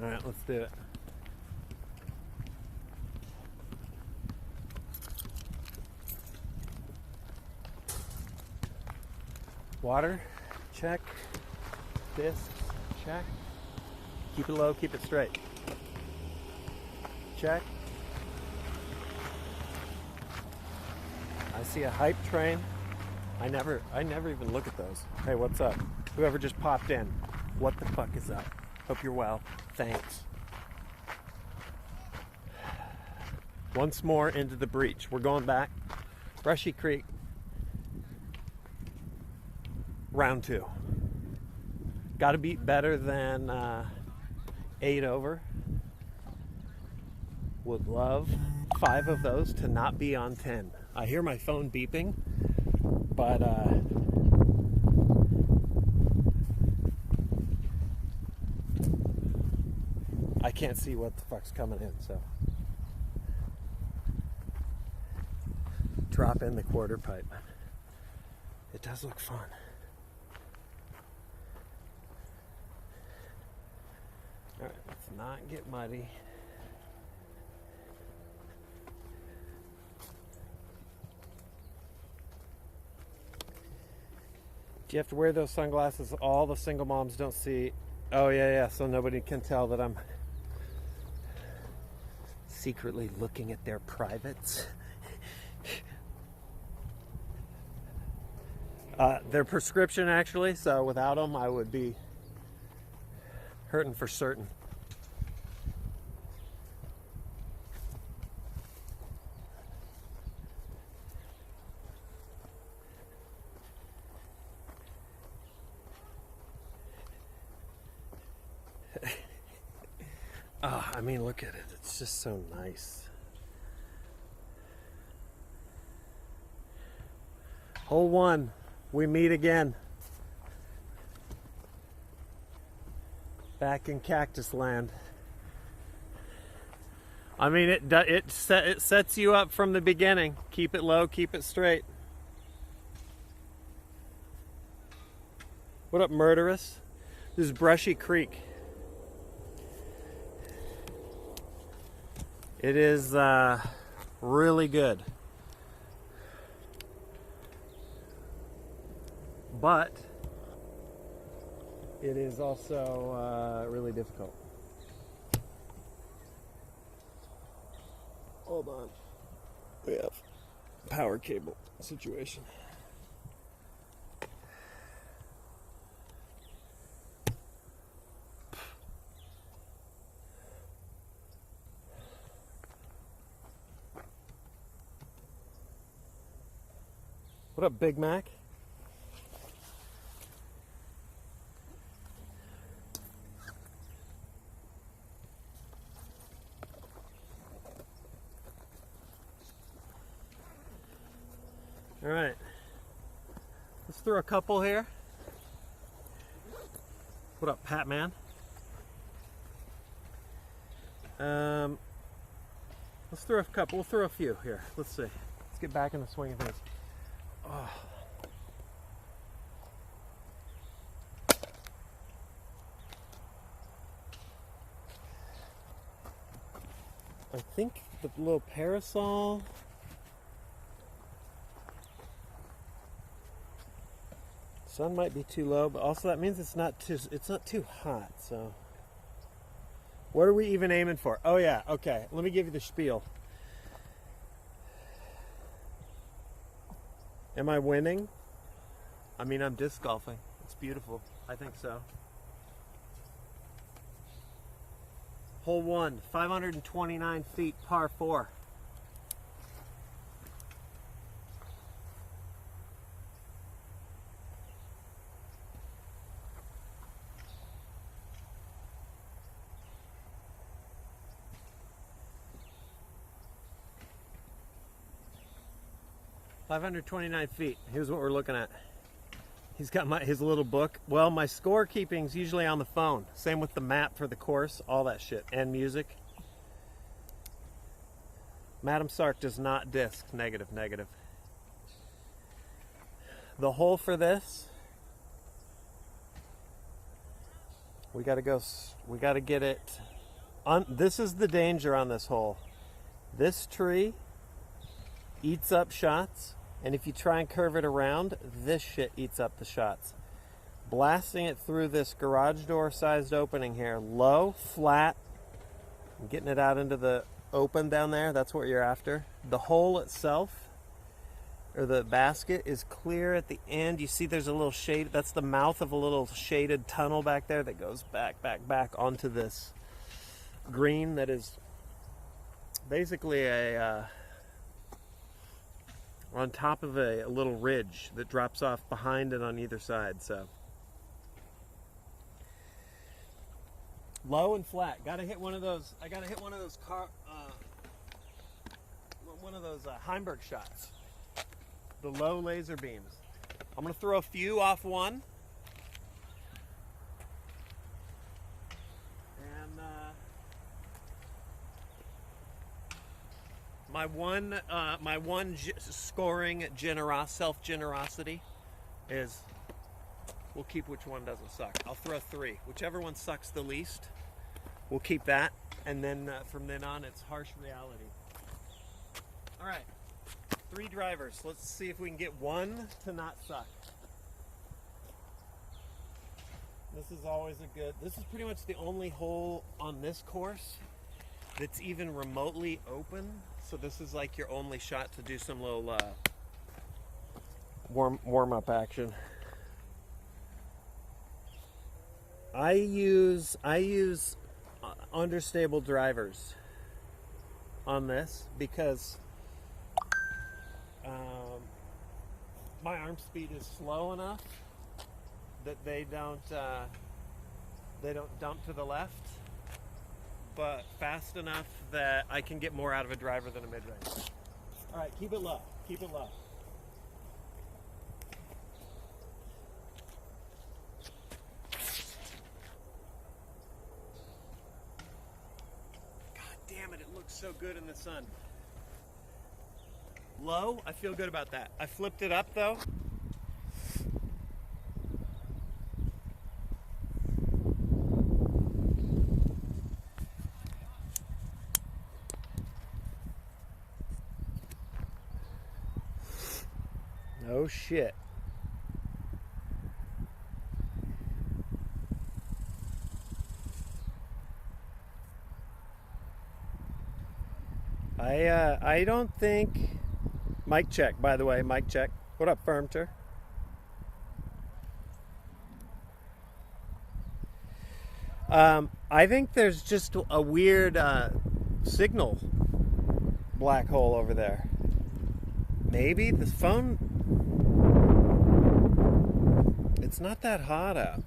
All right, let's do it. Water, check. Discs, check. Keep it low, keep it straight. check. I see a hype train. I never even look at those. Hey, what's up? Whoever just popped in, what the fuck is up? Hope you're well. Thanks. Once more into the breach. We're going back. Brushy Creek. Round 2. Got to be better than 8 over. Would love 5 of those to not be on 10. I hear my phone beeping, but I can't see what the fuck's coming in, so drop in the quarter pipe. It does look fun. All right, let's not get muddy. Do you have to wear those sunglasses all the single moms don't see? Oh yeah, so nobody can tell that I'm secretly looking at their privates. They're prescription actually, so without them I would be hurting for certain. Oh, I mean, look at it. It's just so nice. Hole 1, we meet again. Back in Cactus Land. I mean, it sets you up from the beginning. Keep it low, keep it straight. What up, Murderous? This is Brushy Creek. It is really good. But it is also really difficult. Hold on. We have power cable situation. What up, Big Mac? All right, let's throw a couple here. What up, Pat Man? Let's throw a couple. We'll throw a few here. Let's see. Let's get back in the swing of things. Oh. I think the little parasol. Sun might be too low, but also that means it's not too hot. So, what are we even aiming for? Oh yeah, okay. Let me give you the spiel. Am I winning? I mean, I'm disc golfing. It's beautiful. I think so. Hole 1, 529 feet, par 4. $529 feet. Here's what we're looking at. He's got his little book. Well, my score keeping's usually on the phone. Same with the map for the course, all that shit, and music. TheMrSark does not disc. Negative, negative. The hole for this, we gotta get it. This is the danger on this hole. This tree eats up shots. And if you try and curve it around, this shit eats up the shots. Blasting it through this garage door sized opening here, low, flat, and getting it out into the open down there, that's what you're after. The hole itself, or the basket, is clear at the end. You see there's a little shade, that's the mouth of a little shaded tunnel back there that goes back onto this green that is basically on top of a little ridge that drops off behind and on either side. So low and flat. Gotta hit one of those. I gotta hit one of those Heimberg shots. The low laser beams. I'm gonna throw a few off one. And my one scoring self-generosity is we'll keep which one doesn't suck. I'll throw 3. Whichever one sucks the least, we'll keep that. And then from then on, it's harsh reality. All right, 3 drivers. Let's see if we can get one to not suck. This is always this is pretty much the only hole on this course that's even remotely open. So this is like your only shot to do some little warm-up action. I use understable drivers on this because my arm speed is slow enough that they don't dump to the left, but fast enough that I can get more out of a driver than a mid-range. All right, keep it low. Keep it low. God damn it, it looks so good in the sun. Low, I feel good about that. I flipped it up though. Oh shit. I don't think. Mic check, by the way, mic check. What up, Firmter? I think there's just a weird signal black hole over there. Maybe the phone. It's not that hot out.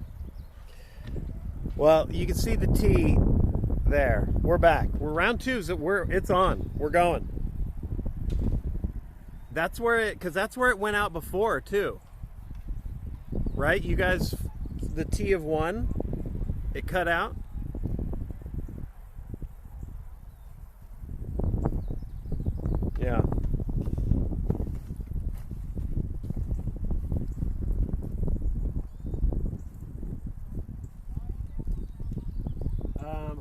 Well, you can see the T there. We're back. We're round 2. It's on. We're going. That's where it went out before too. Right? You guys, the T of 1, it cut out. Yeah.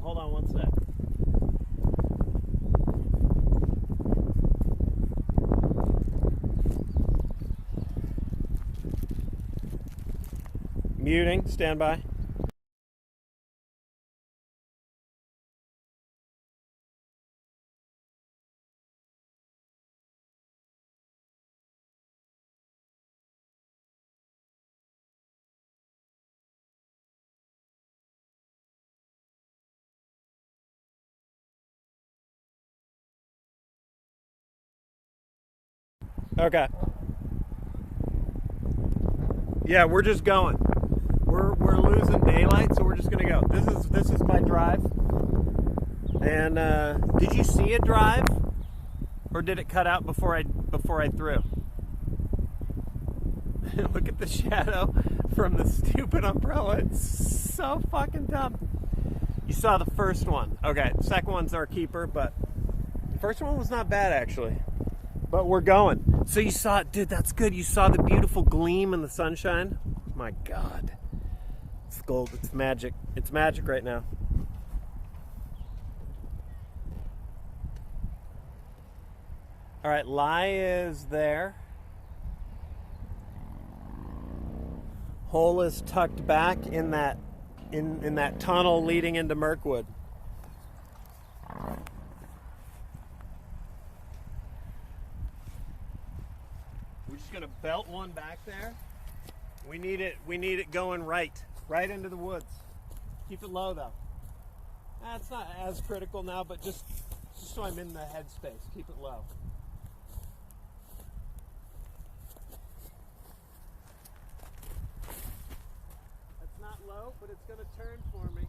Hold on one sec. Muting, stand by. Okay. Yeah, we're just going. We're losing daylight, so we're just gonna go. This is my drive. And did you see it drive, or did it cut out before I threw? Look at the shadow from the stupid umbrella. It's so fucking dumb. You saw the first one. Okay, the second one's our keeper, but the first one was not bad actually. But we're going. So you saw it, dude, that's good. You saw the beautiful gleam in the sunshine. My God. It's gold. It's magic. It's magic right now. All right, lie is there. Hole is tucked back in that tunnel leading into Mirkwood. We're just gonna belt one back there. We need it going right into the woods. Keep it low though. That's not as critical now, but just so I'm in the headspace. Keep it low. That's not low, but it's gonna turn for me.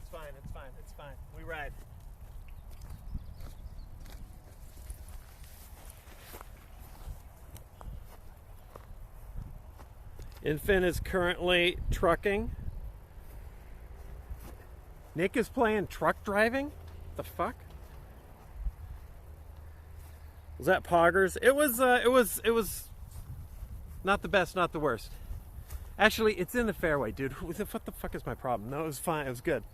It's fine, it's fine, it's fine. We ride. Infant is currently trucking. Nick is playing truck driving? The fuck? Was that poggers? It was not the best, not the worst. Actually, it's in the fairway, dude. What the fuck is my problem? No, it was fine. It was good.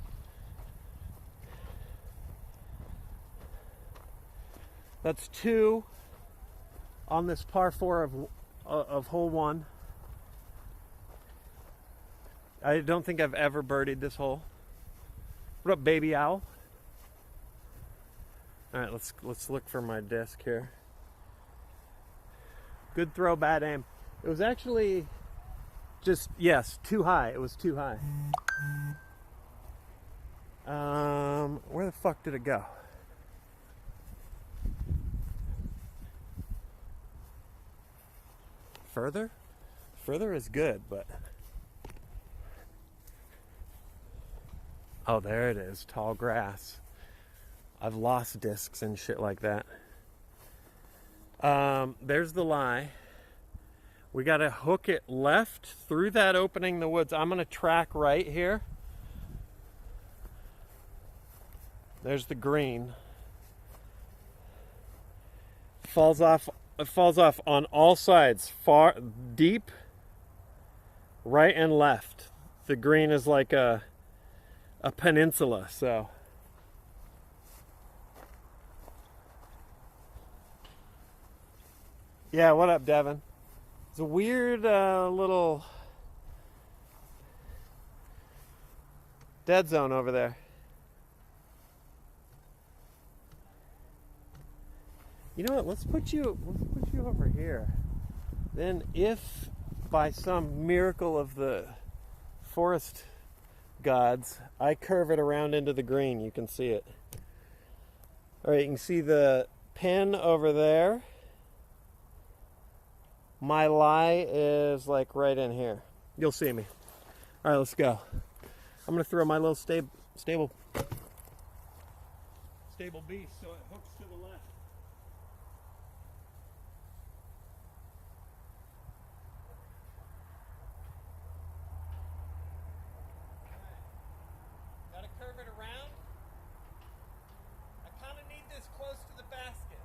That's 2 on this par 4 of hole 1. I don't think I've ever birdied this hole. What up, baby owl? All right, let's look for my disc here. Good throw, bad aim. It was actually just, yes, too high. It was too high. Where the fuck did it go? Further? Further is good, but... Oh, there it is. Tall grass. I've lost discs and shit like that. There's the lie. We got to hook it left through that opening in the woods. I'm going to track right here. There's the green. It falls off on all sides. Far, deep, right and left. The green is like a peninsula, so yeah. What up, Devin? It's a weird little dead zone over there. You know what? Let's put you over here. Then, if by some miracle of the forest gods, I curve it around into the green, you can see it. All right, you can see the pin over there. My lie is like right in here. You'll see me. All right, let's go. I'm gonna throw my little stable beast so it hooks to the left. Gotta curve it around. I kind of need this close to the basket.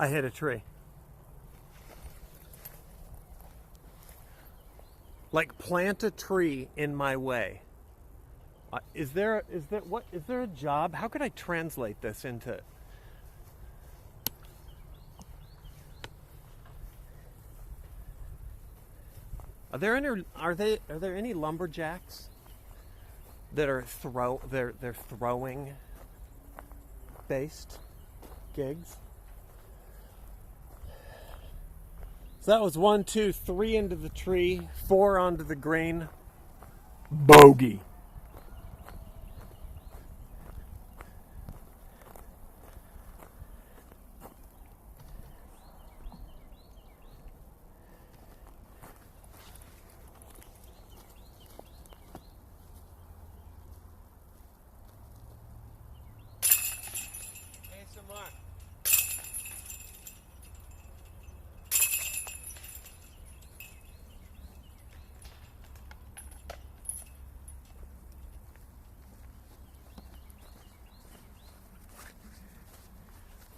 I hit a tree. Like, plant a tree in my way. Is there a job? How could I translate this into? Are there any lumberjacks that are they're throwing based gigs? So that was 1, 2, 3 into the tree, 4 onto the green. Bogey.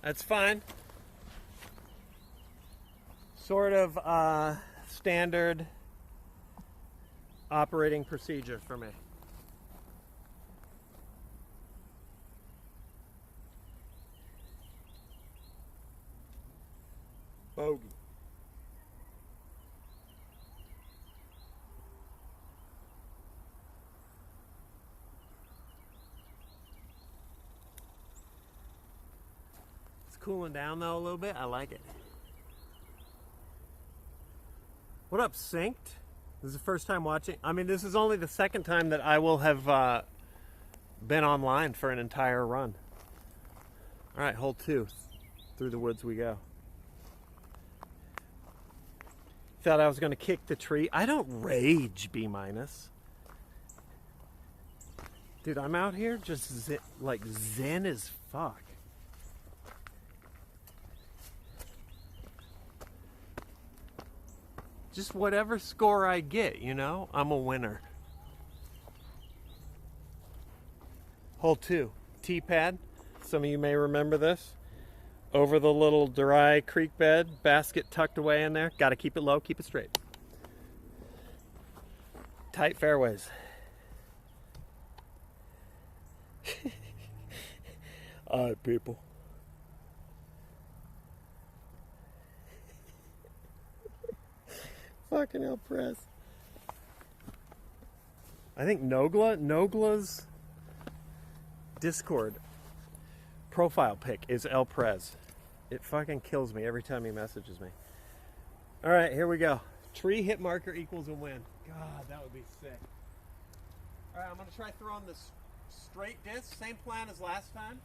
That's fine. Sort of standard operating procedure for me. Bogey. It's cooling down though a little bit. I like it. What up, Synced? This is the first time watching. I mean, this is only the second time that I will have been online for an entire run. All right, hole 2. Through the woods we go. Thought I was going to kick the tree. I don't rage, B-. Dude, I'm out here just like zen as fuck. Just whatever score I get, you know, I'm a winner. Hole 2, T-pad. Some of you may remember this. Over the little dry creek bed, basket tucked away in there. Got to keep it low, keep it straight. Tight fairways. All right, people. Fucking hell, press. I think Nogla's Discord profile pic is El Prez. It fucking kills me every time he messages me. All right, here we go. Tree hit marker equals a win. God, that would be sick. All right, I'm gonna try throwing this straight disc. Same plan as last time.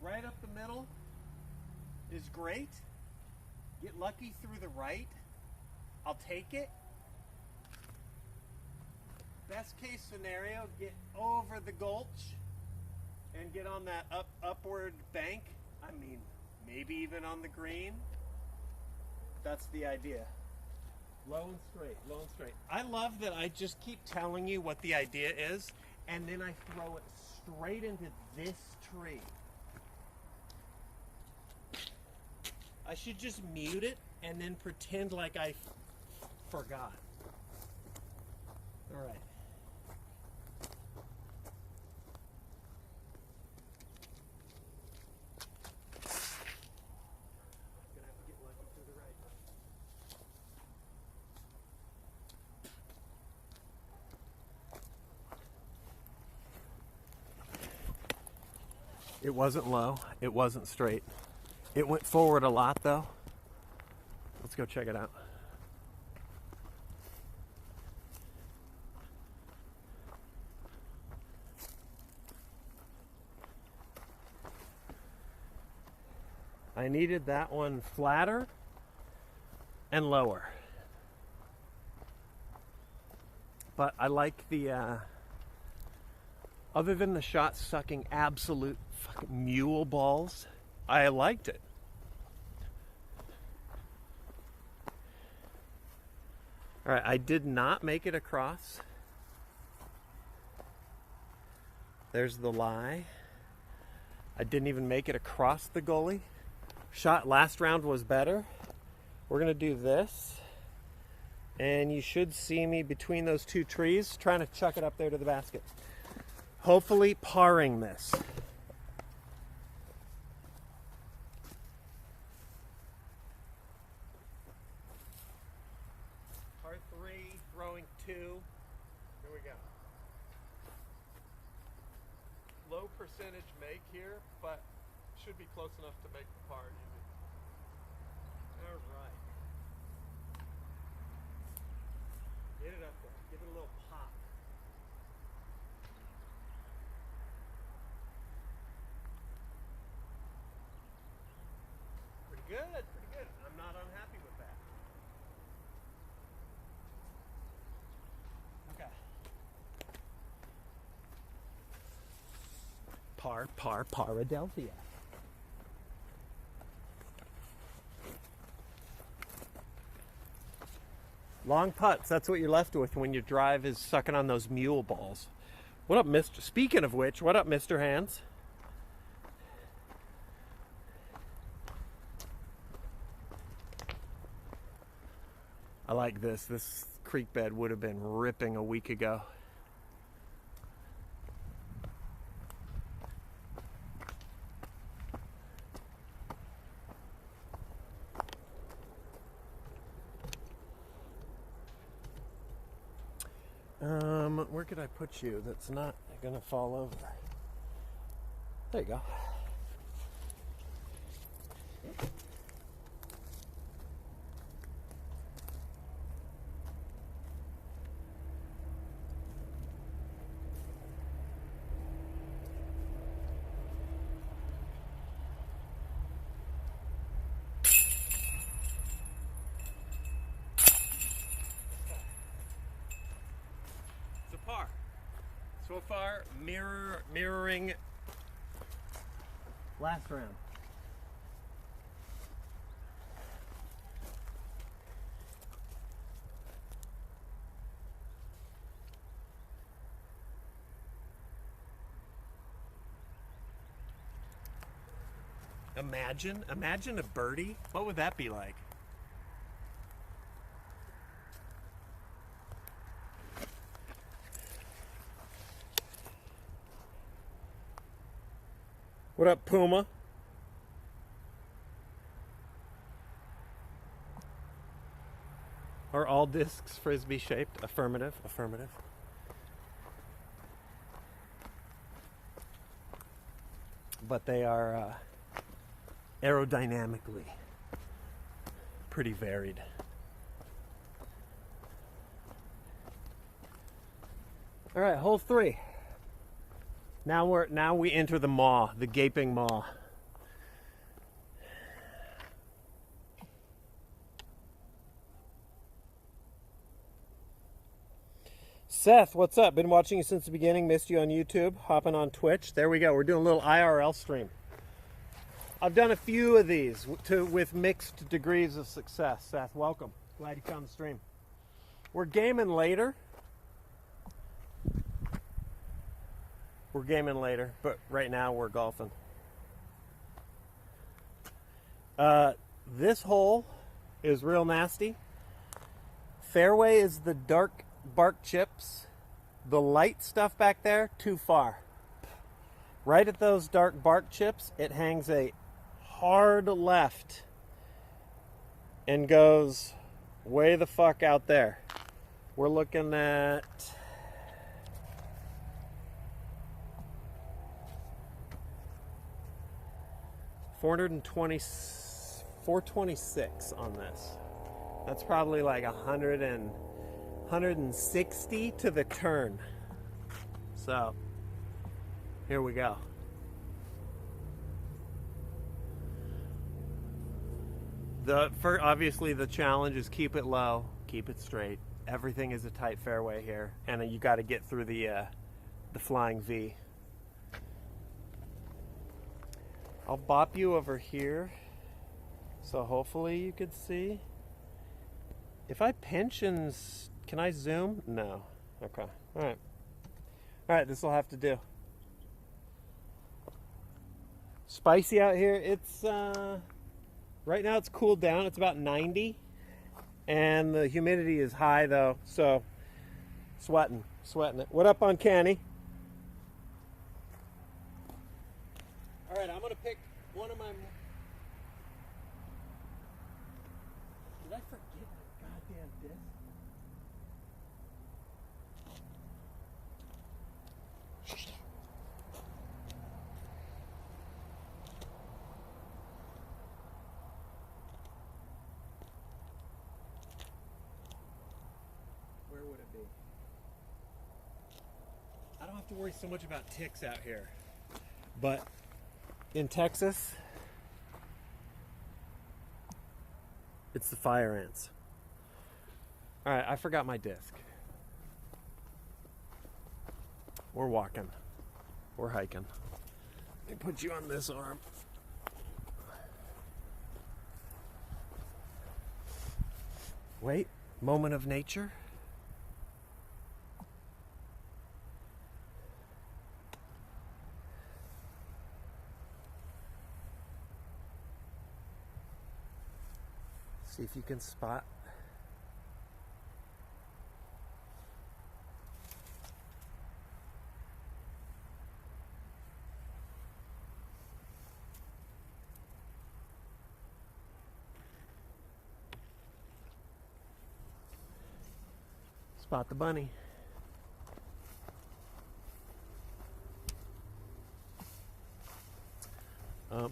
Right up the middle is great. Get lucky through the right. I'll take it. Best case scenario, get over the gulch and get on that upward bank. I mean, maybe even on the green. That's the idea. Low and straight, low and straight. I love that I just keep telling you what the idea is, and then I throw it straight into this tree. I should just mute it and then pretend like I forgot. All right. It wasn't low, it wasn't straight. It went forward a lot though. Let's go check it out. I needed that one flatter and lower. But I like the, other than the shot sucking absolute fucking mule balls, I liked it. All right, I did not make it across. There's the lie. I didn't even make it across the gully. Shot last round was better. We're gonna do this. And you should see me between those two trees trying to chuck it up there to the basket. Hopefully parring this. Par 3, throwing 2. Here we go. Low percentage make here, but should be close enough to make the par easy. All right. Get it up there. Give it a little pop. Pretty good, pretty good. I'm not unhappy with that. Okay. Paradelphia. Long putts, that's what you're left with when your drive is sucking on those mule balls. What up, Mr. Speaking of which, what up, Mr. Hands? I like this. This creek bed would have been ripping a week ago. Where could I put you that's not gonna fall over? There you go. It's a par. So far, mirroring last round. Imagine a birdie. What would that be like? What up, Puma? Are all discs frisbee shaped? Affirmative, affirmative. But they are aerodynamically pretty varied. All right, hole 3. Now we enter the maw, the gaping maw. Seth, what's up? Been watching you since the beginning. Missed you on YouTube. Hopping on Twitch. There we go. We're doing a little IRL stream. I've done a few of these with mixed degrees of success. Seth, welcome. Glad you found the stream. We're gaming later. But right now we're golfing. This hole is real nasty. Fairway is the dark bark chips. The light stuff back there, too far. Right at those dark bark chips, it hangs a hard left and goes way the fuck out there. We're looking at 426 on this. That's probably like 160 to the turn. So here we go. Obviously the challenge is keep it low, keep it straight. Everything is a tight fairway here, and you got to get through the flying V. I'll bop you over here, so hopefully you could see. If I pinch and can I zoom? No. Okay. All right. All right. This will have to do. Spicy out here. It's right now it's cooled down. It's about 90, and the humidity is high though. So sweating it. What up, Uncanny? All right, I'm gonna pick one of my. Did I forget my goddamn disc? Where would it be? I don't have to worry so much about ticks out here, but in Texas, it's the fire ants. All right, I forgot my disc. We're walking. We're hiking. Let me put you on this arm. Wait, moment of nature. See if you can spot Spot the bunny.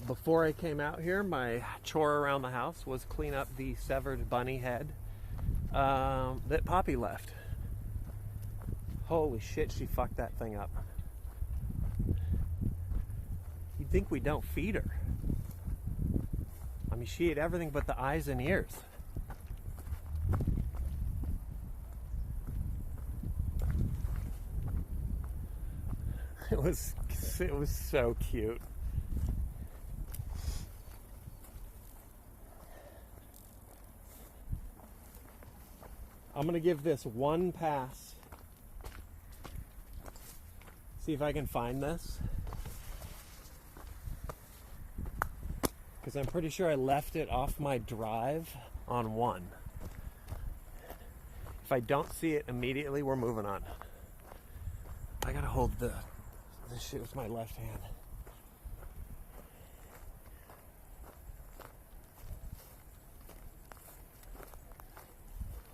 Before I came out here, my chore around the house was clean up the severed bunny head that Poppy left. Holy shit, she fucked that thing up. You'd think we don't feed her. I mean, she ate everything but the eyes and ears. It was so cute. I'm gonna give this one pass. See if I can find this. Because I'm pretty sure I left it off my drive on 1. If I don't see it immediately, we're moving on. I gotta hold this shit with my left hand.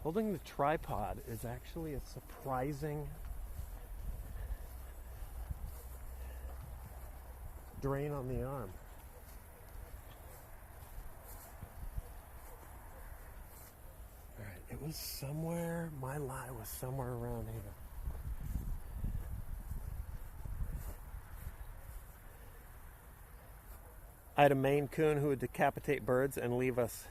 Holding the tripod is actually a surprising drain on the arm. Alright, it was somewhere, my lie was somewhere around here. I had a Maine Coon who would decapitate birds and leave us.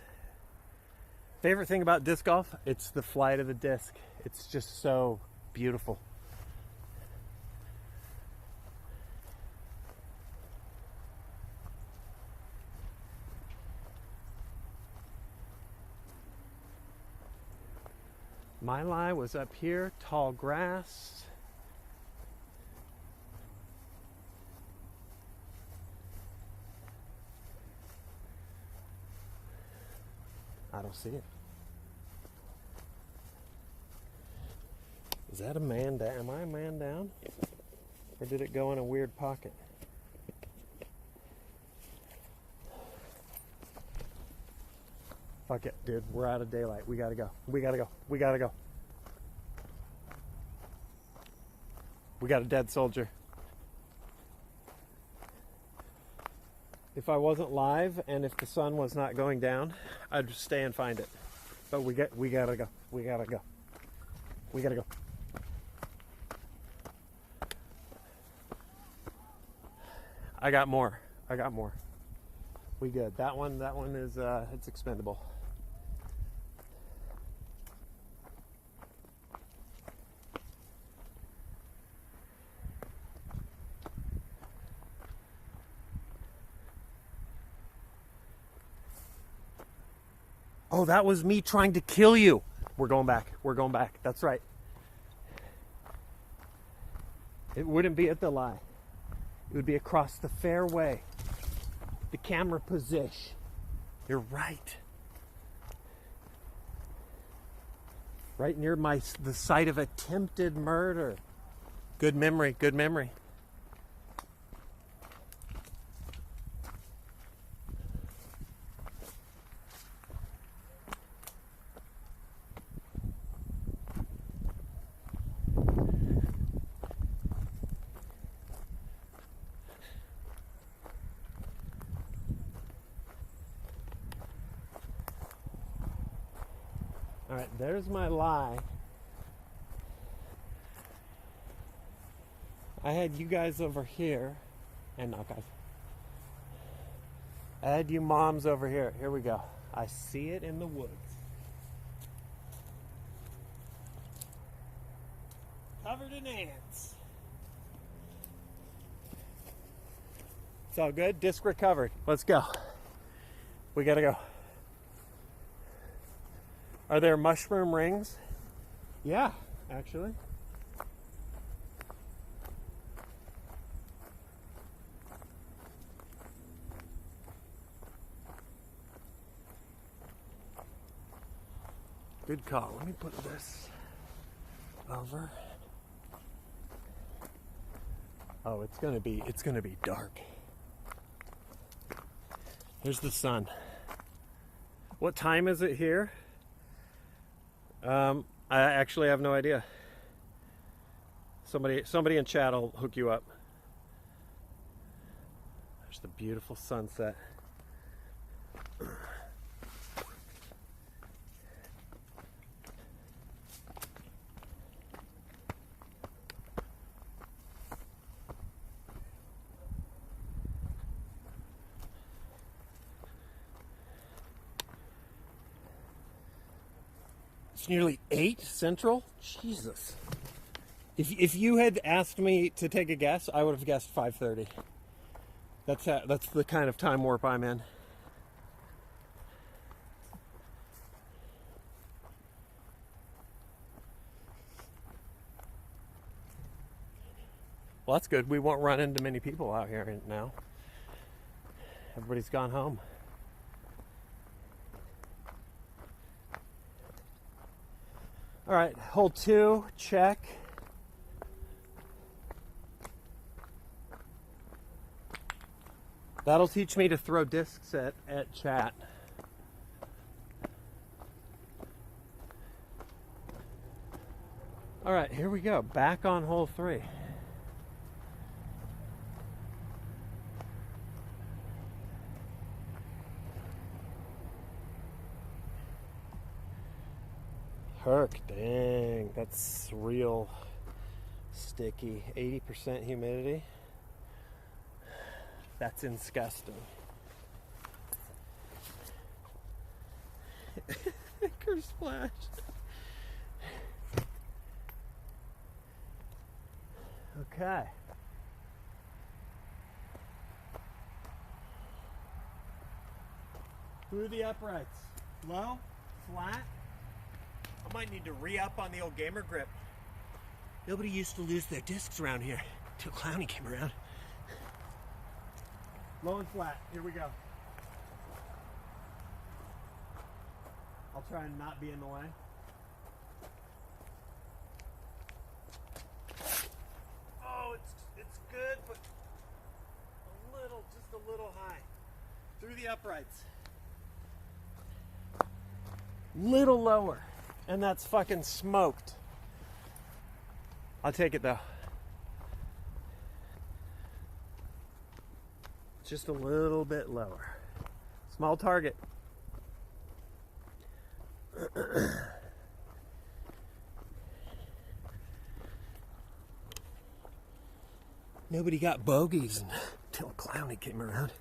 Favorite thing about disc golf? It's the flight of the disc. It's just so beautiful. My lie was up here, tall grass. I don't see it. Is that a man down? Am I a man down? Or did it go in a weird pocket? Fuck it, dude. We're out of daylight. We gotta go. We gotta go. We gotta go. We got a dead soldier. If I wasn't live and if the sun was not going down, I'd just stay and find it. But we gotta go. We gotta go. We gotta go. I got more. I got more. We good. That one is it's expendable. Oh, that was me trying to kill you. We're going back. We're going back. That's right. It wouldn't be at the lie. It would be across the fairway. The camera position. You're right. Right near the site of attempted murder. Good memory. Good memory. All right, there's my lie. I had you guys over here, and no, guys. I had you moms over here. Here we go. I see it in the woods. Covered in ants. It's all good. Disc recovered. Let's go. We gotta go. Are there mushroom rings? Yeah, actually. Good call. Let me put this over. Oh, it's gonna be dark. Here's the sun. What time is it here? I actually have no idea. Somebody in chat will hook you up. There's the beautiful sunset. It's nearly 8 Central? Jesus. If you had asked me to take a guess, I would have guessed 5:30. That's the kind of time warp I'm in. Well, that's good. We won't run into many people out here now. Everybody's gone home. All right, hole 2, check. That'll teach me to throw discs at chat. All right, here we go. Back on hole 3. Herc, dang, that's real sticky. 80% humidity. That's disgusting. Anchor splash. Okay. Through the uprights. Low, flat. I might need to re-up on the old gamer grip. Nobody used to lose their discs around here till Clowny came around. Low and flat. Here we go. I'll try and not be in the way. Oh, it's good, but just a little high. Through the uprights. Little lower. And that's fucking smoked. I'll take it though. Just a little bit lower. Small target. Nobody got bogeys until Clowny came around.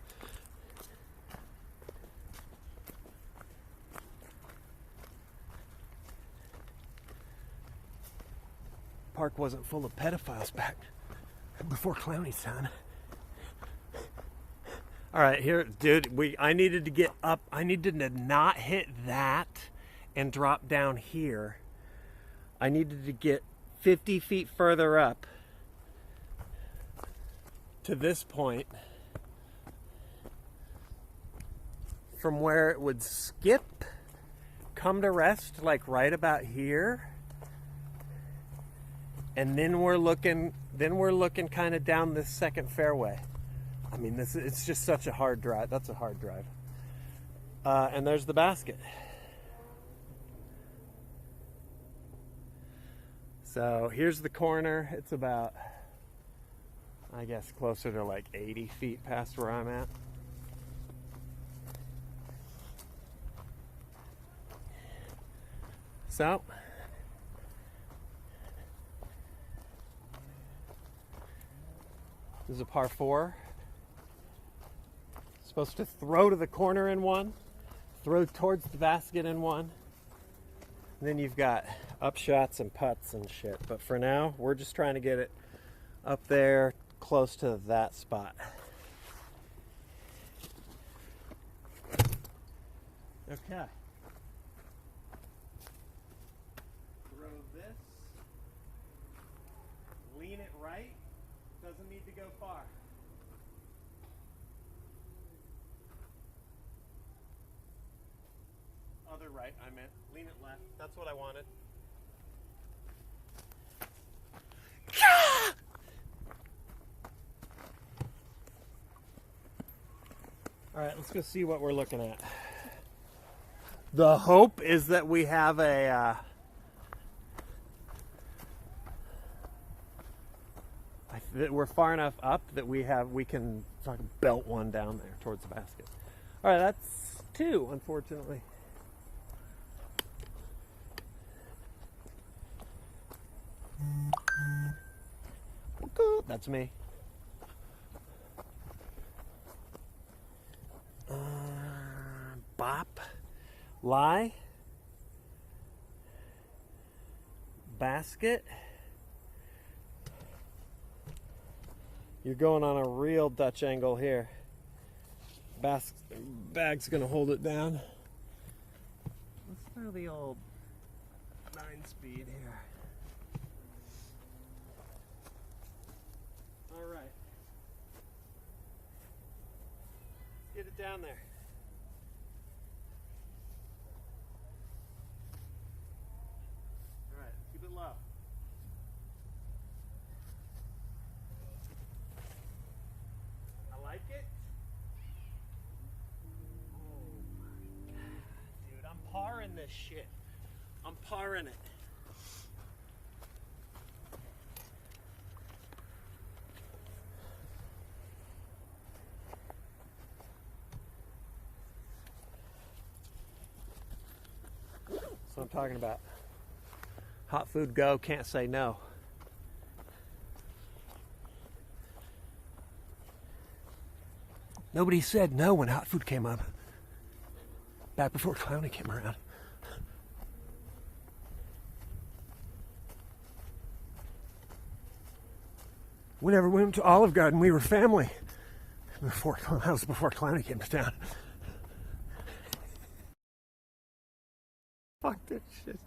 Park wasn't full of pedophiles back before Clowny's time. All right, here, dude, I needed to get up. I needed to not hit that and drop down here. I needed to get 50 feet further up to this point from where it would skip, come to rest like right about here. And then we're looking kind of down this second fairway. I mean, it's just such a hard drive. That's a hard drive. And there's the basket. So here's the corner. It's about, I guess, closer to like 80 feet past where I'm at. So this is a par 4. Supposed to throw to the corner in one, throw towards the basket in one. And then you've got upshots and putts and shit. But for now, we're just trying to get it up there close to that spot. Okay. Throw this. Lean it right. Doesn't need to go far. Other right, I meant. Lean it left. That's what I wanted. All right, let's go see what we're looking at. The hope is that we have a we're far enough up that we can fucking belt one down there towards the basket. All right, that's 2, unfortunately. That's me. Bop, lie, basket. You're going on a real Dutch angle here. Bag's gonna hold it down. Let's throw the old 9-speed here. All right. Let's get it down there. All right, keep it low. I like it. Oh my God, dude, I'm parring this shit. I'm parring it. That's what I'm talking about. Hot food go, can't say no. Nobody said no when hot food came up. Back before Clowny came around. Whenever we went to Olive Garden, we were family. That was before Clowny came to town. Fuck this shit.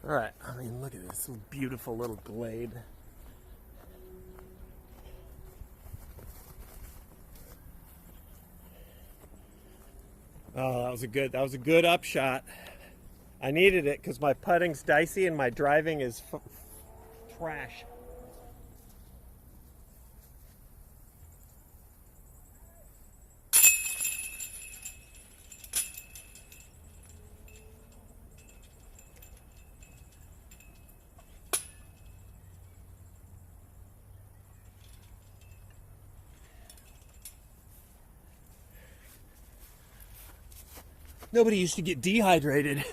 All right, I mean, look at this beautiful little glade. Oh, that was a good upshot. I needed it because my putting's dicey and my driving is trash. Nobody used to get dehydrated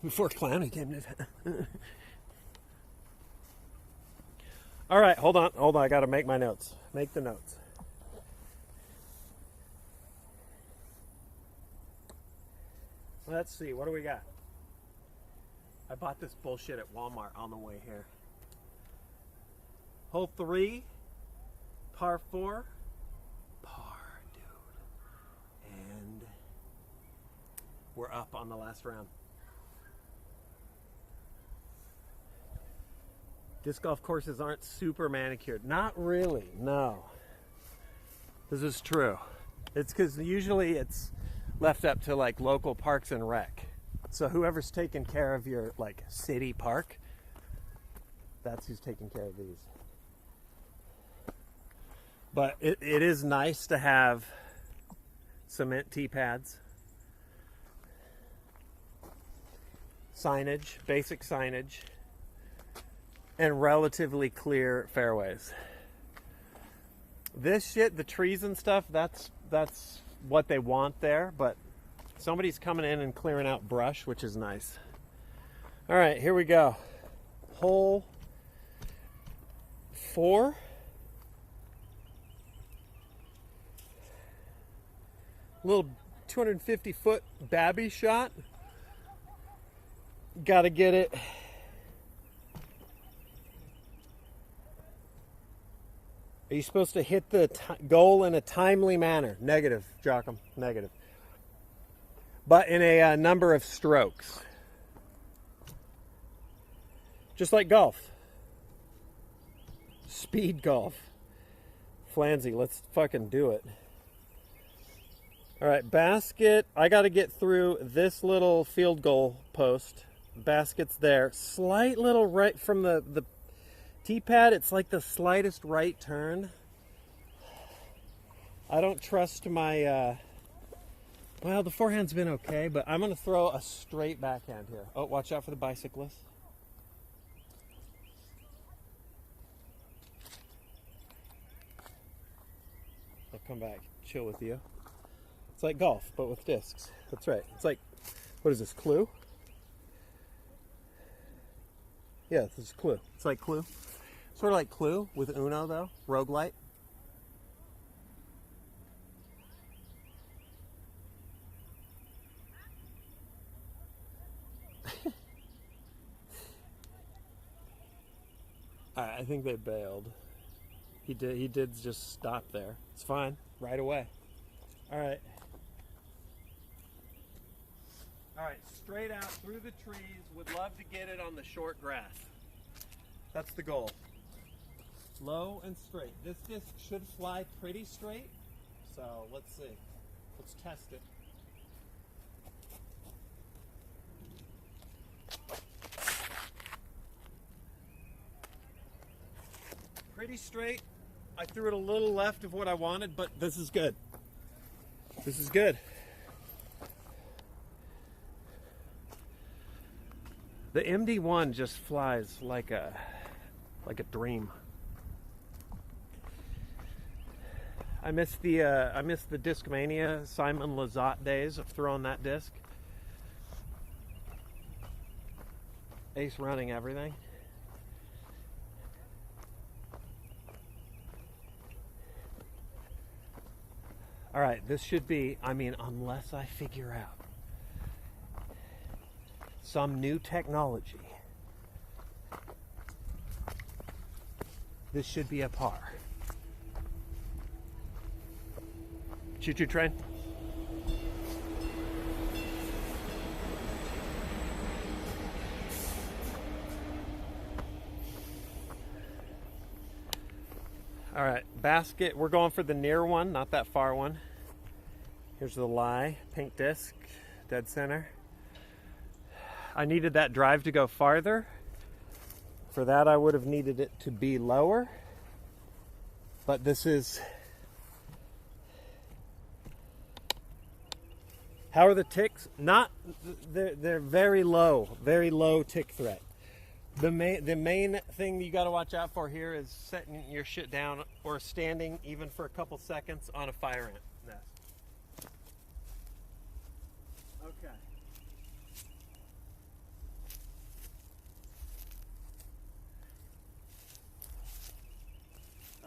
before Clowny came to town. All right, hold on. I got to make my notes. Make the notes. Let's see, what do we got? I bought this bullshit at Walmart on the way here. Hole 3, par 4. We're up on the last round. Disc golf courses aren't super manicured. Not really, no. This is true. It's because usually it's left up to like local parks and rec. So whoever's taking care of your like city park, that's who's taking care of these. But it is nice to have cement tee pads. Signage, basic signage, and relatively clear fairways. This shit, the trees and stuff, that's what they want there, but somebody's coming in and clearing out brush, which is nice. All right, here we go. Hole 4. Little 250-foot babby shot. Got to get it. Are you supposed to hit the goal in a timely manner? Negative, Joachim, negative. But in a number of strokes. Just like golf. Speed golf. Flansy, let's fucking do it. All right, basket. I got to get through this little field goal post. Basket's there. Slight little right from the tee pad. It's like the slightest right turn. I don't trust my Well, the forehand's been okay, but I'm going to throw a straight backhand here. Oh, watch out for the bicyclist. I'll come back, chill with you. It's like golf, but with discs. That's right. It's like, what is this, Clue? Yeah, this is Clue. It's like Clue. Sort of like Clue with Uno, though. Roguelite. I think they bailed. He did just stop there. It's fine. Right away. All right. All right, straight out through the trees. Would love to get it on the short grass. That's the goal. Low and straight. This disc should fly pretty straight. So let's see. Let's test it. Pretty straight. I threw it a little left of what I wanted, but this is good. This is good. The MD1 just flies like a dream. I miss the Discmania Simon Lizotte days of throwing that disc. Ace running everything. All right, this should be, I mean, unless I figure out some new technology, this should be a par. Choo-choo train. All right, basket. We're going for the near one, not that far one. Here's the lie, pink disc, dead center. I needed that drive to go farther. For that, I would have needed it to be lower. But this is... How are the ticks? They're very low tick threat. The main thing you got to watch out for here is setting your shit down or standing even for a couple seconds on a fire ant nest. Okay.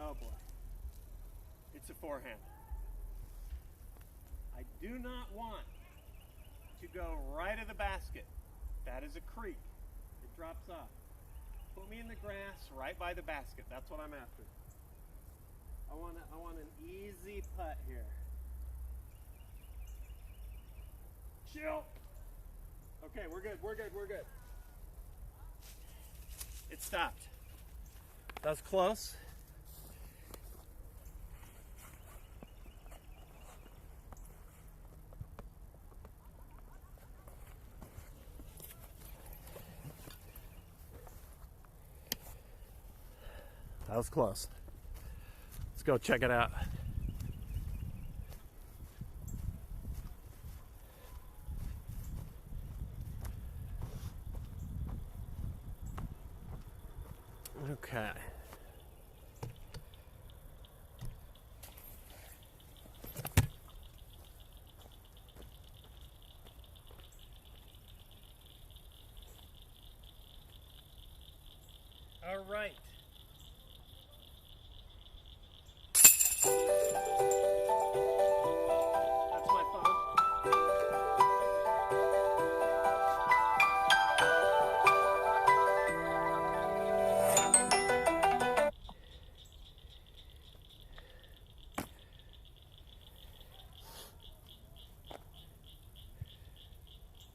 Oh boy. It's a forehand. I do not want to go right of the basket. That is a creek. It drops off. Put me in the grass right by the basket. That's what I'm after. I want an easy putt here. Chill. Okay, we're good. It stopped. That was close. That was close. Let's go check it out. Okay. All right. That's my phone.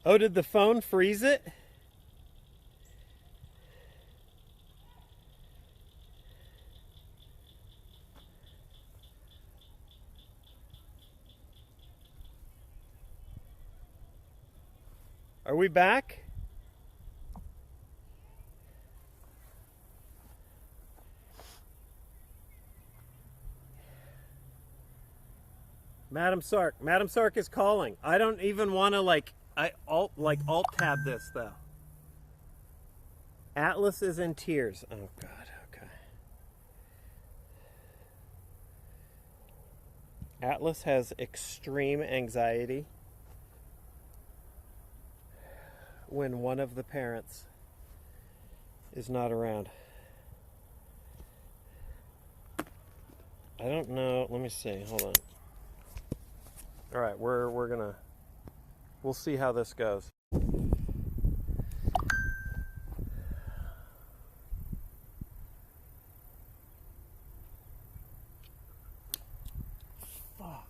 Oh, did the phone freeze it? Are we back? Madam Sark. Madam Sark is calling. I don't even want to alt tab this though. Atlas is in tears. Oh God. Okay. Atlas has extreme anxiety when one of the parents is not around. I don't know. Let me see. Hold on. All right, we'll see how this goes. Fuck.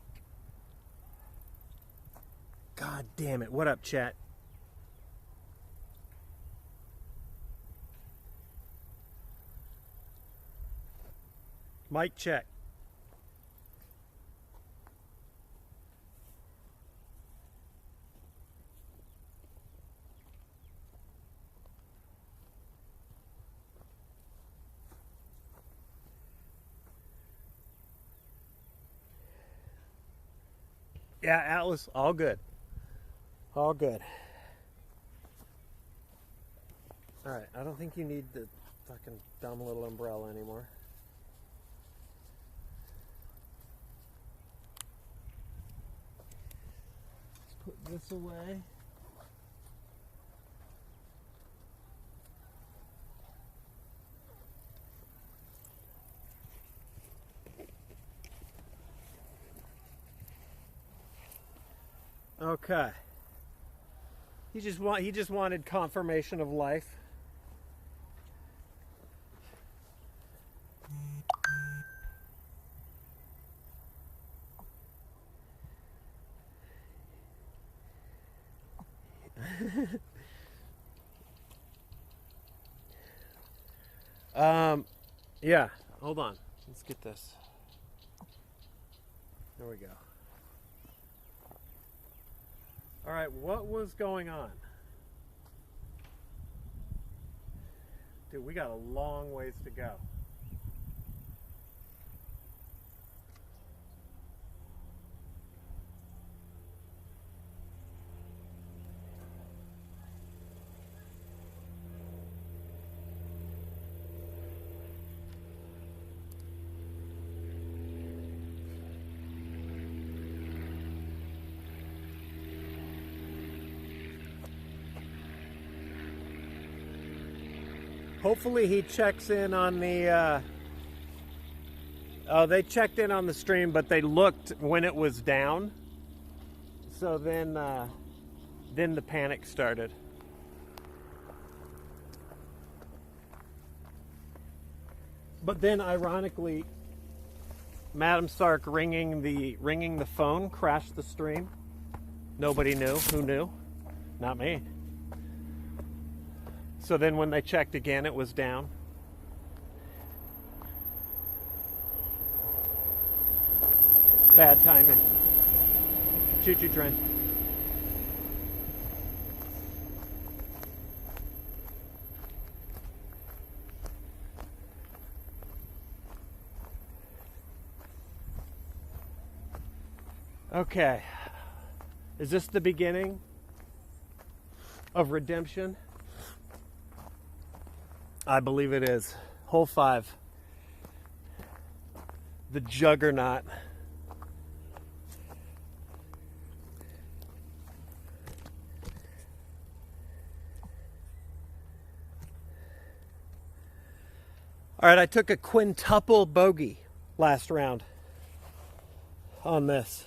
God damn it. What up, chat? Mic check. Yeah, Atlas, all good. All good. All right, I don't think you need the fucking dumb little umbrella anymore. Let's put this away. Okay. He just wanted confirmation of life. Yeah, hold on. Let's get this. There we go. All right, what was going on? Dude, we got a long ways to go. Hopefully he checks in on the, oh, they checked in on the stream, but they looked when it was down. So then the panic started. But then ironically, Madam Sark ringing the phone crashed the stream. Nobody knew. Who knew? Not me. So then when they checked again, it was down. Bad timing. Choo-choo train. Okay. Is this the beginning of redemption? I believe it is. Hole 5. The juggernaut. All right, I took a quintuple bogey last round on this.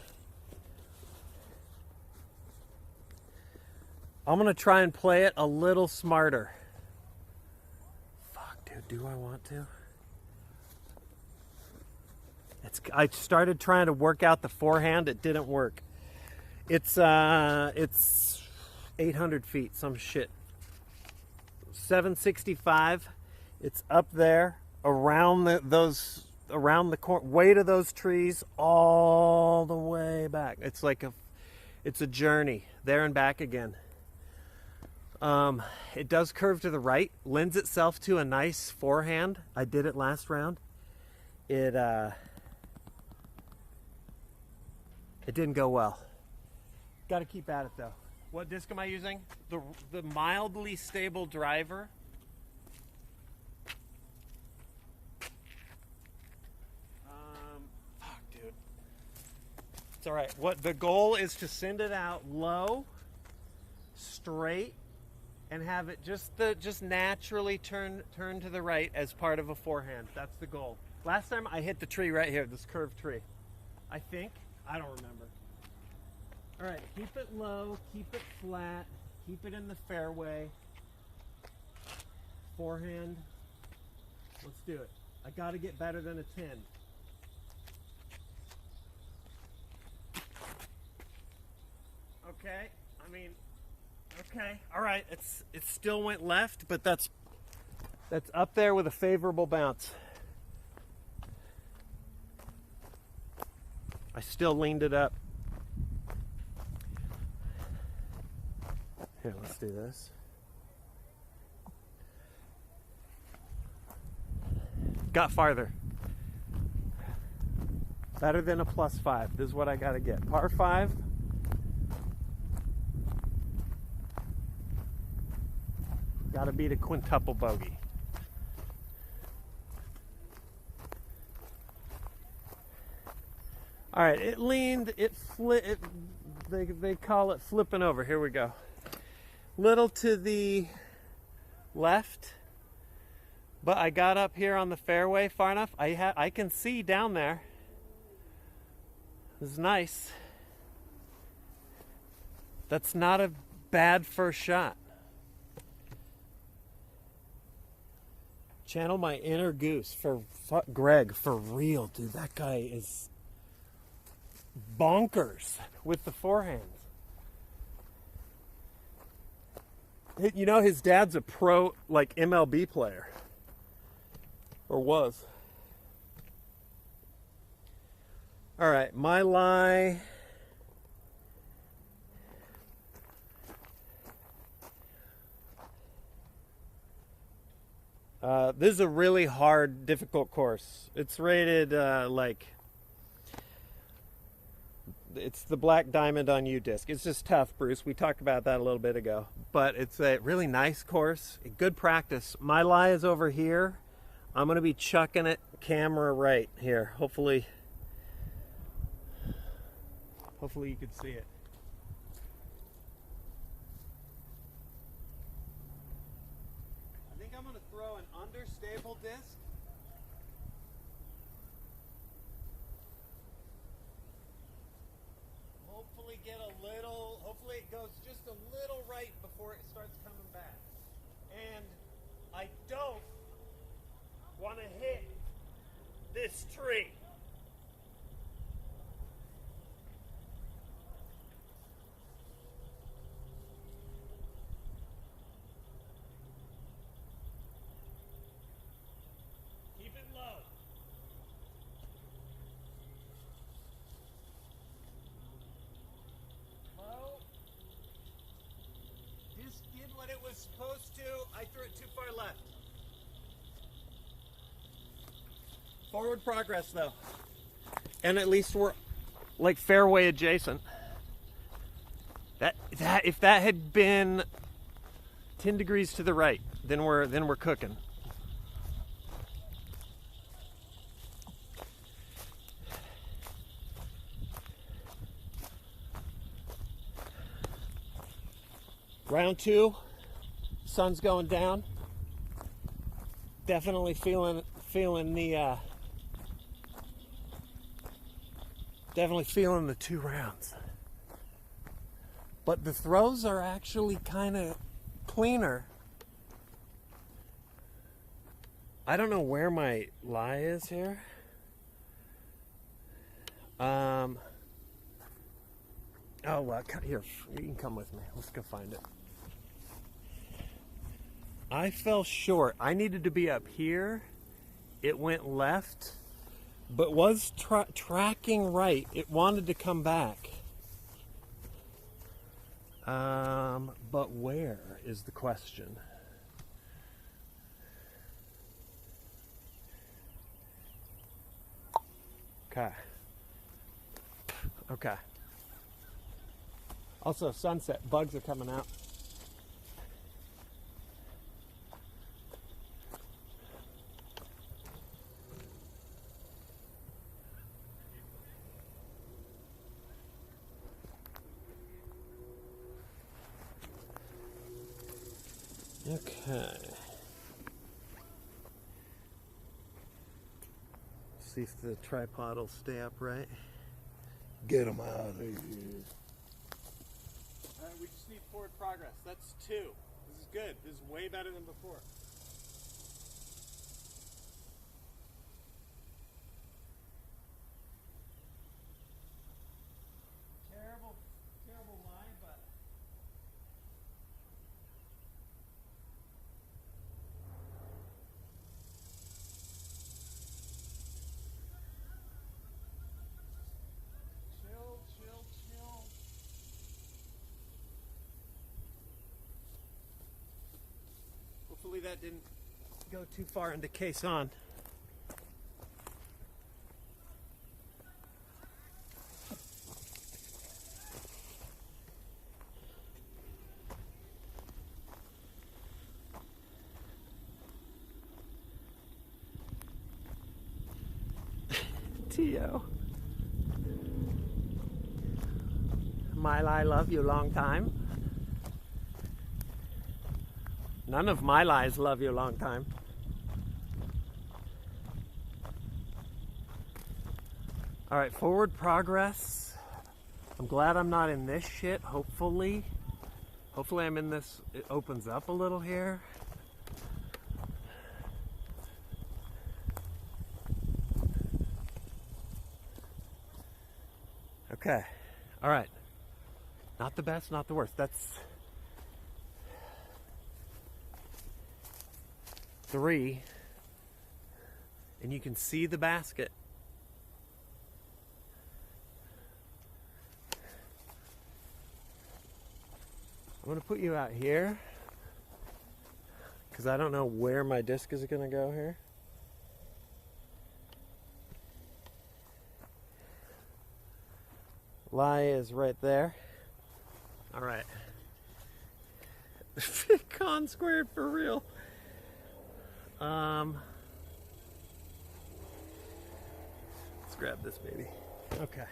I'm going to try and play it a little smarter. Do I want to? I started trying to work out the forehand. It didn't work. It's 800 feet, some shit. 765. It's up there around the way to those trees, all the way back. It's a journey there and back again. It does curve to the right, lends itself to a nice forehand. I did it last round. It It didn't go well. Got to keep at it though. What disc am I using? The mildly stable driver. Fuck, dude. It's all right. What the goal is to send it out low, straight, and have it just naturally turn to the right as part of a forehand. That's the goal. Last time I hit the tree right here, this curved tree. I think. I don't remember. All right, keep it low, keep it flat, keep it in the fairway. Forehand. Let's do it. I got to get better than a 10. Okay. I mean, okay. All right. It still went left, but that's up there with a favorable bounce. I still leaned it up. Here, let's do this. Got farther. Better than a +5. This is what I got to get. Par 5. Got to beat a quintuple bogey. All right, it leaned, they call it flipping over. Here we go. Little to the left, but I got up here on the fairway far enough. I can see down there. This is nice. That's not a bad first shot. Channel my inner goose for Greg, for real, dude. That guy is bonkers with the forehands. You know, his dad's a pro, like, MLB player. Or was. All right, my lie. This is a really hard, difficult course. It's rated it's the black diamond on U disc. It's just tough, Bruce. We talked about that a little bit ago. But it's a really nice course, good practice. My lie is over here. I'm going to be chucking it camera right here. Hopefully you can see it. I think I'm going to throw an understable disc. Hopefully it goes just a little right before it starts coming back. And I don't want to hit this tree. Keep it low. Just did what it was supposed to. I threw it too far left. Forward progress though. And at least we're like fairway adjacent. That if that had been 10 degrees to the right, then we're cooking. Round 2, sun's going down. Definitely feeling the 2 rounds. But the throws are actually kind of cleaner. I don't know where my lie is here. Oh well, here, you can come with me. Let's go find it. I fell short. I needed to be up here. It went left, but was tracking right. It wanted to come back. But where is the question? Okay. Also, sunset. Bugs are coming out. Okay. See if the tripod will stay upright. Get them out of here. Alright, we just need forward progress. That's 2. This is good. This is way better than before. Terrible lie, but chill. Hopefully that didn't go too far into case on. Tio. I love you long time. None of my lies love you long time. All right, forward progress. I'm glad I'm not in this shit, hopefully. Hopefully I'm in this, it opens up a little here. Okay, all right. Not the best, not the worst. That's 3. And you can see the basket. I'm going to put you out here because I don't know where my disc is going to go here. Lie is right there. All right. Con squared for real. Let's grab this baby. Okay.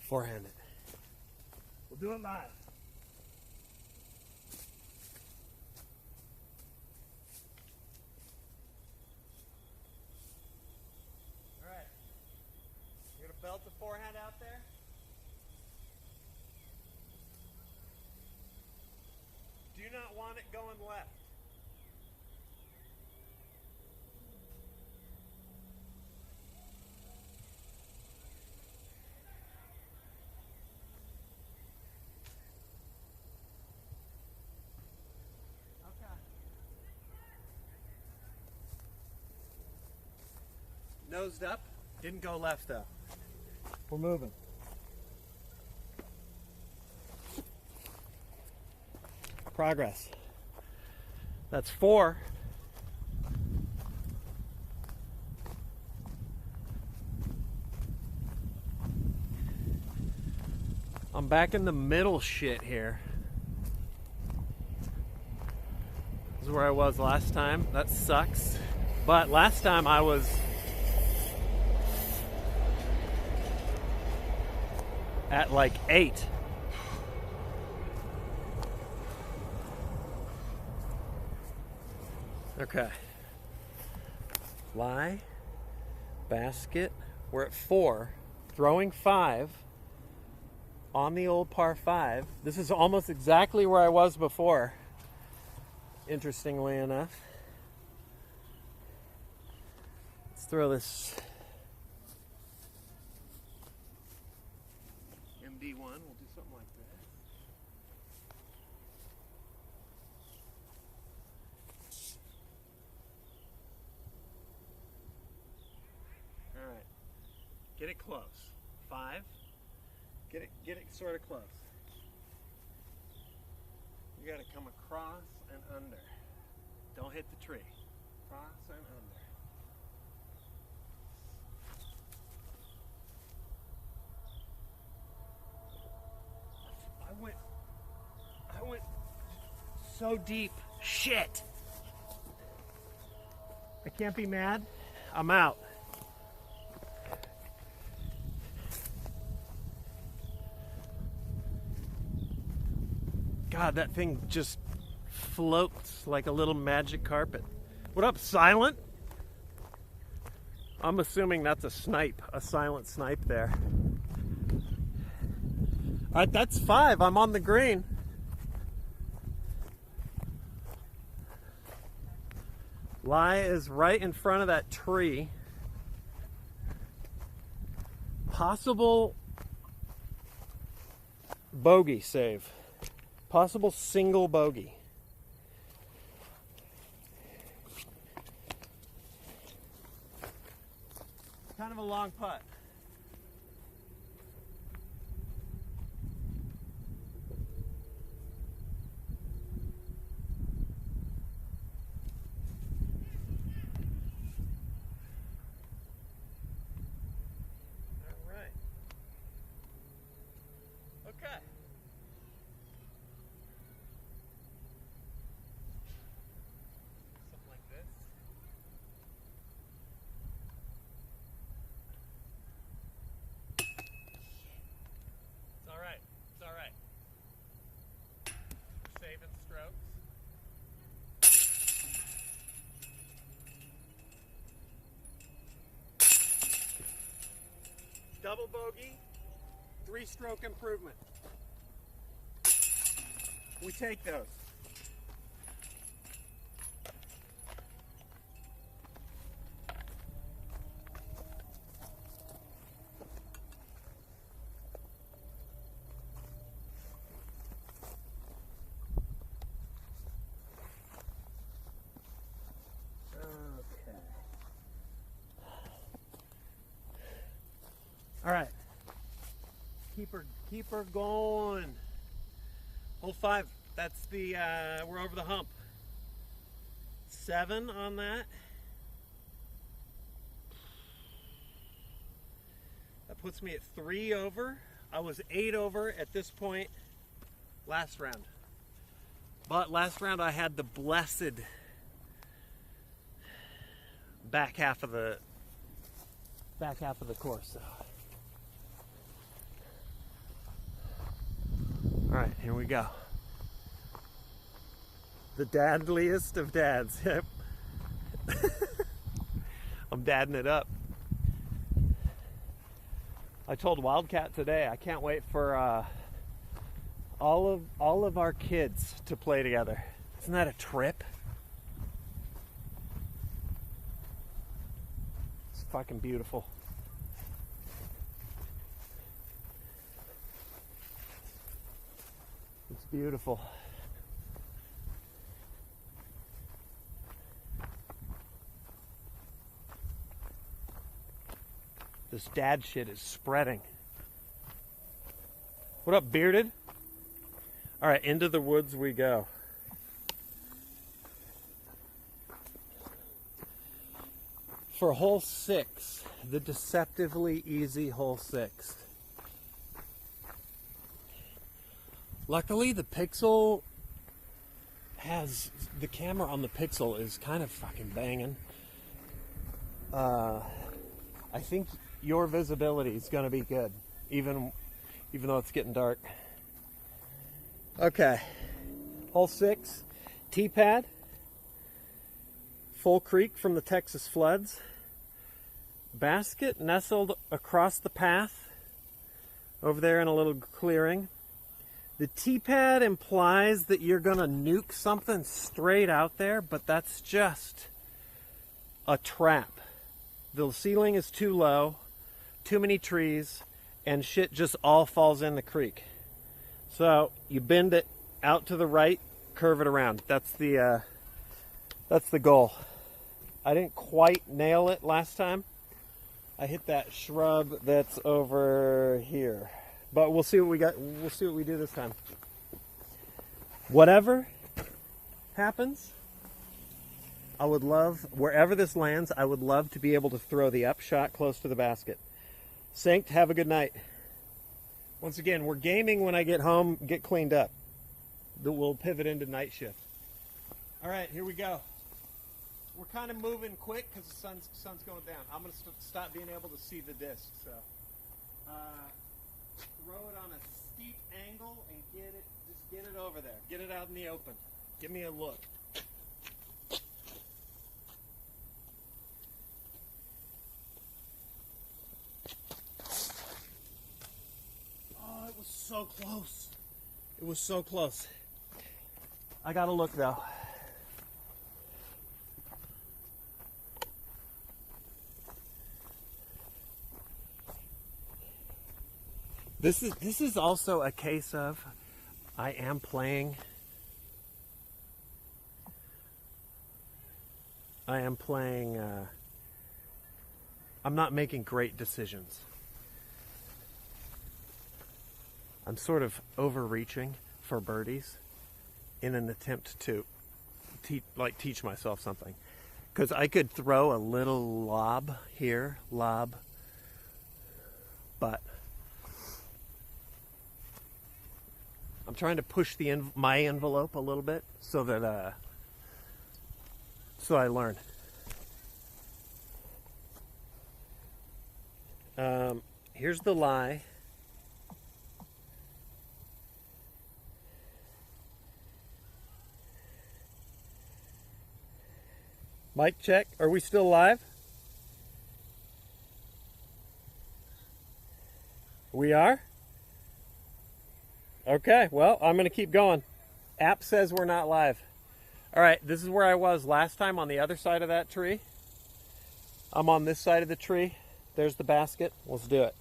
Forehand it. We'll do it live. All right. You're gonna belt the forehand out there. Do not want it going left. Nosed up, didn't go left though. We're moving. Progress. That's 4. I'm back in the middle shit here. This is where I was last time. That sucks. But last time I was at like 8. Okay. Lie, basket. We're at 4. Throwing 5 on the old par 5. This is almost exactly where I was before, interestingly enough. Let's throw this MD1. We'll do something like that. All right. Get it close. 5. Get it sort of close. You got to come across and under. Don't hit the tree. Across and under. I went so deep. Shit. I can't be mad. I'm out. God, that thing just floats like a little magic carpet. What up, Silent? I'm assuming that's a snipe, a silent snipe there. All right, that's 5. I'm on the green. Lie is right in front of that tree. Possible bogey save. Possible single bogey. Kind of a long putt. Okay. Something like this. It's all right. It's all right. Saving strokes. Double bogey. 3-stroke improvement. We take those. Okay. All right. Keep her going. Hole 5. That's the we're over the hump. 7 on that. That puts me at 3 over. I was 8 over at this point last round. But last round I had the blessed back half of the course. So. All right, here we go. The dadliest of dads. Yep. I'm dadding it up. I told Wildcat today I can't wait for all of our kids to play together. Isn't that a trip? It's fucking beautiful. It's beautiful. This dad shit is spreading. What up, Bearded? All right, into the woods we go. For hole 6, the deceptively easy hole 6. Luckily, the Pixel has, the camera on the Pixel is kind of fucking banging. I think your visibility is going to be good, even though it's getting dark. Okay, hole 6, tee pad, full creek from the Texas floods, basket nestled across the path, over there in a little clearing. The tee pad implies that you're going to nuke something straight out there, but that's just a trap. The ceiling is too low, too many trees, and shit just all falls in the creek. So you bend it out to the right, curve it around. That's the goal. I didn't quite nail it last time. I hit that shrub that's over here. But we'll see what we got. We'll see what we do this time. Whatever happens, I would love, wherever this lands, I would love to be able to throw the up shot close to the basket. Synced, have a good night. Once again, we're gaming when I get home, get cleaned up. We'll pivot into night shift. All right, here we go. We're kind of moving quick because the sun's going down. I'm going to stop being able to see the disc. So throw it on a steep angle and just get it over there. Get it out in the open. Give me a look. Oh, it was so close. It was so close. I got to look though. This is also a case of I am playing. I'm not making great decisions. I'm sort of overreaching for birdies in an attempt to teach myself something. Because I could throw a little lob here, but I'm trying to push my envelope a little bit so that so I learn. Here's the lie. Mic check. Are we still live? We are? Okay, well, I'm going to keep going. App says we're not live. All right, this is where I was last time on the other side of that tree. I'm on this side of the tree. There's the basket. Let's do it.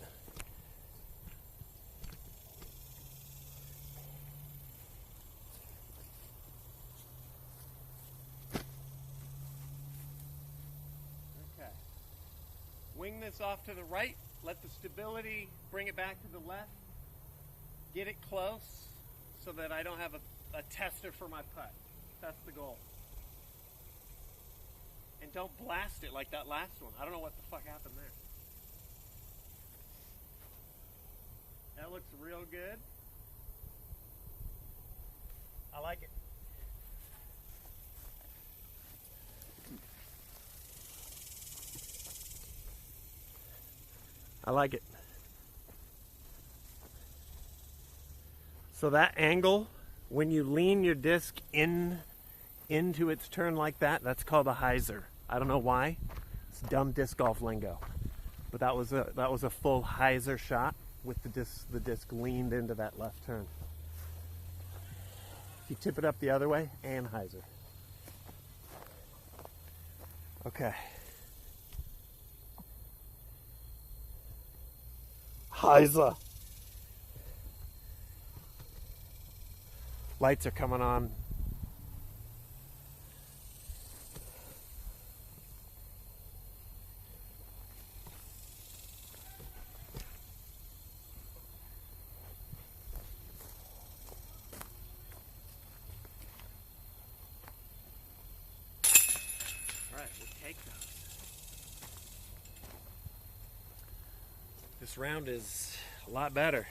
Okay. Wing this off to the right. Let the stability bring it back to the left. Get it close so that I don't have a tester for my putt. That's the goal. And don't blast it like that last one. I don't know what the fuck happened there. That looks real good. I like it. I like it. So that angle, when you lean your disc into its turn like that, that's called a hyzer. I don't know why. It's dumb disc golf lingo. But that was a full hyzer shot with the disc leaned into that left turn. If you tip it up the other way, and hyzer. Okay. Hyzer. Lights are coming on. All right, we'll take those. This round is a lot better.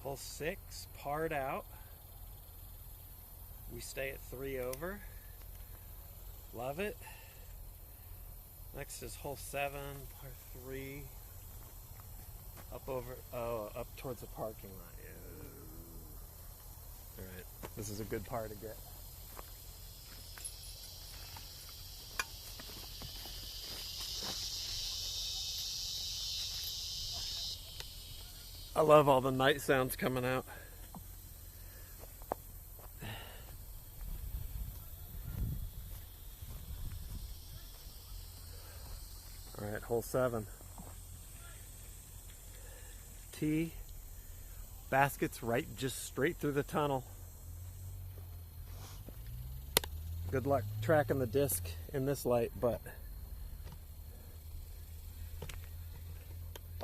Hole 6, parred out. We stay at 3 over. Love it. Next is hole 7, par 3. Up towards the parking lot. All right, this is a good par to get. I love all the night sounds coming out. All right, hole 7. Tee. Basket's right, just straight through the tunnel. Good luck tracking the disc in this light, but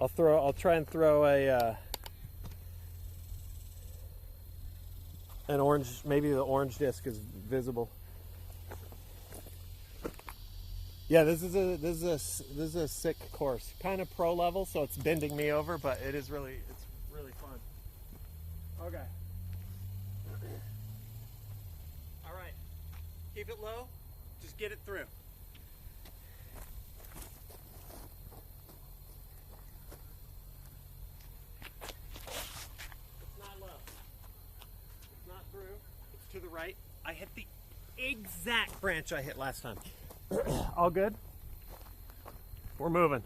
I'll try and throw a an orange, maybe the orange disc is visible. Yeah, this is a sick course. Kind of pro level, so it's bending me over, but it's really fun. Okay. All right. Keep it low. Just get it through. It's not low. It's not through. It's to the right. I hit the exact branch I hit last time. All good? We're moving.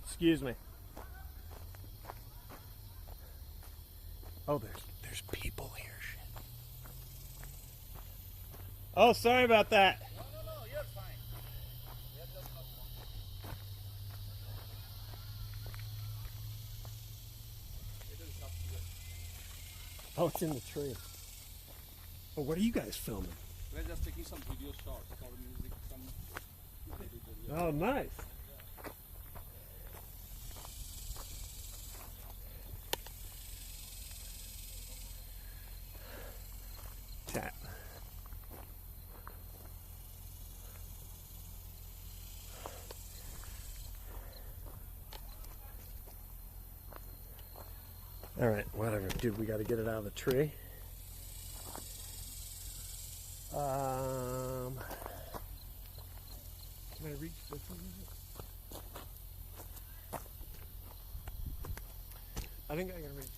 Excuse me. Oh, there's people here. Shit. Oh, sorry about that. No, you're fine. You're just not It is up here. Oh, it's in the tree. Oh, what are you guys filming? We're just taking some video shots for music, some video. Oh, nice. Chat. All right, whatever. Dude, we got to get it out of the tree. Can I reach this one? I think I can reach this.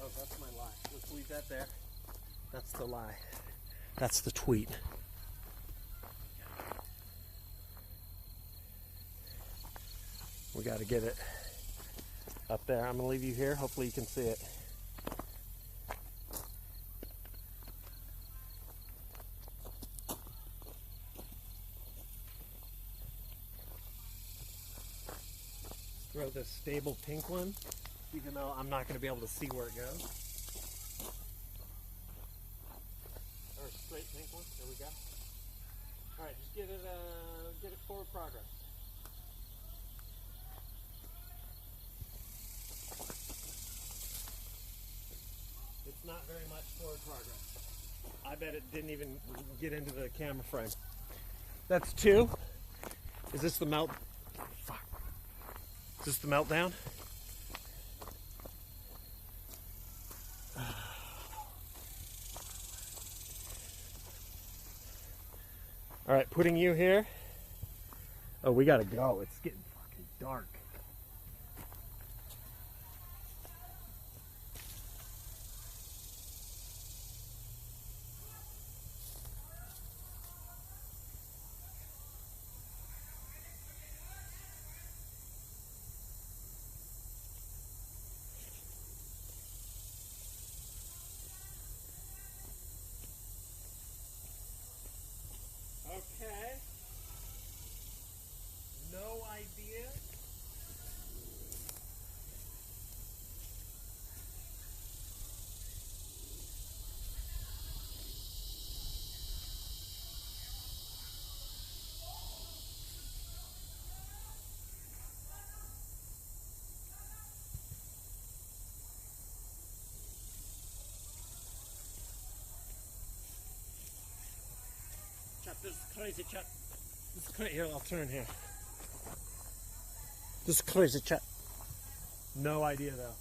Oh, that's my lie. Let's leave that there. That's the lie. That's the tweet. We got to get it up there. I'm going to leave you here. Hopefully you can see it. Throw this stable pink one, even though I'm not going to be able to see where it goes. Or straight pink one. There we go. All right, just get it forward progress. It's not very much forward progress. I bet it didn't even get into the camera frame. That's 2. Is this the melt? Fuck. Is this the meltdown? All right, putting you here. Oh, we gotta go. It's getting fucking dark. Okay. No idea. Chap, this is crazy, chap. This is crazy. Here, I'll turn here. This is crazy, chap. No idea, though.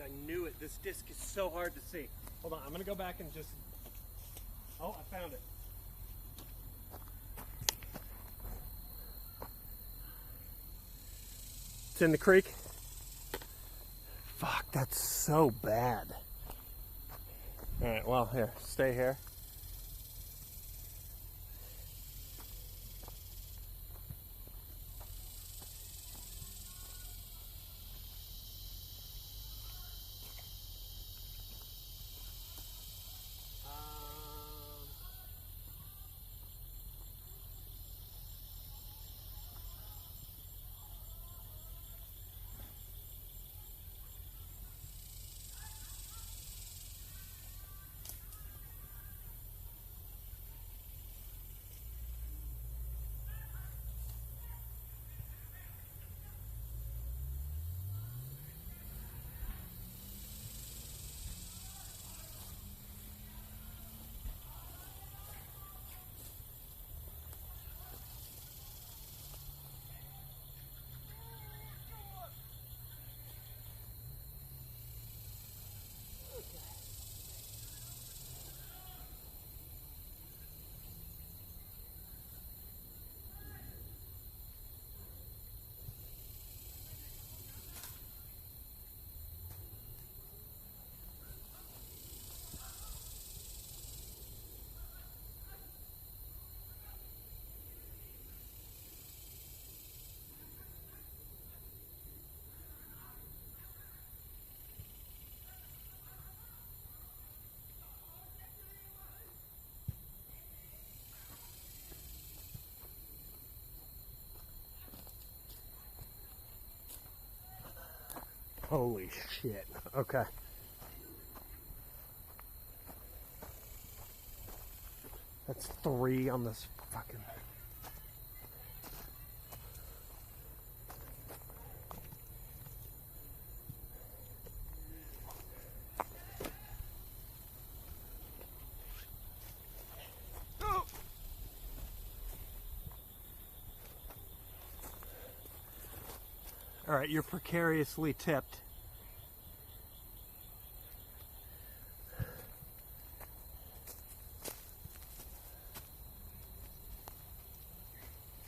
I knew it. This disc is so hard to see. Hold on, I'm gonna go back and just. Oh, I found it. It's in the creek. Fuck, that's so bad. All right, well, here, stay here. Holy shit. Okay. That's 3 on this fucking. All right, you're precariously tipped.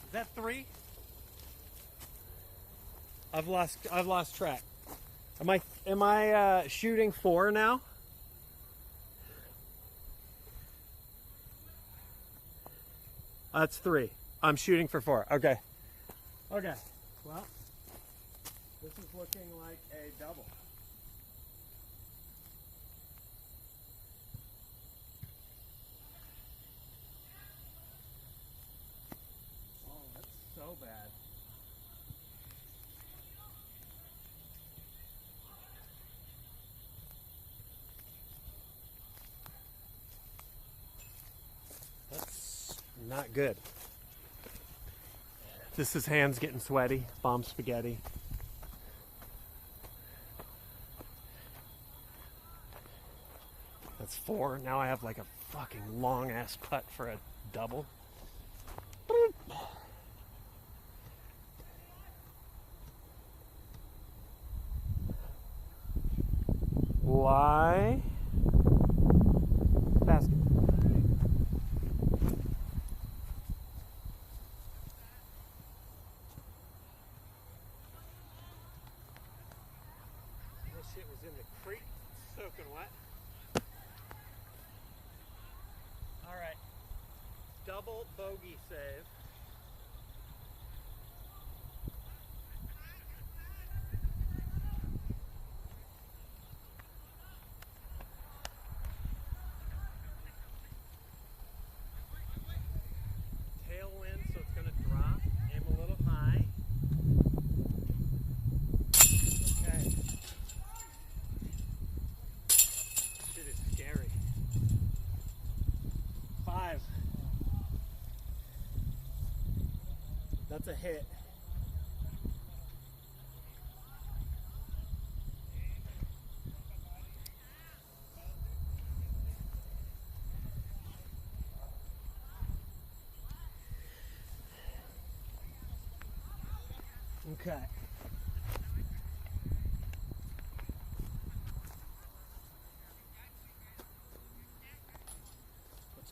Is that 3? I've lost track. Am I shooting 4 now? That's 3. I'm shooting for 4. Okay. Okay. Well, this is looking like a double. Oh, that's so bad. That's not good. This is hands getting sweaty, bomb spaghetti. That's 4. Now I have like a fucking long ass putt for a double. Why? Basket. This shit was in the creek, soaking wet. All right, double bogey save. Tailwind, so it's gonna drop. Aim a little high. Okay. Shit is scary. 5. That's a hit. Okay.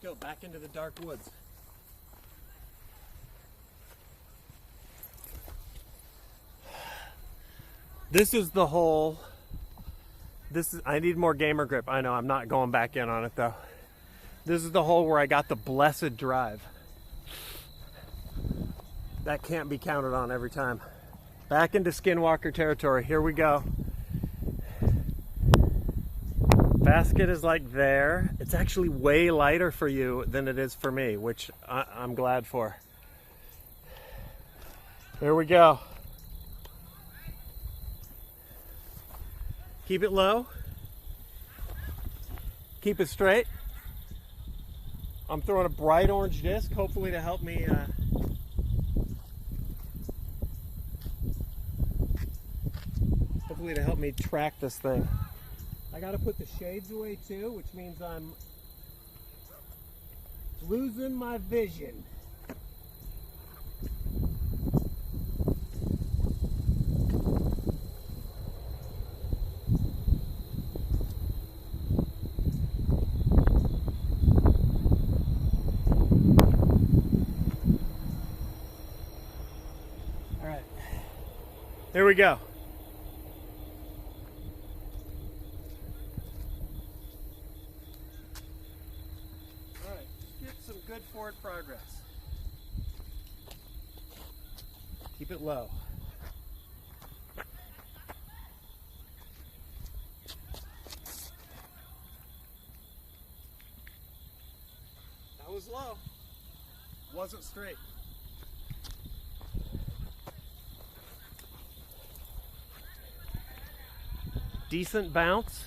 Let's go back into the dark woods. This is the hole. I need more gamer grip. I know, I'm not going back in on it though. This is the hole where I got the blessed drive. That can't be counted on every time. Back into Skinwalker territory. Here we go. Basket is like there. It's actually way lighter for you than it is for me, which I'm glad for. Here we go. Keep it low. Keep it straight. I'm throwing a bright orange disc, hopefully to help me track this thing. I gotta put the shades away too, which means I'm losing my vision. All right, here we go. Good forward progress. Keep it low. That was low. Wasn't straight. Decent bounce.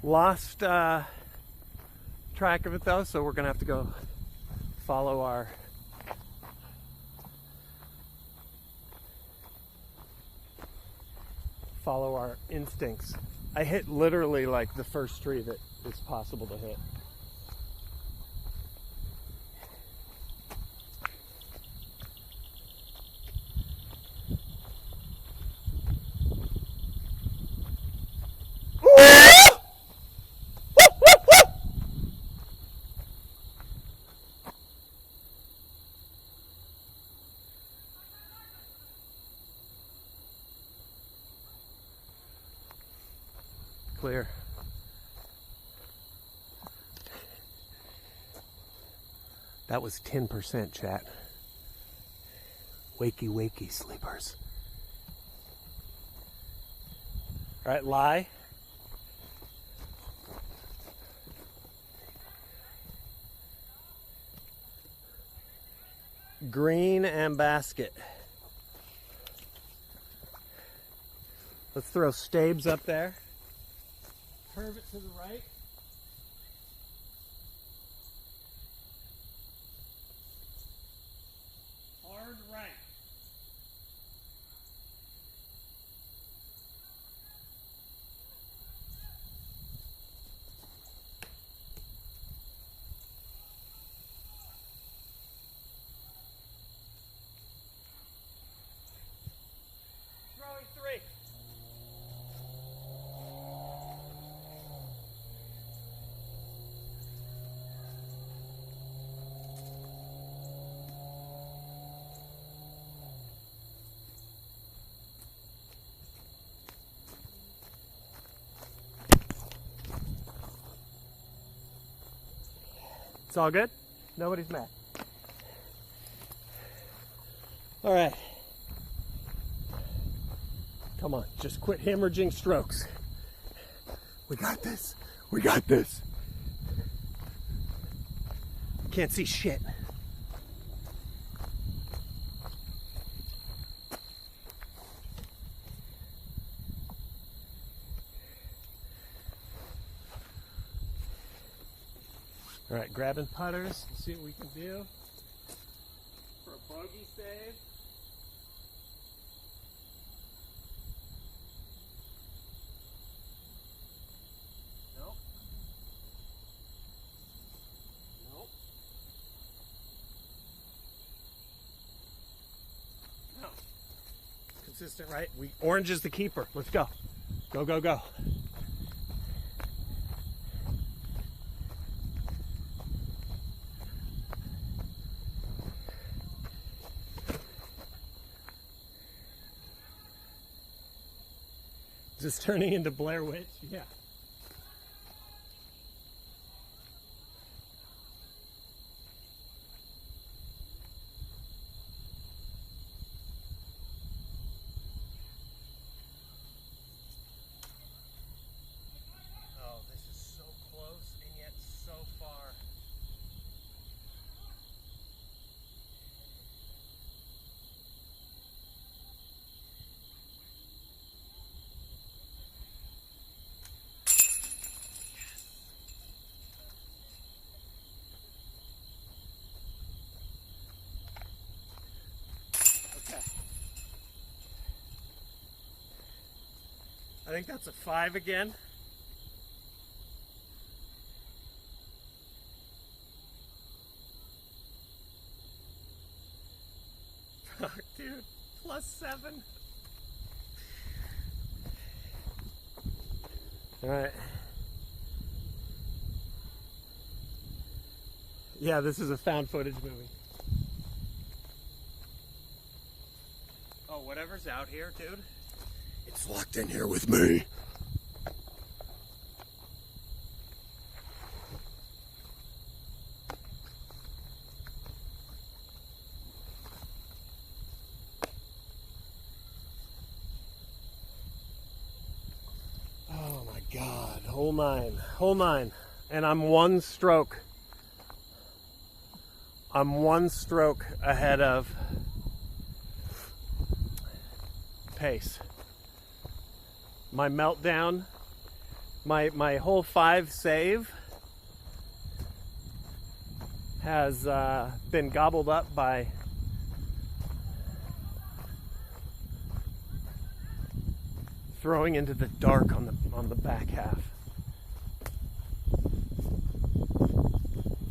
Lost track of it though, so we're gonna have to go follow our instincts. I hit literally like the first tree that is possible to hit. Clear. That was 10%, chat. Wakey, wakey, sleepers. All right, lie. Green and basket. Let's throw stabes up there. Curve it to the right. Hard right. Throwing three. It's all good? Nobody's mad. All right. Come on, just quit hemorrhaging strokes. We got this. We got this. Can't see shit. All right, grabbing putters. Let's see what we can do for a bogey save. Nope. Nope. No. Consistent, right? Orange is the keeper. Let's go. Go, go, go. Just turning into Blair Witch, yeah. Oh, this is so close and yet so far. Okay. I think that's a 5 again. Fuck, dude. +7. All right. Yeah, this is a found footage movie. Oh, whatever's out here, dude. It's locked in here with me. Oh my God, hole 9, and I'm one stroke ahead of pace. My meltdown, my hole 5 save has been gobbled up by throwing into the dark on the back half.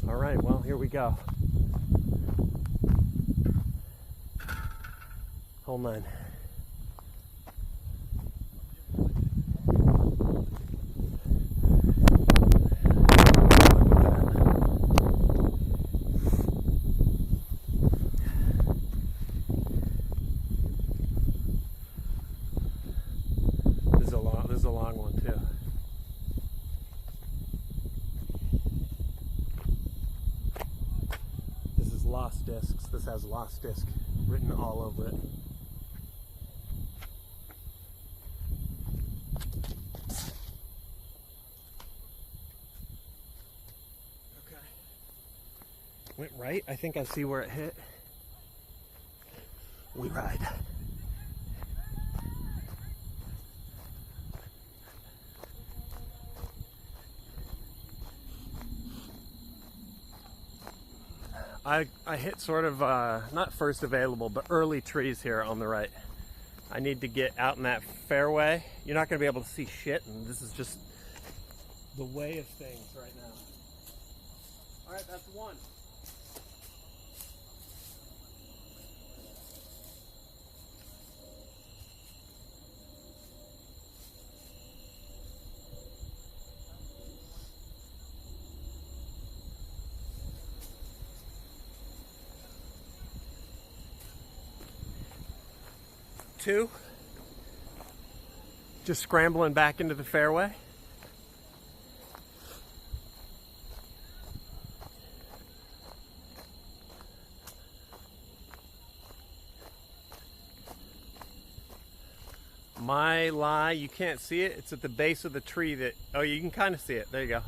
All right, well, here we go. Hole 9. This is a long one too. This is lost discs. This has lost disc written all over it. Okay. Went right. I think I see where it hit. We ride. I hit sort of, not first available, but early trees here on the right. I need to get out in that fairway. You're not going to be able to see shit, and this is just the way of things right now. All right, that's 1. Two, just scrambling back into the fairway. My lie, you can't see it. It's at the base of the tree that, oh, you can kind of see it. There you go.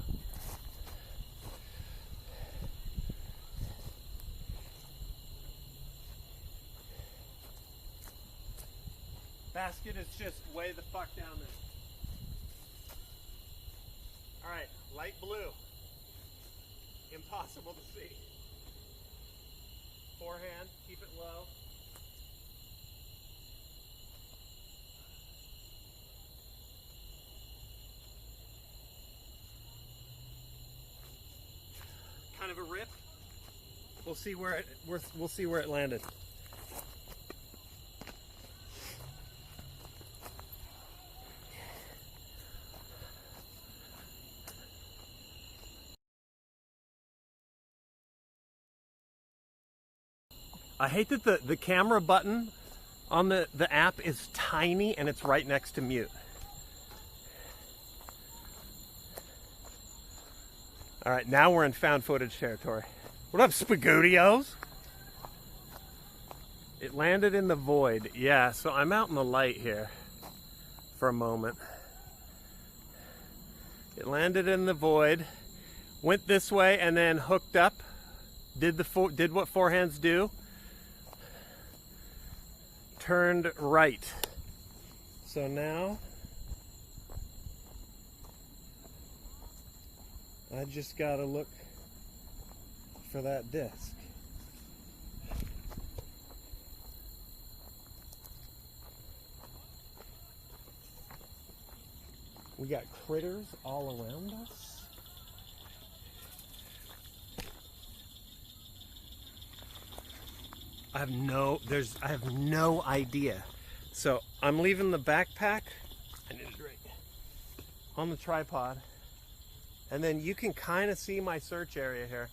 Basket is just way the fuck down there. Alright, light blue. Impossible to see. Forehand, keep it low. Kind of a rip. We'll see where it landed. I hate that the camera button on the app is tiny and it's right next to mute. All right, now we're in found footage territory. What up, Spagottios? It landed in the void. Yeah, so I'm out in the light here for a moment. It landed in the void, went this way, and then hooked up. Did what forehands do. Turned right. So now I just gotta look for that disc. We got critters all around us. I have no idea. So I'm leaving the backpack on the tripod, and then you can kind of see my search area here.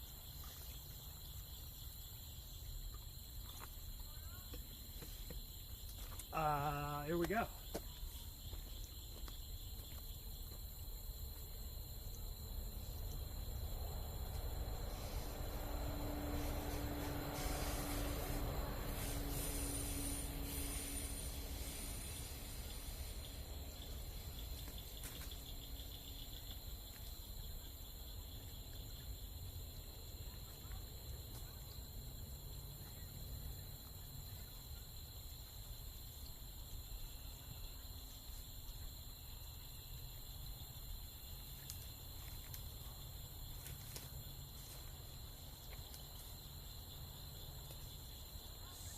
Here we go.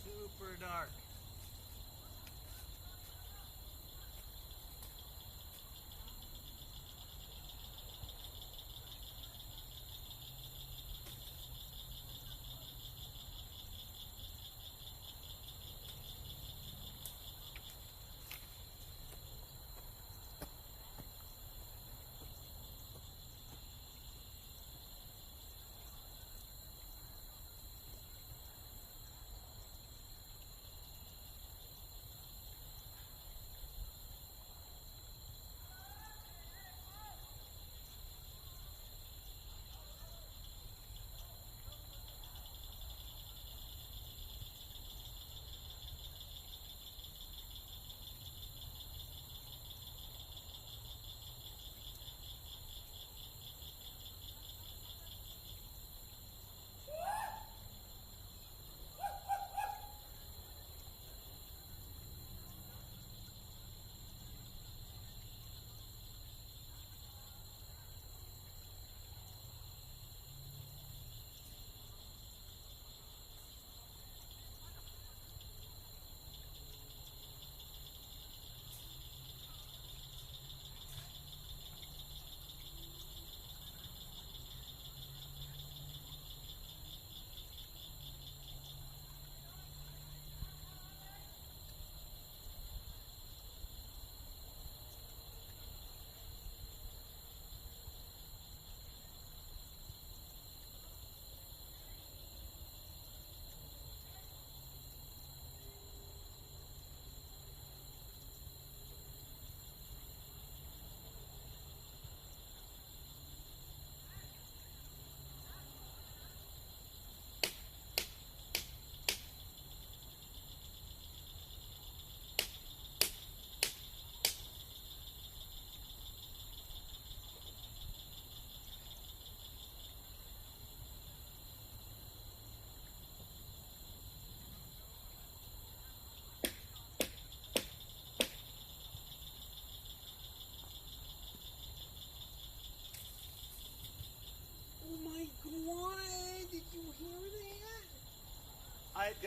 Super dark.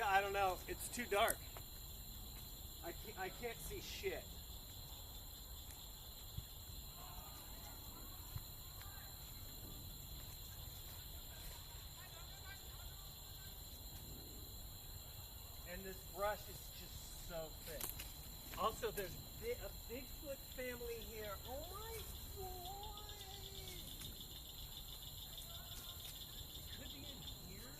I don't know. It's too dark. I can't see shit. And this brush is just so thick. Also, there's a Bigfoot family here. Oh my god! Could be in here.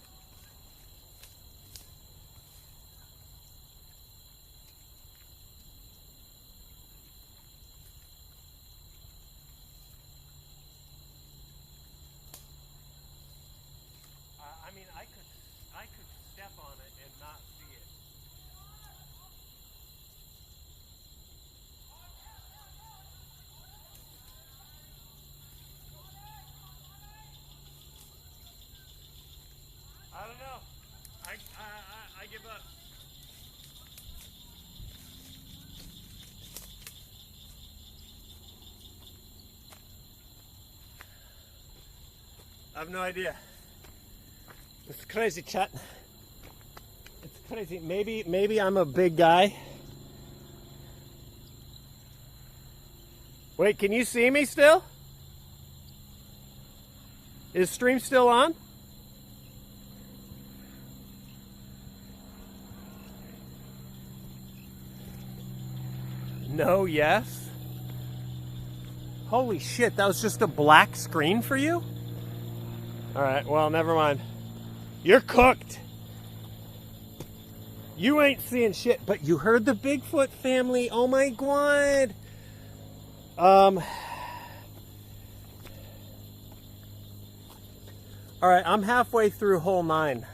give up. I have no idea. It's crazy, chat. It's crazy. Maybe I'm a big guy. Wait, can you see me still? Is stream still on? No, yes. Holy shit, that was just a black screen for you? Alright, well, never mind. You're cooked. You ain't seeing shit, but you heard the Bigfoot family. Oh my god. Alright, I'm halfway through hole 9.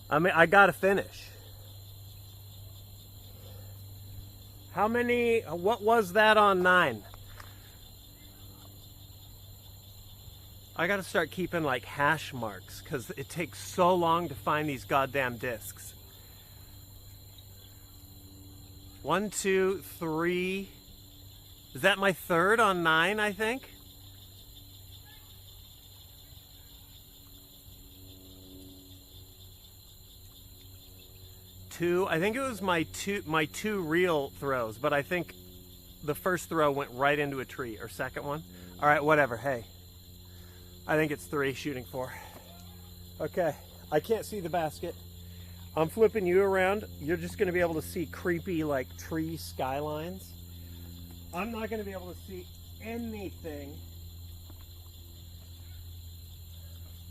I gotta finish. What was that on 9? I gotta start keeping like hash marks because it takes so long to find these goddamn discs. 1, 2, 3. Is that my third on 9, I think? I think it was my two real throws, but I think the first throw went right into a tree, or second one. All right, whatever. Hey, I think it's 3 shooting 4. Okay, I can't see the basket. I'm flipping you around. You're just going to be able to see creepy like tree skylines. I'm not going to be able to see anything.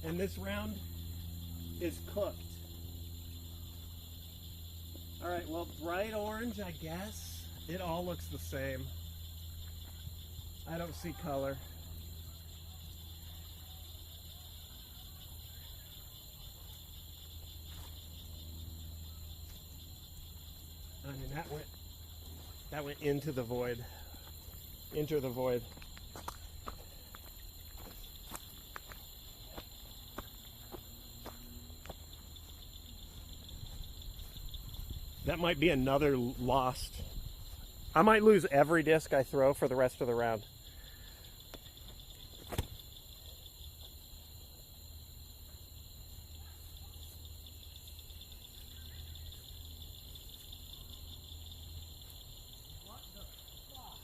And this round is cooked. All right, well, bright orange, I guess. It all looks the same. I don't see color. I mean, that went into the void. Enter the void. That might be another lost. I might lose every disc I throw for the rest of the round. What the fuck?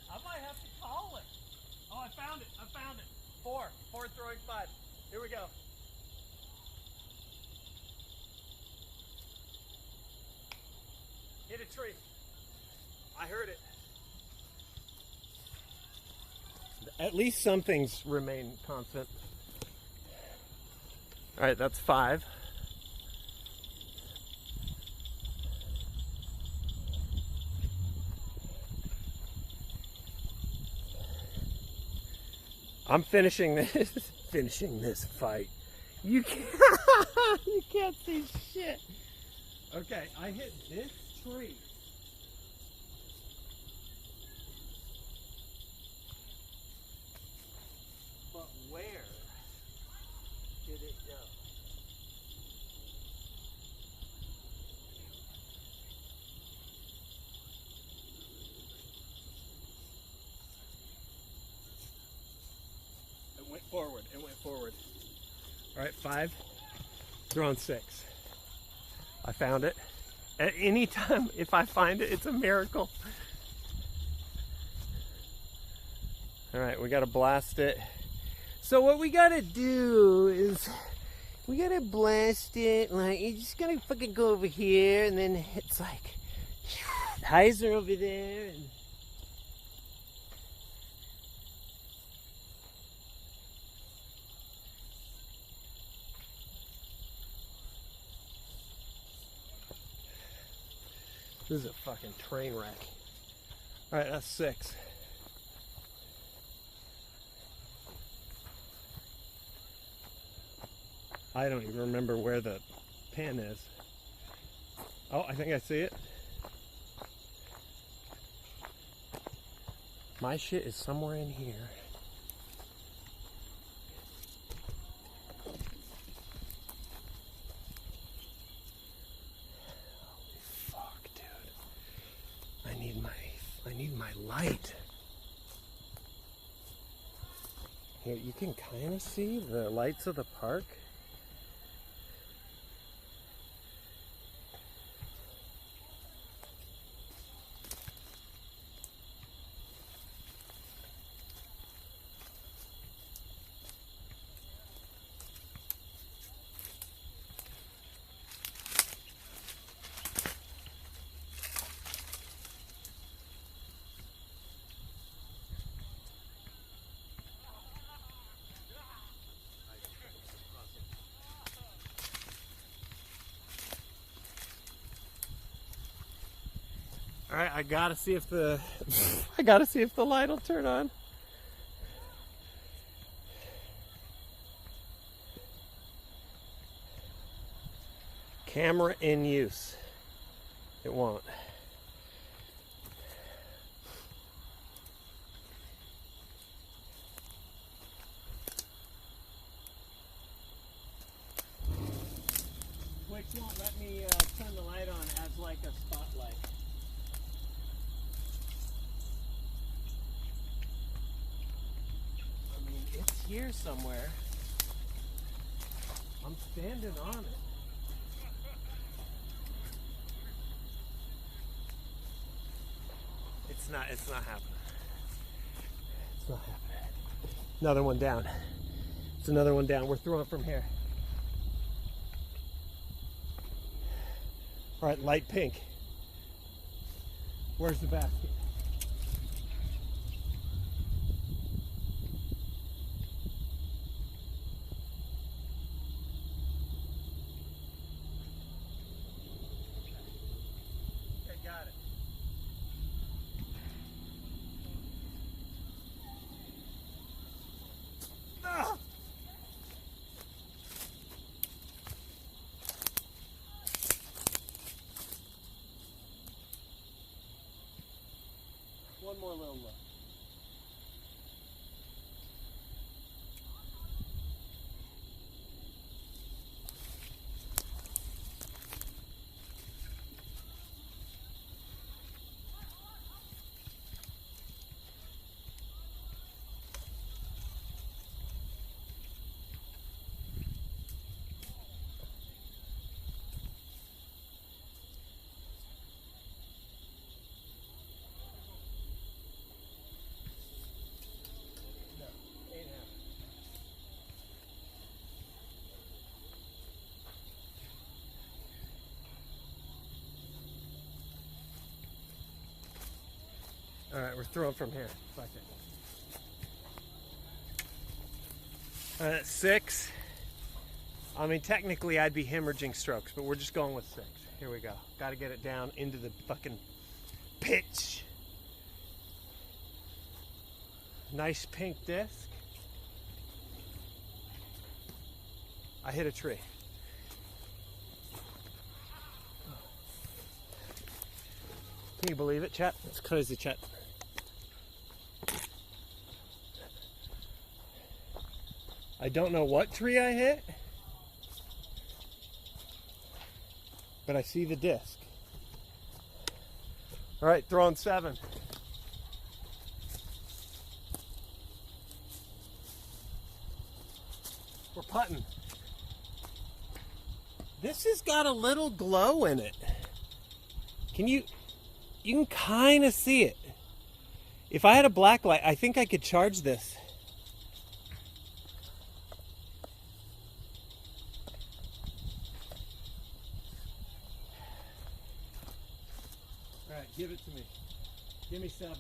I might have to call it. Oh, I found it. 4 throwing 5. Here we go. Hit a tree. I heard it. At least some things remain constant. All right, that's 5. I'm finishing this fight. You can't see shit. Okay, I hit this tree. But where did it go? It went forward. All right, 5. Throwing 6. I found it. At any time, if I find it, it's a miracle. All right, we got to blast it. So what we got to do is we got to blast it. Like, you just got to fucking go over here, and then it's like, highs are over there, and this is a fucking train wreck. All right, that's 6. I don't even remember where the 10 is. Oh, I think I see it. My shit is somewhere in here. Holy fuck, dude. I need my light. Here, you can kind of see the lights of the park. All right, I gotta see if the light will turn on. Camera in use. It won't. Which won't let me turn the light on as like a spotlight. I mean, it's here somewhere. I'm standing on it. It's not happening. It's not happening. Another one down. It's another one down. We're throwing from here. All right, light pink. Where's the basket? Okay, got it. Ah! One more little look. All right, we're throwing from here. Fuck it. All right, 6. I mean, technically I'd be hemorrhaging strokes, but we're just going with 6. Here we go. Got to get it down into the fucking pitch. Nice pink disc. I hit a tree. Can you believe it, chat? It's crazy, chat. I don't know what tree I hit, but I see the disc. All right, throwing 7. We're putting. This has got a little glow in it. You can kind of see it. If I had a black light, I think I could charge this. All right, give it to me. Give me 7.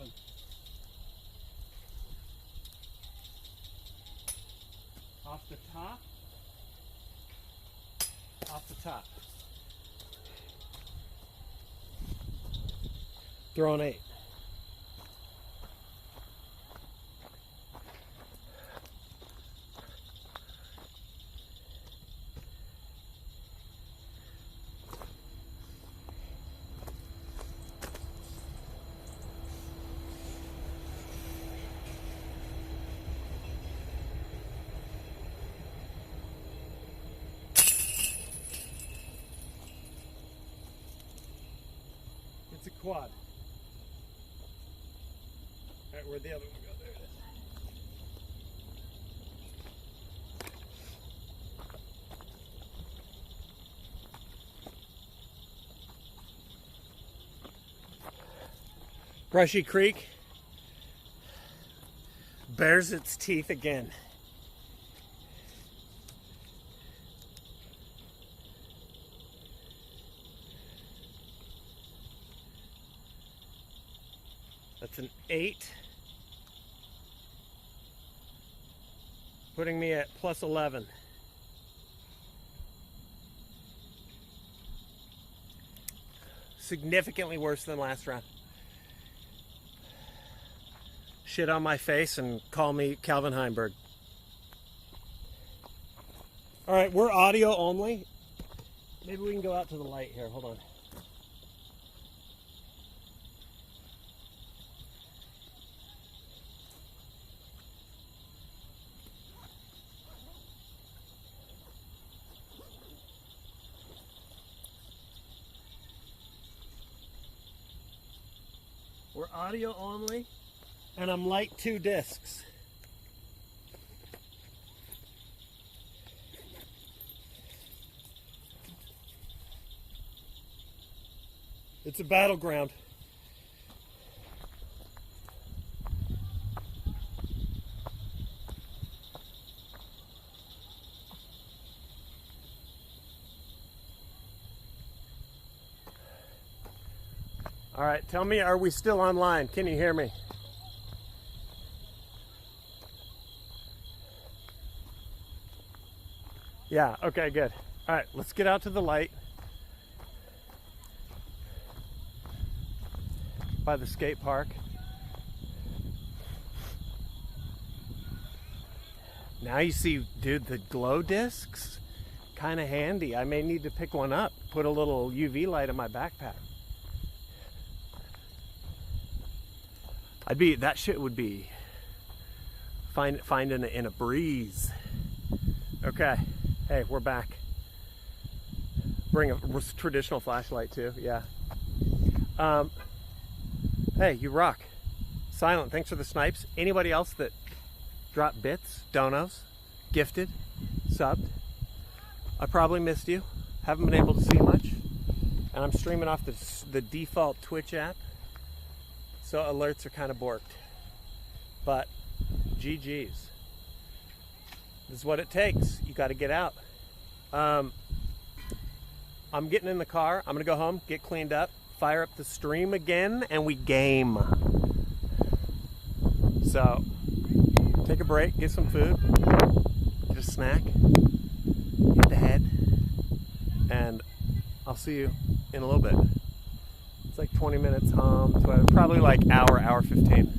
Off the top. Off the top. Throwing 8. It's a quad. Alright, where'd the other one go? There it is. Brushy Creek bares its teeth again. That's an 8. Putting me at plus 11. Significantly worse than last round. Shit on my face and call me Calvin Heinberg. All right, we're audio only. Maybe we can go out to the light here. Hold on. We're audio only, and I'm light 2 discs. It's a battleground. All right, tell me, are we still online? Can you hear me? Yeah, okay, good. All right, let's get out to the light by the skate park. Now you see, dude, the glow discs, kind of handy. I may need to pick one up, put a little UV light in my backpack. That shit would be finding it in a breeze. Okay, hey, we're back. Bring a traditional flashlight too, yeah. Hey, you rock. Silent, thanks for the snipes. Anybody else that dropped bits, donos, gifted, subbed? I probably missed you. Haven't been able to see much. And I'm streaming off the default Twitch app. So alerts are kind of borked. But GG's. This is what it takes. You got to get out. I'm getting in the car. I'm going to go home, get cleaned up, fire up the stream again, and we game. So take a break, get some food, get a snack, hit the head, and I'll see you in a little bit. It's like 20 minutes home, probably like hour 15.